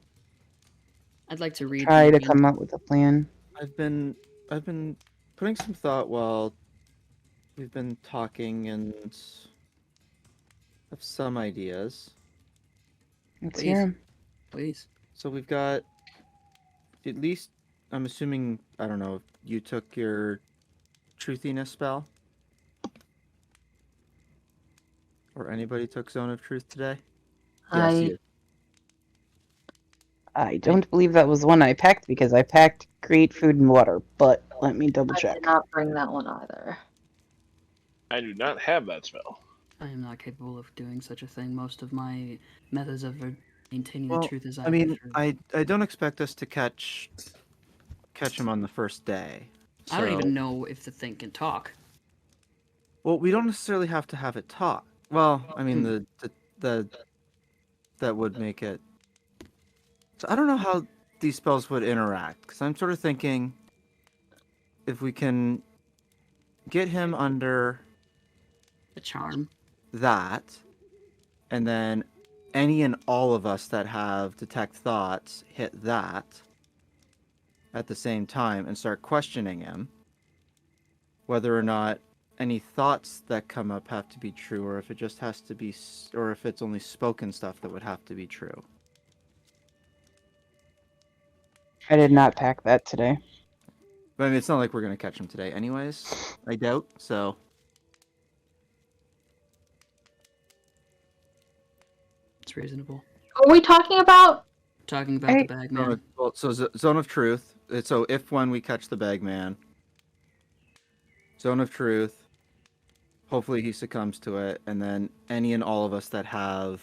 I'd like to read. Try to maybe- come up with a plan. I've been putting some thought while we've been talking and have some ideas. Let's Please. hear 'em. Please. So we've got at least, I'm assuming, I don't know, you took your truthiness spell? Or anybody took Zone of Truth today? I you. I don't believe that was one I packed because I packed create food and water, but let me double I check. did not bring that one either. I do not have that spell. I am not capable of doing such a thing. Most of my methods of maintaining Well, the truth is I mean, I I don't expect us to catch him on the first day. don't so- even know if the thing can talk. Well, we don't necessarily have to have it talk. Well, I mean, the that would make it. So I don't know how these spells would interact, because I'm sort of thinking if we can get him under The charm. that, and then any and all of us that have detect thoughts hit that at the same time and start questioning him, whether or not any thoughts that come up have to be true, or if it just has to be, or if it's only spoken stuff that would have to be true. I did not pack that today. But I mean, it's not like we're gonna catch him today, anyways. I doubt. So It's reasonable. What are we talking about? Talking about the bag man. Well, so Zone of Truth. So if when we catch the bag man, Zone of Truth. Hopefully he succumbs to it, and then any and all of us that have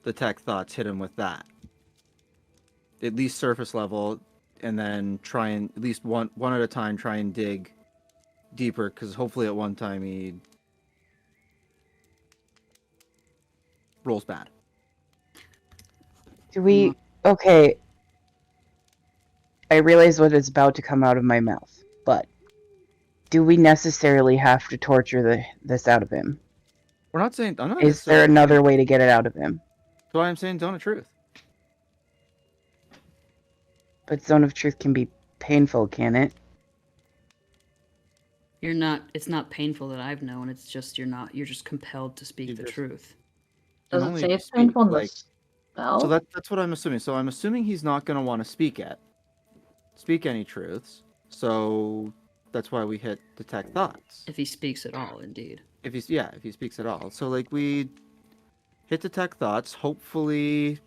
the tech thoughts hit him with that. At least surface level, and then try and at least one at a time try and dig deeper, because hopefully at one time he rolls bad. Do we? Okay. I realize what is about to come out of my mouth, but do we necessarily have to torture this out of him? We're not saying. I'm not Is there another way to get it out of him? That's why I'm saying Zone of Truth. But Zone of Truth can be painful, can it? You're not. It's not painful that I've known. It's just you're not. You're just compelled to speak the truth. Does it only say it's speak, painful in the like- spell? So that's what I'm assuming. So I'm assuming he's not going to want to speak any truths. So that's why we hit detect thoughts. If he speaks at all, indeed. If he speaks at all. So like we hit detect thoughts. Hopefully,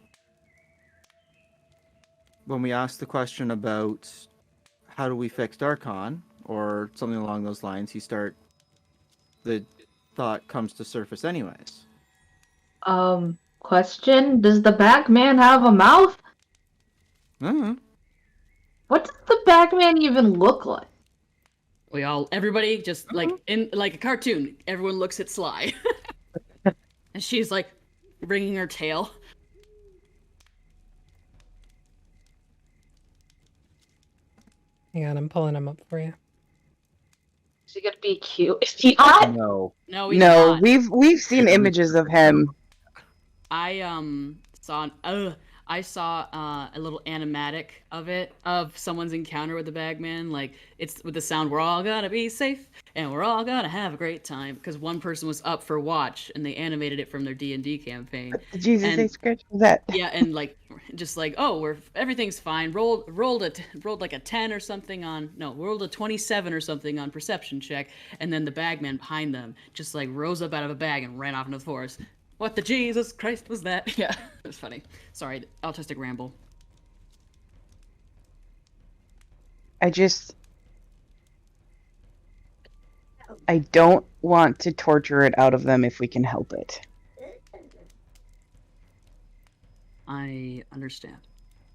when we ask the question about how do we fix Darkon or something along those lines, the thought comes to surface anyways. Question: does the Bagman have a mouth? Uh-huh. What does the Bagman even look like? Everybody just like in like a cartoon, everyone looks at Sly. And she's like wringing her tail. Hang on, I'm pulling him up for you. Is he gonna be cute? Is he hot? No. No, he's No, not. we've seen images of him. I saw a little animatic of someone's encounter with the Bagman. Like it's with the sound, "We're all gonna be safe and we're all gonna have a great time," because one person was up for watch and they animated it from their D&D campaign. Did Jesus And- say scratch for that? Yeah, and like just like, oh, everything's fine. Rolled like a 10 or something rolled a 27 or something on perception check, and then the Bagman behind them just like rose up out of a bag and ran off into the forest. What the Jesus Christ was that? Yeah, it was funny. Sorry, autistic ramble. I don't want to torture it out of them if we can help it. I understand.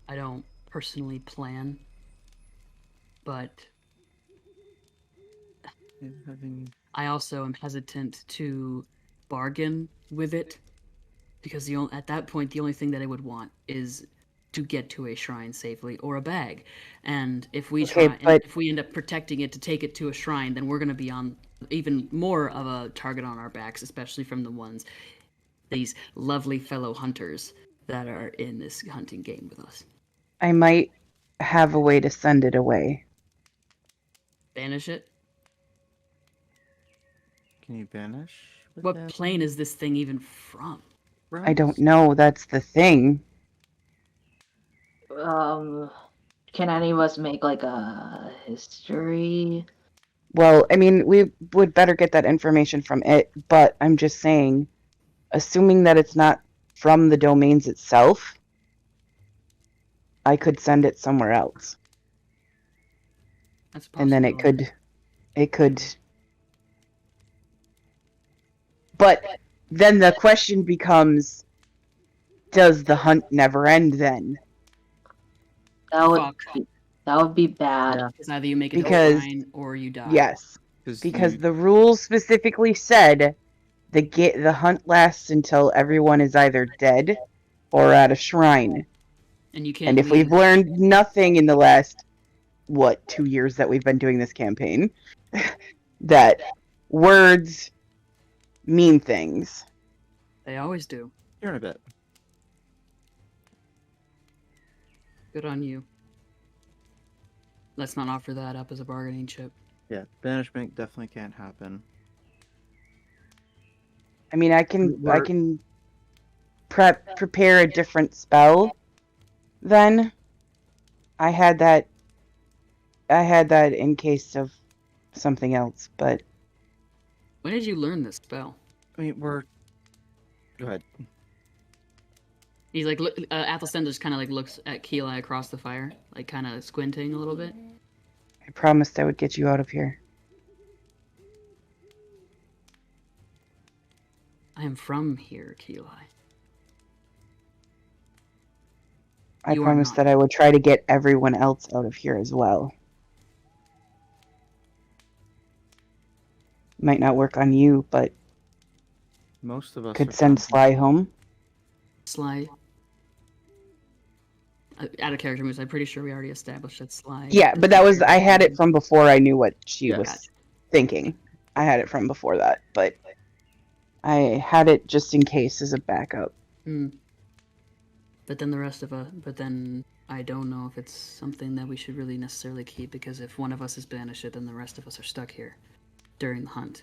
I don't personally plan, but I also am hesitant to bargain with it, because at that point the only thing that I would want is to get to a shrine safely or a bag, and if we if we end up protecting it to take it to a shrine, then we're going to be on even more of a target on our backs, especially from these lovely fellow hunters that are in this hunting game with us. I might have a way to send it away. Banish it? Can you banish? What plane is this thing even from? I don't know, that's the thing. Can any of us make like a history? Well, I mean, we would better get that information from it, but I'm just saying, assuming that it's not from the domains itself, I could send it somewhere else. That's and then it possible. could but then the question becomes, does the hunt never end then? That would Fuck. that would be bad. Yeah. Because either you make it Because- a shrine or you die. Yes, because the rules specifically said the hunt lasts until everyone is either dead or at a shrine. And you can't And if leave. we've learned nothing in the last 2 years that we've been doing this campaign, that words mean things. They always do. Here in a bit. Good on you. Let's not offer that up as a bargaining chip. Yeah, banishment definitely can't happen. I mean, I can We're- prepare a different spell. Then I had that in case of something else, but When did you learn this spell? I mean, we're. Go ahead. He's like, Athelstan just kind of like looks at Keelah across the fire, like kind of squinting a little bit. I promised I would get you out of here. I am from here, Keelah. I You are promised not. that I would try to get everyone else out of here as well. Might not work on you, but Most of us could are send from- Sly home. Sly. Out of character moves, I'm pretty sure we already established that Sly. Yeah, but that was I had it from before I knew what she Yeah. was thinking. I had it from before that, but I had it just in case as a backup. But then the rest of us, but then I don't know if it's something that we should really necessarily keep, because if one of us is banished, then the rest of us are stuck here during the hunt.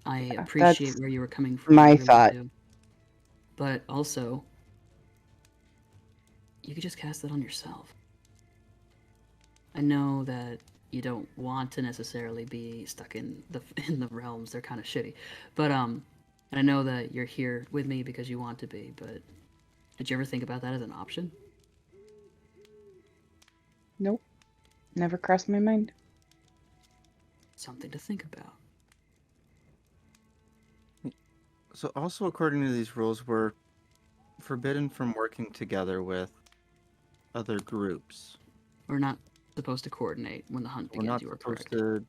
I appreciate that's where you were coming from. my I really thought. do. But also, you could just cast it on yourself. I know that you don't want to necessarily be stuck in the realms. They're kind of shitty. But and I know that you're here with me because you want to be, but did you ever think about that as an option? Nope. Never crossed my mind. Something to think about. So, also according to these rules, we're forbidden from working together with other groups. We're not supposed to coordinate when the hunt We're begins. not You are supposed correct. to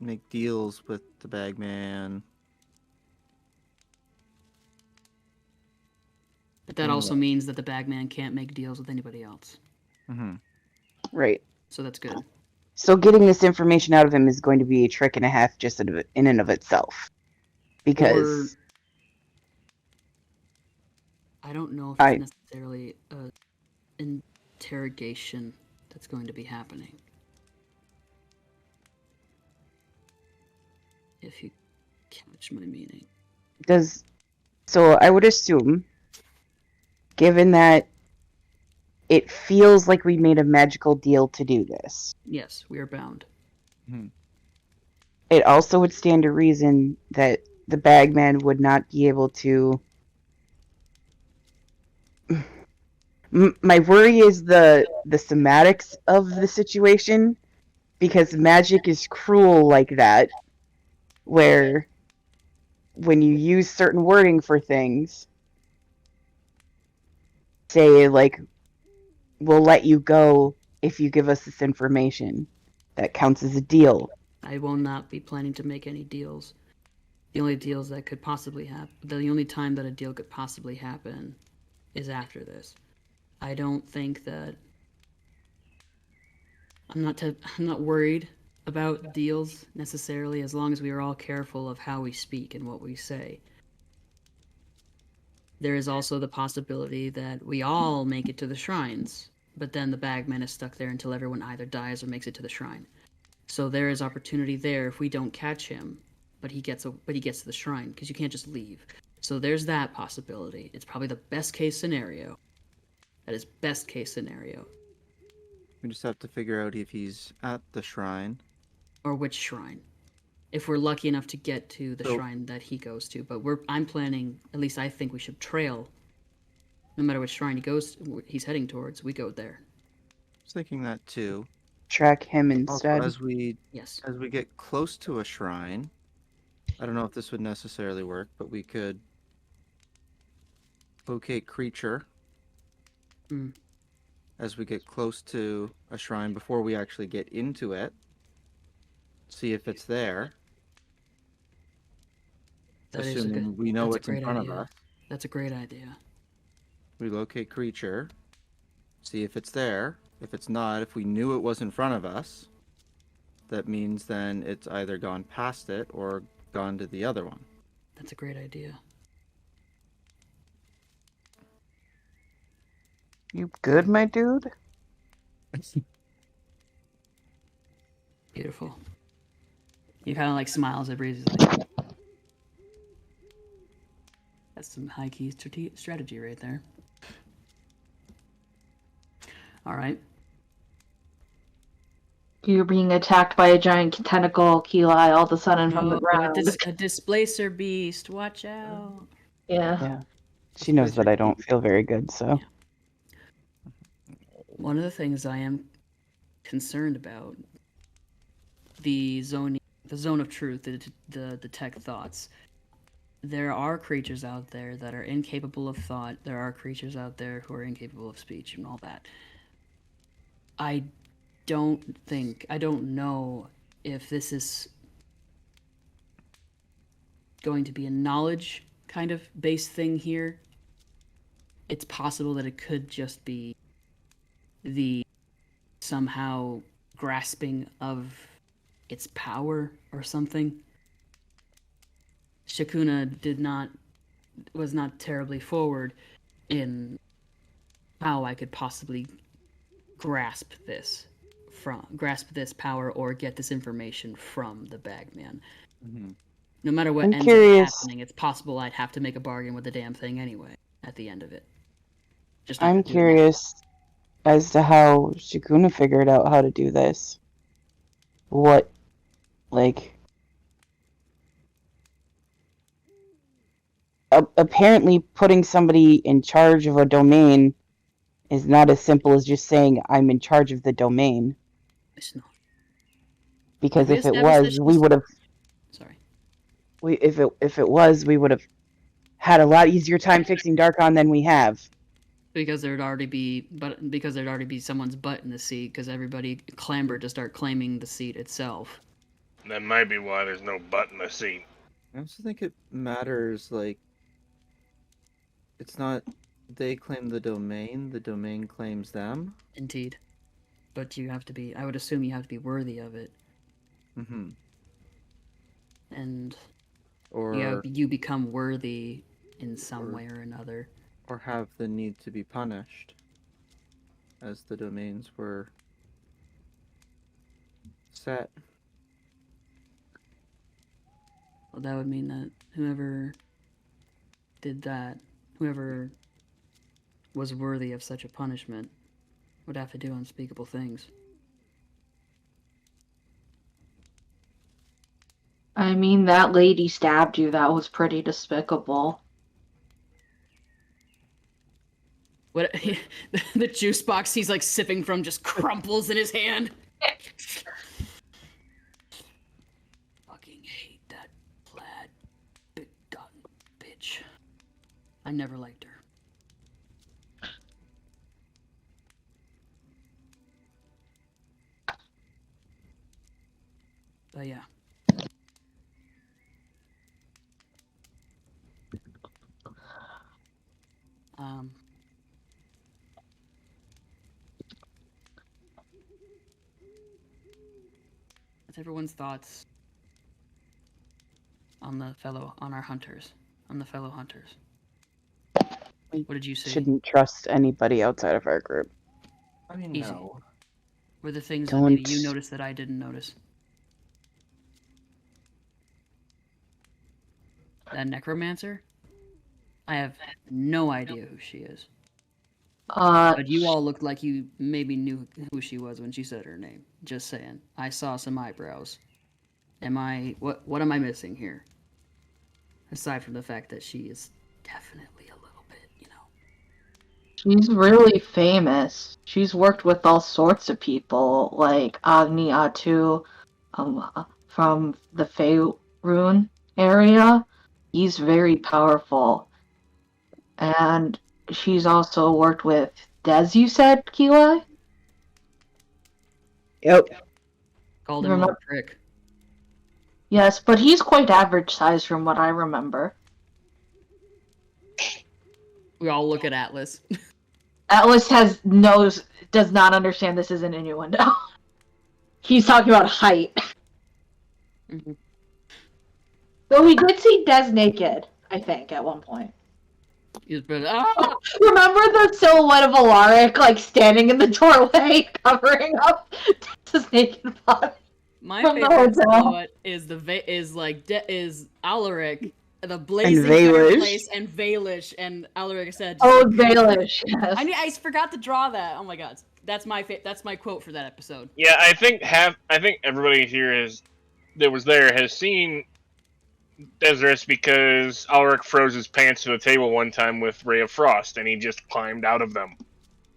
make deals with the Bagman. But that also means that the bagman can't make deals with anybody else. Mm-hmm. Right. So that's good. So getting this information out of him is going to be a trick and a half just in and of itself. Because I don't know if it's necessarily a interrogation that's going to be happening. If you catch my meaning. so I would assume, given that it feels like we made a magical deal to do this, Yes, we are bound. it also would stand to reason that the bagman would not be able to. My worry is the somatics of the situation, because magic is cruel like that, where when you use certain wording for things, say like, we'll let you go if you give us this information, that counts as a deal. I will not be planning to make any deals. The only deals that could possibly happen, the only time that a deal could possibly happen is after this. I don't think that I'm not worried about deals necessarily, as long as we are all careful of how we speak and what we say. There is also the possibility that we all make it to the shrines, but then the bagman is stuck there until everyone either dies or makes it to the shrine. So there is opportunity there if we don't catch him, but he gets to the shrine, because you can't just leave. So there's that possibility. It's probably the best case scenario. That is best case scenario. We just have to figure out if he's at the shrine. Or which shrine. If we're lucky enough to get to the So- shrine that he goes to. But I'm planning, at least I think we should trail. No matter which shrine he's heading towards, we go there. I was thinking that too. Track him Also, instead. as we Yes. get close to a shrine, I don't know if this would necessarily work, but we could locate creature as we get close to a shrine before we actually get into it. See if it's there. Assuming we know what's in front of us. That's a great idea. We locate creature, see if it's there. If it's not, if we knew it was in front of us, that means then it's either gone past it or gone to the other one. That's a great idea. You good, my dude? Beautiful. He kind of like smiles at Breeze. He's like, that's some high key strategy right there. All right. You're being attacked by a giant tentacle Kili all of a sudden from the Oh, ground. a displacer beast. Watch out. Yeah. Yeah. She knows that I don't feel very good, so. One of the things I am concerned about, the zone of truth, the tech thoughts. There are creatures out there that are incapable of thought. There are creatures out there who are incapable of speech and all that. I don't know if this is going to be a knowledge kind of based thing here. It's possible that it could just be the somehow grasping of its power or something. Shakuna was not terribly forward in how I could possibly grasp this power or get this information from the Bagman. Mm-hmm. No matter what I'm ends curious. up happening, it's possible I'd have to make a bargain with the damn thing anyway at the end of it. Just I'm curious as to how Shakuna figured out how to do this. What, like... apparently putting somebody in charge of a domain is not as simple as just saying, I'm in charge of the domain. It's not. Because We if it established that was, she's- we would have... Sorry. If it was, we would have had a lot easier time fixing Darkon than we have. Because there'd already be someone's butt in the seat, because everybody clambered to start claiming the seat itself. That might be why there's no butt in the seat. I also think it matters, like, it's not they claim the domain claims them. Indeed. But I would assume you have to be worthy of it. Mm-hmm. And Or you become worthy in some way or another. or have the need to be punished, as the domains were set. Well, that would mean that whoever did that, whoever was worthy of such a punishment, would have to do unspeakable things. I mean, that lady stabbed you. That was pretty despicable. What the juice box he's like sipping from just crumples in his hand. Fucking hate that plaid big dot bitch. I never liked her. But yeah. What's everyone's thoughts on our hunters, on the fellow hunters? We What did you say? shouldn't trust anybody outside of our group. I mean, Easy. no. Were the things that maybe Don't- you noticed that I didn't notice? That necromancer? I have no idea who she is. But you all looked like you maybe knew who she was when she said her name. Just saying. I saw some eyebrows. What am I missing here? Aside from the fact that she is definitely a little bit, She's really famous. She's worked with all sorts of people, like Agni Atu, from the Faerun area. He's very powerful. And she's also worked with Des, you said, Kili? Yep. called him a little prick. Yes, but he's quite average size from what I remember. We all look at Atlas. Atlas does not understand this is an innuendo. He's talking about height. Mhm. Though we did see Des naked, I think, at one point. He's been Remember the silhouette of Alaric, like, standing in the doorway, covering up Des's naked body? My From the favorite hotel. silhouette is is Alaric, the And blazing Vaelish. fireplace, and Vaelish, and Alaric said. just Oh, like, Baelish, yes. I forgot to draw that. Oh my god, that's my quote for that episode. Yeah, I think everybody here has seen Desirous because Ulrich froze his pants to the table one time with Ray of Frost, and he just climbed out of them.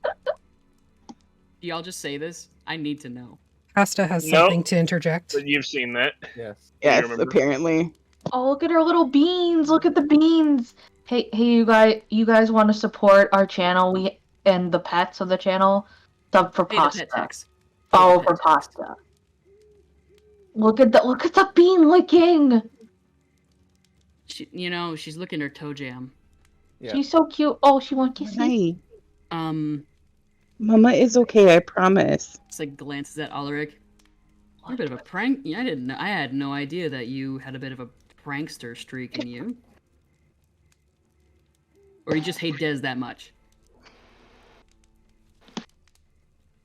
Do y'all just say this? I need to know. Asta has No. something to interject. But you've seen that. Yes. You Yes, remember? apparently. Oh, look at her little beans! Look at the beans! Hey, you guys want to support our channel? And the pets of the channel. Sub for Pay the pasta. pet tax. Follow Pay the for pet tax. pasta. Look at the bean licking. She's looking her toe jam. Yeah. She's so cute. Oh, she wants kisses. Hi. Mama is okay, I promise. It's like glances at Ulrich. You're a bit of a prank. Yeah, I didn't know. I had no idea that you had a bit of a prankster streak in you. Or you just hate Des that much.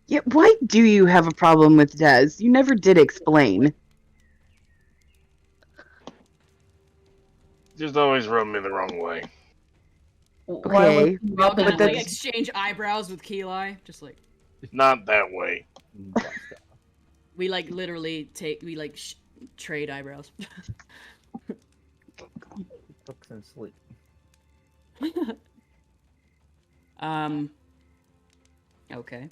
Yeah, why do you have a problem with Des? You never did explain. Just always rubbed me the wrong way. Why Okay. would you We all rub kind it of But like in? exchange eyebrows with Keli, just like Not that way. we like literally trade eyebrows. Cooks and sleep. Okay.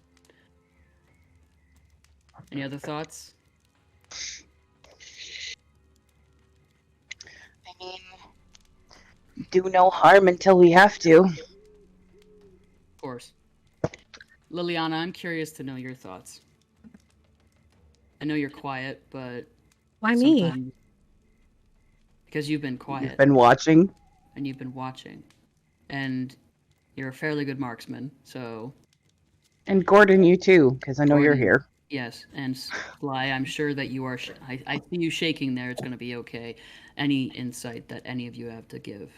Any other thoughts? I mean, do no harm until we have to. Of course. Liliana, I'm curious to know your thoughts. I know you're quiet, but Why me? sometimes- because you've been quiet You've been watching. and you've been watching, and you're a fairly good marksman. So And Gordon, you too, because I know you're Gordon. here. yes, and Sly, I'm sure that you are. I see you shaking there. It's going to be okay. Any insight that any of you have to give?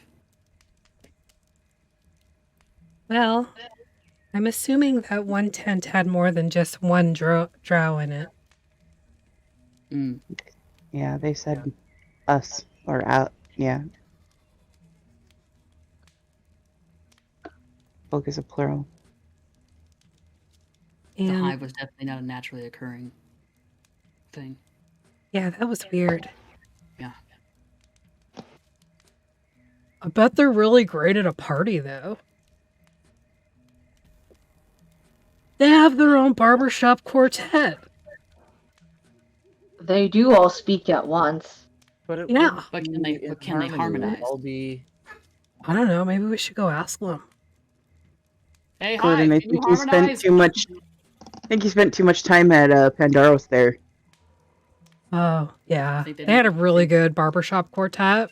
Well, I'm assuming that one tent had more than just one drow in it. Mm. Yeah, they said us or out. Yeah. Folk is a plural. The And hive was definitely not a naturally occurring thing. yeah, that was weird. Yeah. I bet they're really great at a party, though. They have their own barbershop quartet. They do all speak at once. But it Yeah. wouldn't But be can they- in but can they harmony. It would harmonize? all be I don't know. Maybe we should go ask them. Hey, hi! Gordon, I Can you think you spent harmonize? too much. I think you spent too much time at Pandaros there. Oh, yeah. think they They had a need- really good barbershop quartet.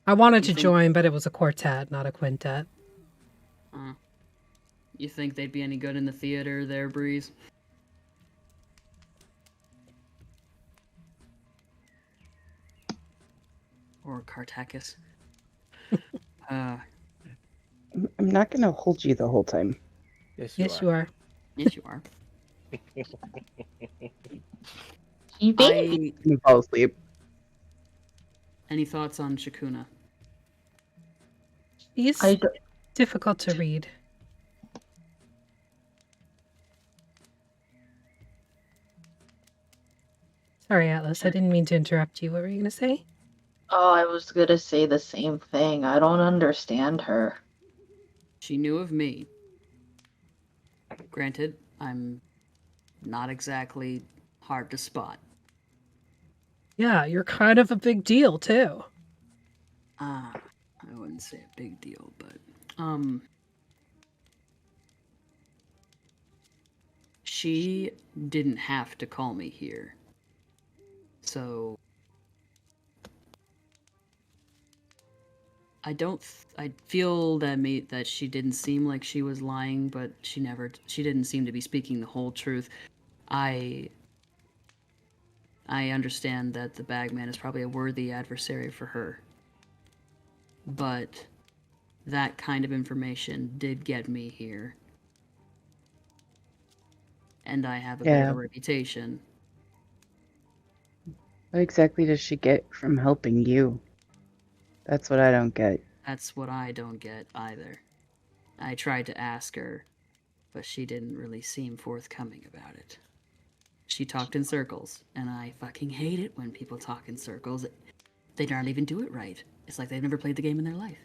I wanted You to think- join, but it was a quartet, not a quintet. You think they'd be any good in the theater there, Breeze? Or Cartacus? I'm not gonna hold you the whole time. yes, Yes, you are. Yes, you are. You think? You fall asleep. Any thoughts on Shakuna? He's I d- difficult to read. Sorry, Atlas. I didn't mean to interrupt you. What were you going to say? Oh, I was gonna say the same thing. I don't understand her. She knew of me. Granted, I'm not exactly hard to spot. Yeah, you're kind of a big deal, too. I wouldn't say a big deal, but she didn't have to call me here. So I feel that she didn't seem like she was lying, but she didn't seem to be speaking the whole truth. I understand that the Bagman is probably a worthy adversary for her. But that kind of information did get me here. And I have a bit of Yeah. a reputation. What exactly does she get from helping you? That's what I don't get. That's what I don't get either. I tried to ask her, but she didn't really seem forthcoming about it. She talked in circles, and I fucking hate it when people talk in circles. They don't even do it right. It's like they've never played the game in their life.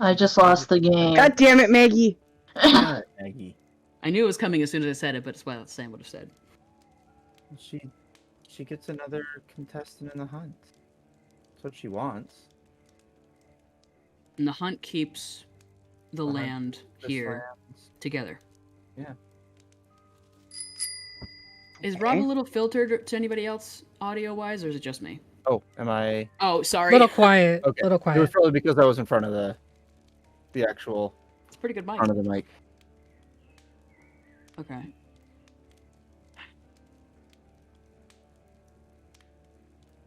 I just lost the game. God damn it, Maggie! Damn it, Maggie. I knew it was coming as soon as I said it, but it's what Sam would have said. She gets another contestant in the hunt. That's what she wants. And the hunt keeps the hunt land This here lands. together. Yeah. Is Okay. Rob a little filtered to anybody else audio-wise, or is it just me? Oh, am I? Oh, sorry. Little quiet. Okay. Little It was quiet. probably because I was in front of the actual It's a pretty good mic. front of the mic. Okay.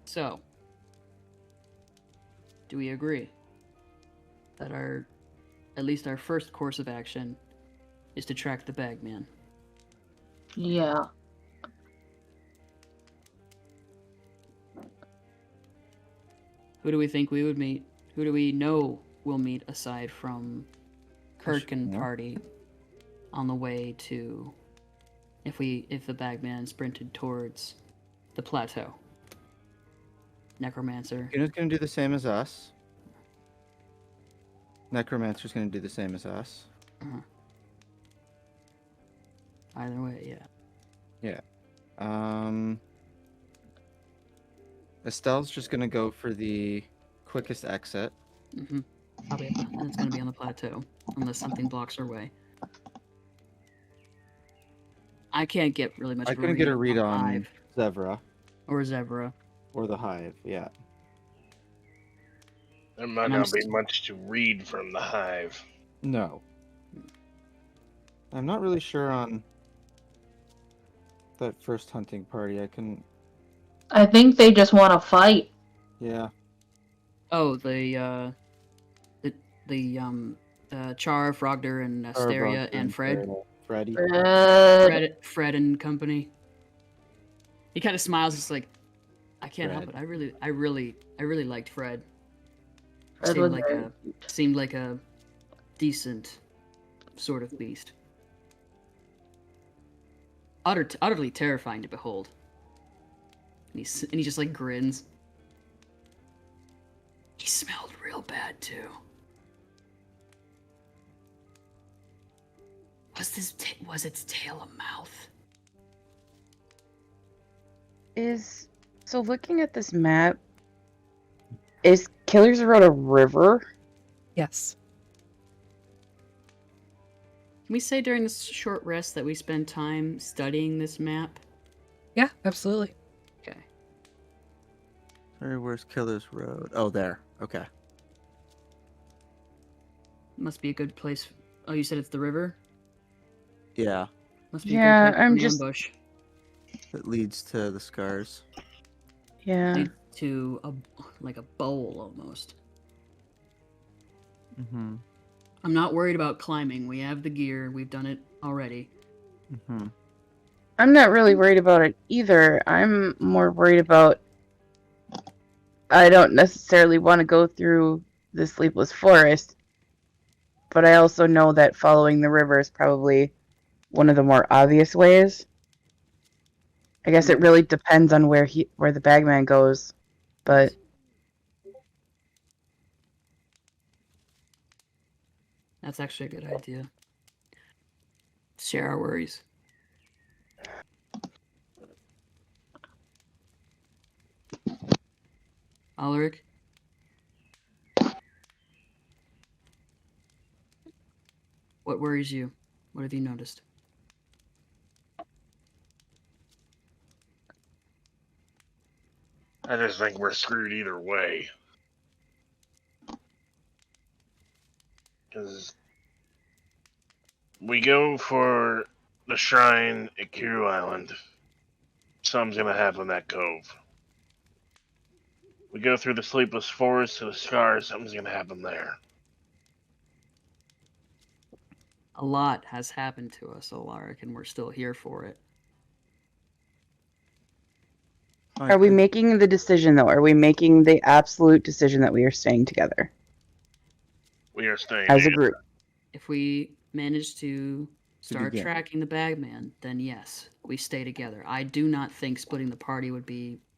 So, do we agree that at least our first course of action is to track the bagman? Yeah. Who do we think we would meet? Who do we know we'll meet aside from Kirk and Yeah. party on the way to if the bagman sprinted towards the plateau? Necromancer. Yuna's gonna do the same as us. Necromancer's gonna do the same as us. Either way, yeah. Estelle's just gonna go for the quickest exit. Mm-hmm. Probably, and it's gonna be on the plateau unless something blocks our way. I can't get really much. I of couldn't get a read the on Hive Zevra or Zebra. or the Hive. Yeah. There might And I'm not be much to read from the hive. No. I'm not really sure on that first hunting party. I couldn't. I think they just want to fight. Yeah. Oh, the Char, Frogder, and Asteria, and Fred. Freddy. Fred and company. He kind of smiles. It's like, I can't help Fred. it. I really liked Fred. Fred was very Seemed like a decent sort of beast. Utterly terrifying to behold. And he just like grins. He smelled real bad too. Was its tail a mouth? So looking at this map, is Killer's Road a river? Yes. Can we say during this short rest that we spend time studying this map? Yeah, absolutely. Okay. Sorry, where's Killer's Road? Oh, there. Okay. Must be a good place. Oh, you said it's the river? Yeah. Must be Yeah, a good place I'm for the just- ambush. It leads to the scars. Yeah. Lead to like a bowl almost. Mm-hmm. I'm not worried about climbing. We have the gear. We've done it already. Mm-hmm. I'm not really worried about it either. I'm more worried about I don't necessarily want to go through the Sleepless Forest, but I also know that following the river is probably one of the more obvious ways. I guess it really depends on where the bagman goes, but That's actually a good idea. Share our worries. Alaric? What worries you? What have you noticed? I just think we're screwed either way. Because we go for the shrine at Kiru Island, something's gonna happen in that cove. We go through the Sleepless Forest to the Scars, something's gonna happen there. A lot has happened to us, Alaric, and we're still here for it. Are we making the decision, though? Are we making the absolute decision that we are staying together We are staying as a together. group? If we manage to start begin. tracking the bagman, then yes, we stay together. I do not think splitting the party would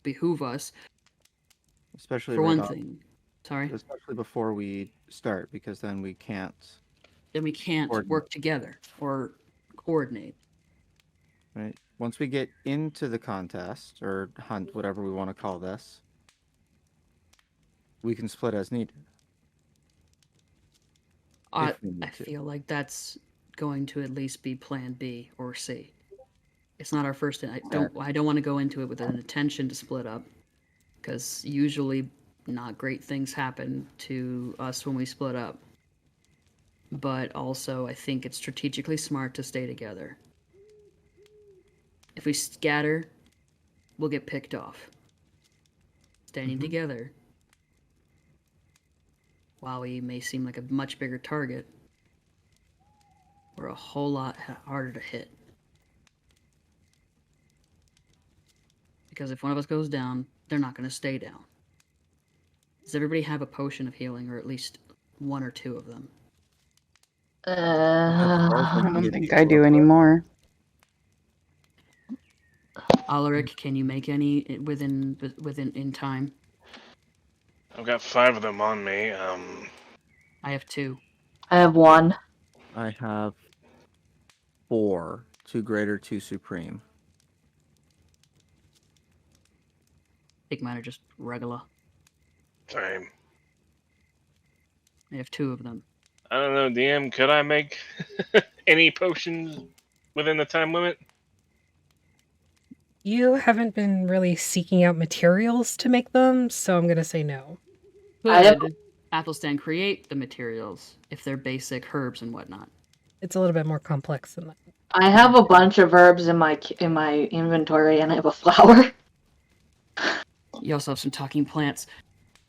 behoove us. Especially For right one off, thing. Sorry? especially before we start, because then we can't. Then we can't Coordinate. work together or coordinate. Right. Once we get into the contest or hunt, whatever we want to call this, we can split as needed. I if we need to. feel like that's going to at least be plan B or C. It's not our first. I don't want to go into it with an intention to split up, because usually not great things happen to us when we split up. But also, I think it's strategically smart to stay together. If we scatter, we'll get picked off. Standing together, while we may seem like a much bigger target, we're a whole lot harder to hit. Because if one of us goes down, they're not going to stay down. Does everybody have a potion of healing, or at least one or two of them? I don't think I do anymore. Alaric, can you make any within in time? I've got 5 of them on me. I have 2. I have 1. I have 4, 2 greater, 2 supreme. I think mine are just regular. Same. I have 2 of them. I don't know, DM. Could I make any potions within the time limit? You haven't been really seeking out materials to make them, so I'm gonna say no. Could Athelstan create the materials if they're basic herbs and whatnot? It's a little bit more complex than that. I have a bunch of herbs in my inventory, and I have a flower. You also have some talking plants.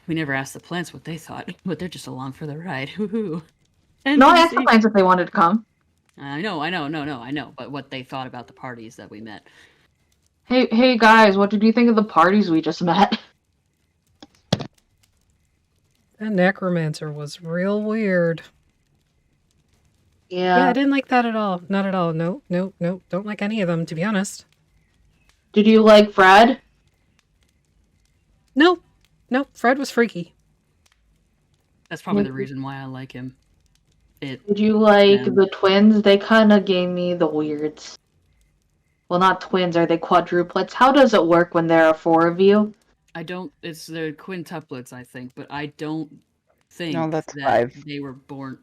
We never asked the plants what they thought, but they're just along for the ride. Woohoo! No, I asked the plants if they wanted to come. I know. But what they thought about the parties that we met. Hey guys, what did you think of the parties we just met? That necromancer was real weird. Yeah. I didn't like that at all. Not at all. No. Don't like any of them, to be honest. Did you like Fred? No, Fred was freaky. That's probably the reason why I like him. Did you like the twins? They kind of gave me the weirds. Well, not twins. Are they quadruplets? How does it work when there are 4 of you? It's the quintuplets, I think, but I don't think that's that 5. they were born,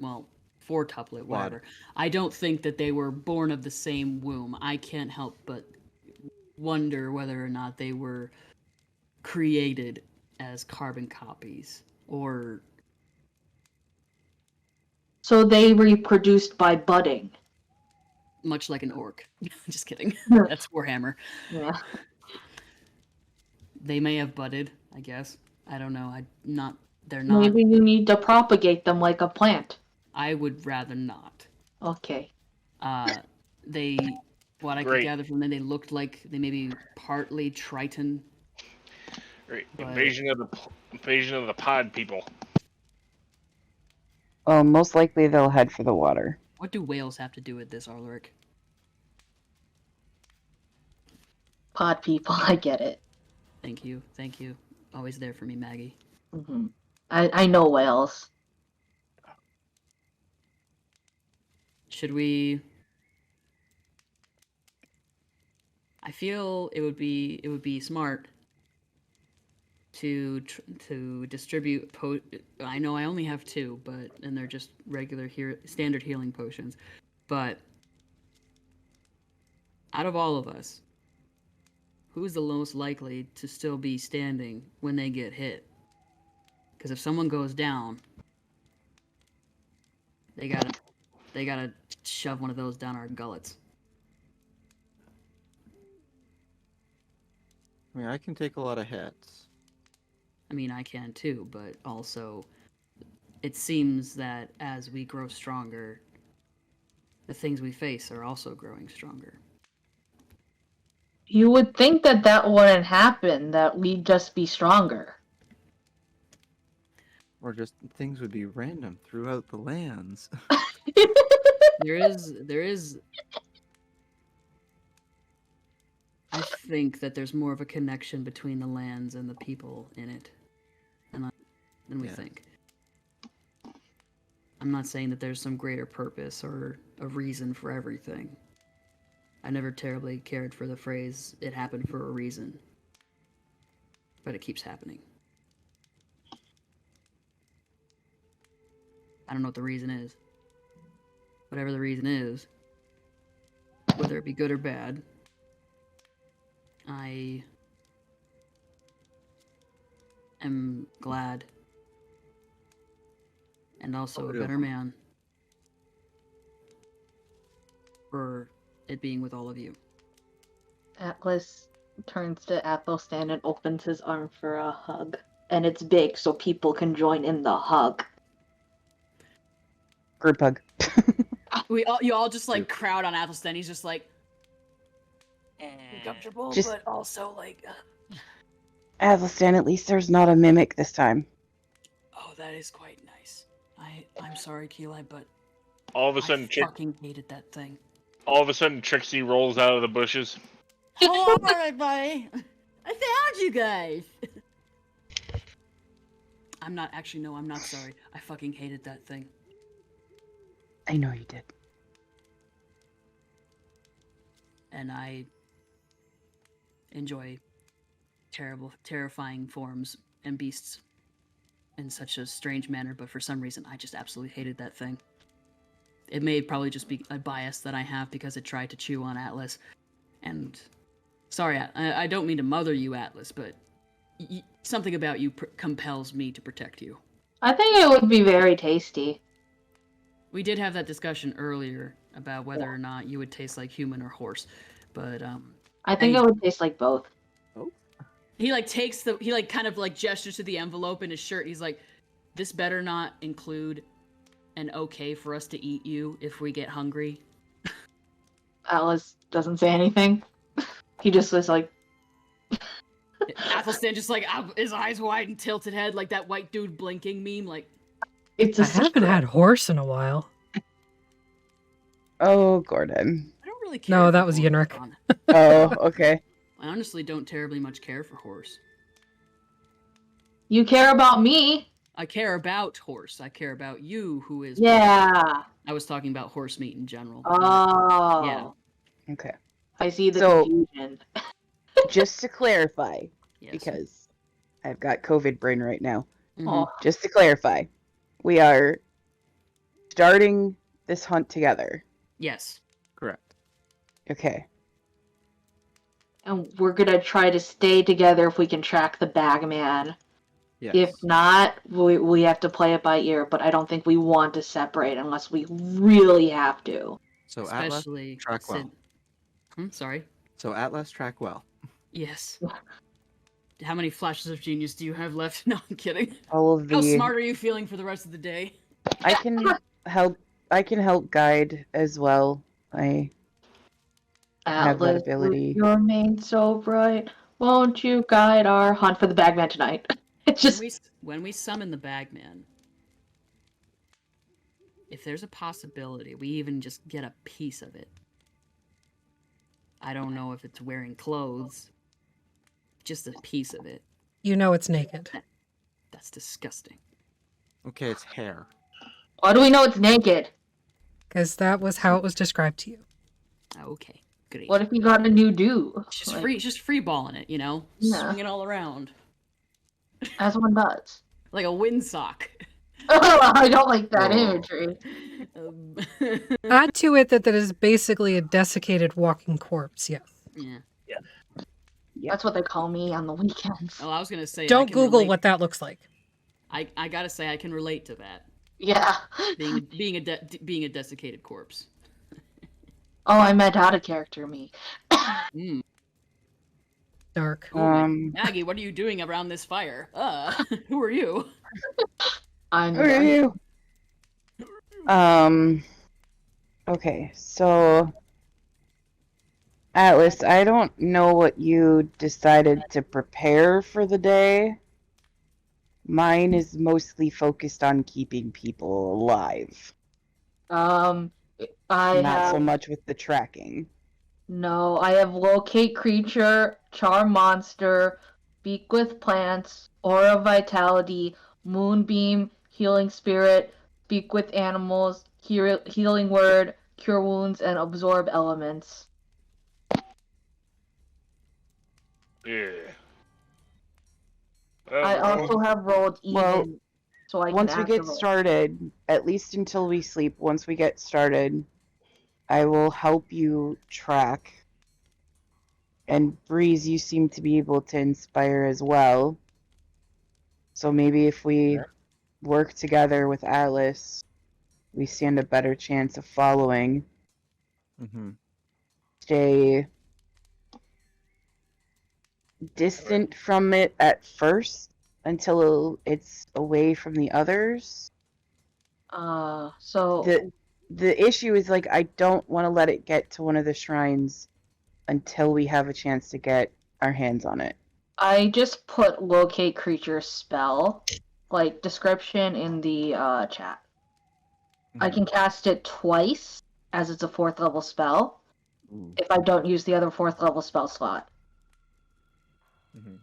4-tuplet, whatever. I don't think that they were born of the same womb. I can't help but wonder whether or not they were created as carbon copies, or... So they reproduced by budding. Much like an orc. Just kidding. That's Warhammer. Yeah. They may have budded, I guess. I don't know. They're not. Maybe you need to propagate them like a plant. I would rather not. Okay. What I could gather from them, they looked like they may be partly Triton. Great. Invasion of the pod people. Oh, most likely they'll head for the water. What do whales have to do with this, Arleric? Pod people, I get it. Thank you. Always there for me, Maggie. Mm-hmm. I know whales. Should we... I feel it would be smart to distribute I know I only have 2, and they're just regular standard healing potions. But out of all of us, who's the most likely to still be standing when they get hit? Because if someone goes down, they gotta shove one of those down our gullets. I mean, I can take a lot of hits. I mean, I can too, but also, it seems that as we grow stronger, the things we face are also growing stronger. You would think that that wouldn't happen, that we'd just be stronger. Or just things would be random throughout the lands. There is. I think that there's more of a connection between the lands and the people in it than we think. I'm not saying that there's some greater purpose or a reason for everything. I never terribly cared for the phrase, it happened for a reason. But it keeps happening. I don't know what the reason is. Whatever the reason is, whether it be good or bad, I am glad and also a better man for it being with all of you. Atlas turns to Athelstan and opens his arm for a hug. And it's big, so people can join in the hug. Group hug. You all just like crowd on Athelstan. He's just like uncomfortable, but also like. Athelstan, at least there's not a mimic this time. Oh, that is quite nice. I'm sorry, Keli, but All of a sudden, I fucking hated that thing. all of a sudden, Trixie rolls out of the bushes. Oh, all right, buddy. I found you guys. I'm not sorry. I fucking hated that thing. I know you did. And I enjoy terrifying forms and beasts in such a strange manner, but for some reason I just absolutely hated that thing. It may probably just be a bias that I have because it tried to chew on Atlas. And sorry, I don't mean to mother you, Atlas, but something about you compels me to protect you. I think it would be very tasty. We did have that discussion earlier about whether or not you would taste like human or horse, but I think it would taste like both. he kind of like gestures to the envelope in his shirt. He's like, "This better not include an okay for us to eat you if we get hungry." Atlas doesn't say anything. He just was like, Athelstan just like his eyes wide and tilted head like that white dude blinking meme. Like, it's a I haven't secret. had horse in a while. Oh, Gordon. I don't really care. No, for that was horse, Yenrik. Ron. Oh, okay. I honestly don't terribly much care for horse. You care about me. I care about horse. I care about you, who is. Yeah. I was talking about horse meat in general. Oh. Yeah. Okay. I see the So- confusion. Just to clarify, Yes. because I've got COVID brain right now. Mhm. Oh. Just to clarify, we are starting this hunt together. Yes. Correct. Okay. And we're gonna try to stay together if we can track the Bagman. Yes. If not, we have to play it by ear, but I don't think we want to separate unless we really have to. So Atlas Especially track well. Sorry. So Atlas track well. Yes. How many flashes of genius do you have left? No, I'm kidding. All of the. How smart are you feeling for the rest of the day? I can help. I can help guide as well. I have that Atlas, ability. you remain so bright. Won't you guide our hunt for the Bagman tonight? It's just When we summon the Bagman, if there's a possibility we even just get a piece of it. I don't know if it's wearing clothes. Just a piece of it. You know it's naked. That's disgusting. Okay, it's hair. how do we know it's naked? Because that was how it was described to you. Okay, great. What if he got a new do? Just free balling it, you know? Yeah. Swing it all around. As one does. Like a windsock. Oh, I don't like that Oh. imagery. Um, Add to it that is basically a desiccated walking corpse, yes. yeah. That's what they call me on the weekends. Oh, I was gonna say. I Don't can Google relate- what that looks like. I gotta say I can relate to that. Yeah. Being a desiccated corpse. Oh, I meant out of character me. Mm. Dark. Maggie, what are you doing around this fire? Who are you? I'm Who are you? Okay, so Atlas, I don't know what you decided to prepare for the day. Mine is mostly focused on keeping people alive. I Not so have much with the tracking. no. I have locate creature, charm monster, speak with plants, aura vitality, moonbeam, healing spirit, speak with animals, healing word, cure wounds, and absorb elements. Yeah. I also have rolled even, Well, so I can once we get activate. started, at least until we sleep, once we get started, I will help you track. And Breeze, you seem to be able to inspire as well. So maybe if we work together with Atlas, we stand a better chance of following. Mm-hmm. Stay distant from it at first until it's away from the others. So The issue is like I don't want to let it get to one of the shrines until we have a chance to get our hands on it. I just put locate creature spell, like description in the chat. I can cast it twice, as it's a 4th level spell, if I don't use the other 4th level spell slot. Mm-hmm.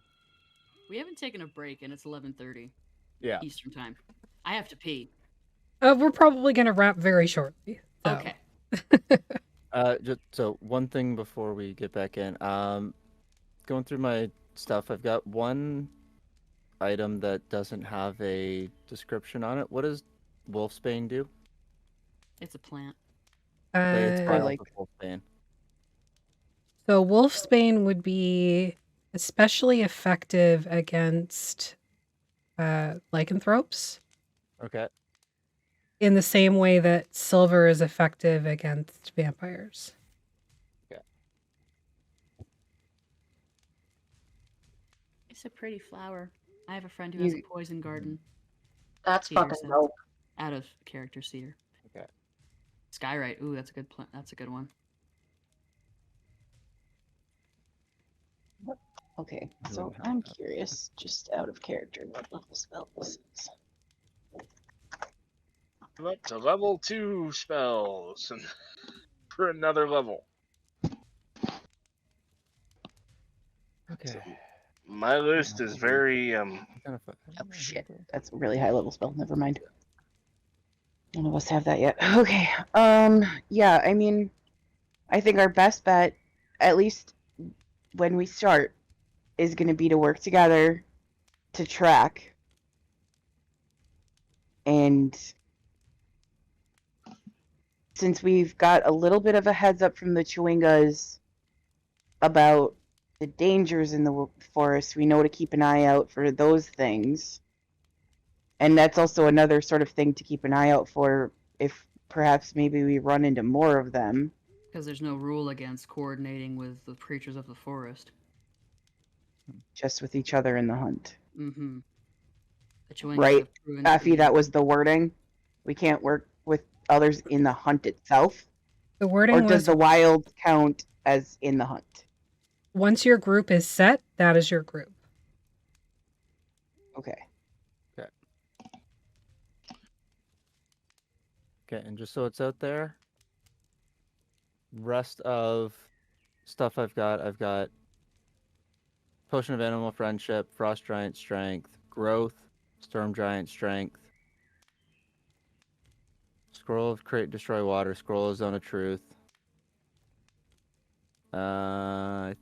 We haven't taken a break, and it's 11:30 Yeah. Eastern time. I have to pee. We're probably going to wrap very shortly. So. Okay. Just so one thing before we get back in. Going through my stuff, I've got one item that doesn't have a description on it. What does Wolfsbane do? It's a plant. It's Or vials like- of Wolfsbane. So Wolfsbane would be especially effective against lycanthropes, Okay. in the same way that silver is effective against vampires. It's a pretty flower. I have a friend who has a poison garden. That's Cedar fucking scent. dope. Out of character cedar. Okay. Skyrite. Ooh, that's a good plant. That's a good one. Okay, so I'm curious, just out of character, what level spell this is. Up to level 2 spells and for another level. Okay. My list is very Oh shit, that's a really high level spell. Never mind. None of us have that yet. Okay. Yeah, I mean, I think our best bet, at least when we start, is going to be to work together to track. And since we've got a little bit of a heads up from the Chewingas about the dangers in the forest, we know to keep an eye out for those things. And that's also another sort of thing to keep an eye out for if perhaps maybe we run into more of them. Because there's no rule against coordinating with the creatures of the forest. Just with each other in the hunt. Mm-hmm. Right, Effie, that was the wording. We can't work with others in the hunt itself. The wording or does was the wild count as in the hunt? Once your group is set, that is your group. Okay. Okay, and just so it's out there, rest of stuff I've got Potion of Animal Friendship, Frost Giant Strength, Growth, Storm Giant Strength, Scroll of Create Destroy Water, Scroll of Zone of Truth. That's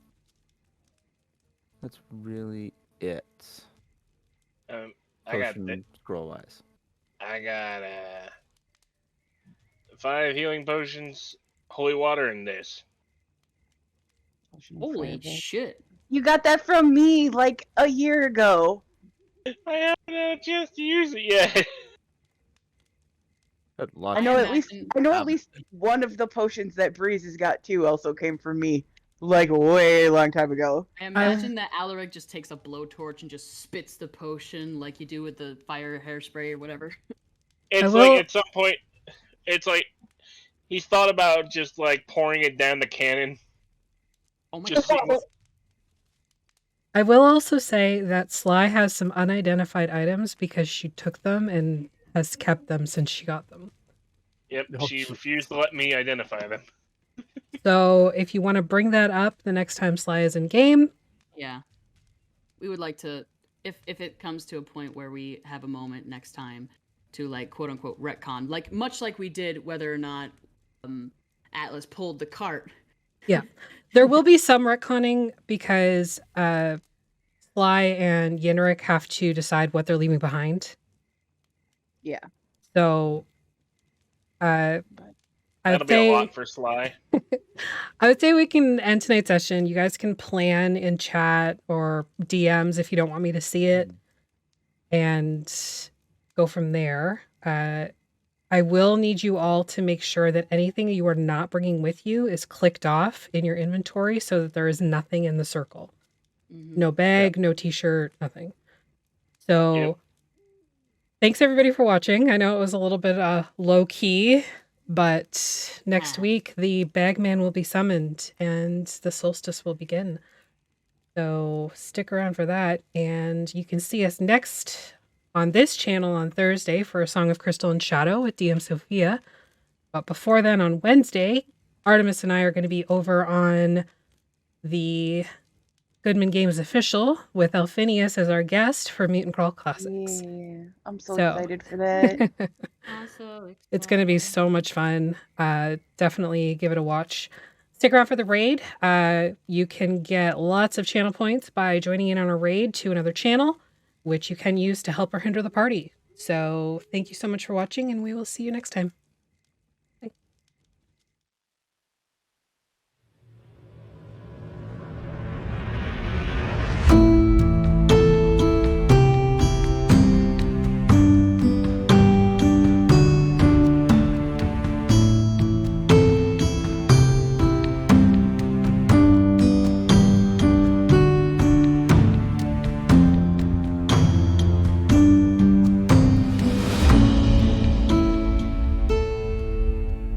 really it. I got scroll wise. I got 5 healing potions, holy water, and this. Holy shit! You got that from me like a year ago. I haven't had a chance to use it yet. I know at least one of the potions that Breeze has got too also came from me, like way long time ago. I imagine that Alaric just takes a blowtorch and just spits the potion like you do with the fire hairspray or whatever. It's like at some point, it's like he's thought about just like pouring it down the cannon. Oh my Just god. I will also say that Sly has some unidentified items because she took them and has kept them since she got them. Yep, Oh, she shit. refused to let me identify them. So if you want to bring that up the next time Sly is in game, Yeah. We would like to, if it comes to a point where we have a moment next time to like quote unquote retcon, like much like we did whether or not Atlas pulled the cart. yeah, there will be some retconning because Sly and Yenrik have to decide what they're leaving behind. Yeah. So I That'll would be a say lot for Sly. I would say we can end tonight's session. You guys can plan in chat or DMs if you don't want me to see it, and go from there. I will need you all to make sure that anything you are not bringing with you is clicked off in your inventory so that there is nothing in the circle. Mm-hmm. No bag, no t-shirt, nothing. So Yep. thanks everybody for watching. I know it was a little bit low key, but next week the Bagman will be summoned and the solstice will begin. So stick around for that, and you can see us next on this channel on Thursday for A Song of Crystal and Shadow with DM Sophia. But before then, on Wednesday, Artemis and I are going to be over on the Goodman Games Official with Elphinius as our guest for Mutant Crawl Classics. Yeah, I'm so So- excited for that. It's going to be so much fun. Definitely give it a watch. Stick around for the raid. You can get lots of channel points by joining in on a raid to another channel, which you can use to help or hinder the party. So thank you so much for watching, and we will see you next time.